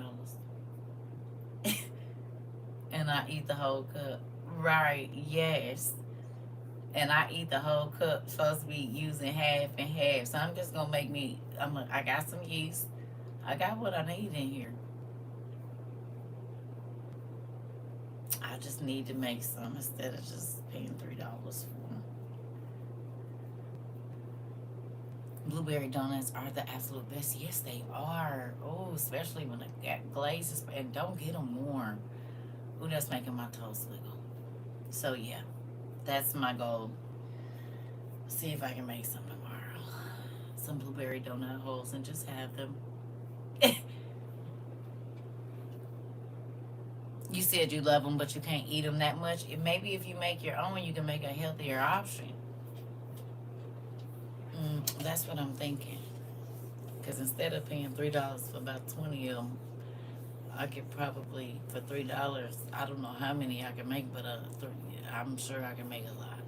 And I eat the whole cup. Right? Yes. And I eat the whole cup. Supposed to be using half and half. So I'm just gonna make me. I got some yeast. I got what I need in here. I just need to make some instead of just paying $3 for them. Blueberry donuts are the absolute best. Yes, they are. Oh, especially when they got glazes. And don't get them warm. Ooh, that's making my toes wiggle. So yeah, that's my goal. See if I can make some tomorrow. Some blueberry donut holes and just have them. You said you love them, but you can't eat them that much. Maybe if you make your own, you can make a healthier option. That's what I'm thinking. Because instead of paying $3 for about 20 of them, I could probably for $3. I don't know how many I can make, but I'm sure I can make a lot.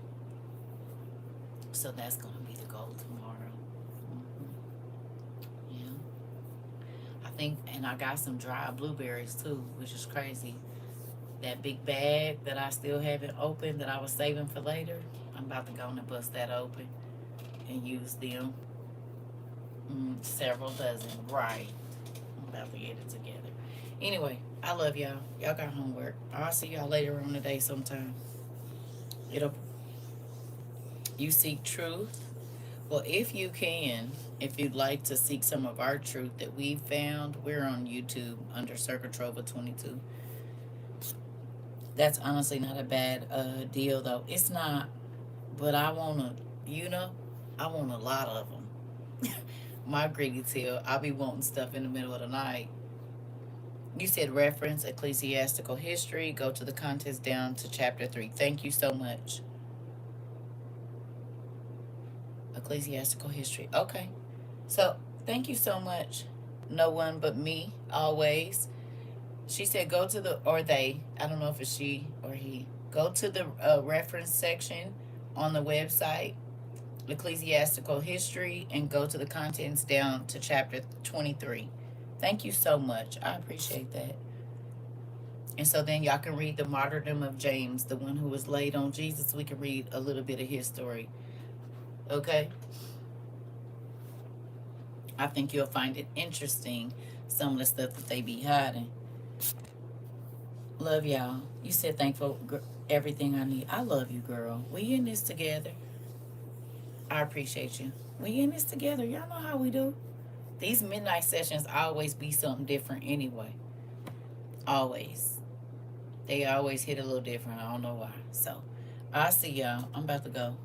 So that's gonna be the goal tomorrow. Yeah, I think, and I got some dry blueberries too, which is crazy. That big bag that I still haven't opened that I was saving for later, I'm about to go and bust that open and use them. Several dozen, right? I'm about to get it together. Anyway, I love y'all. Y'all got homework. I'll see y'all later on today sometime. It'll You seek truth. Well, if you can, if you'd like to seek some of our truth that we found, we're on YouTube under CERCA TROVA 22. That's honestly not a bad deal, though. It's not. But I want to, I want a lot of them. My greedy tail, I be wanting stuff in the middle of the night. You said reference ecclesiastical history. Go to the contents down to chapter 3. Thank you so much. Ecclesiastical history. Okay. So thank you so much. No one but me, always. She said go to the, or they, I don't know if it's she or he, go to the reference section on the website, ecclesiastical history, and go to the contents down to chapter 23. Thank you so much. I appreciate that. And so then y'all can read the martyrdom of James, the one who was laid on Jesus. We can read a little bit of his story. Okay? I think you'll find it interesting, some of the stuff that they be hiding. Love y'all. You said thankful everything I need. I love you, girl. We in this together. I appreciate you. We in this together. Y'all know how we do. These midnight sessions always be something different anyway. Always. They always hit a little different. I don't know why. So, I'll see y'all. I'm about to go.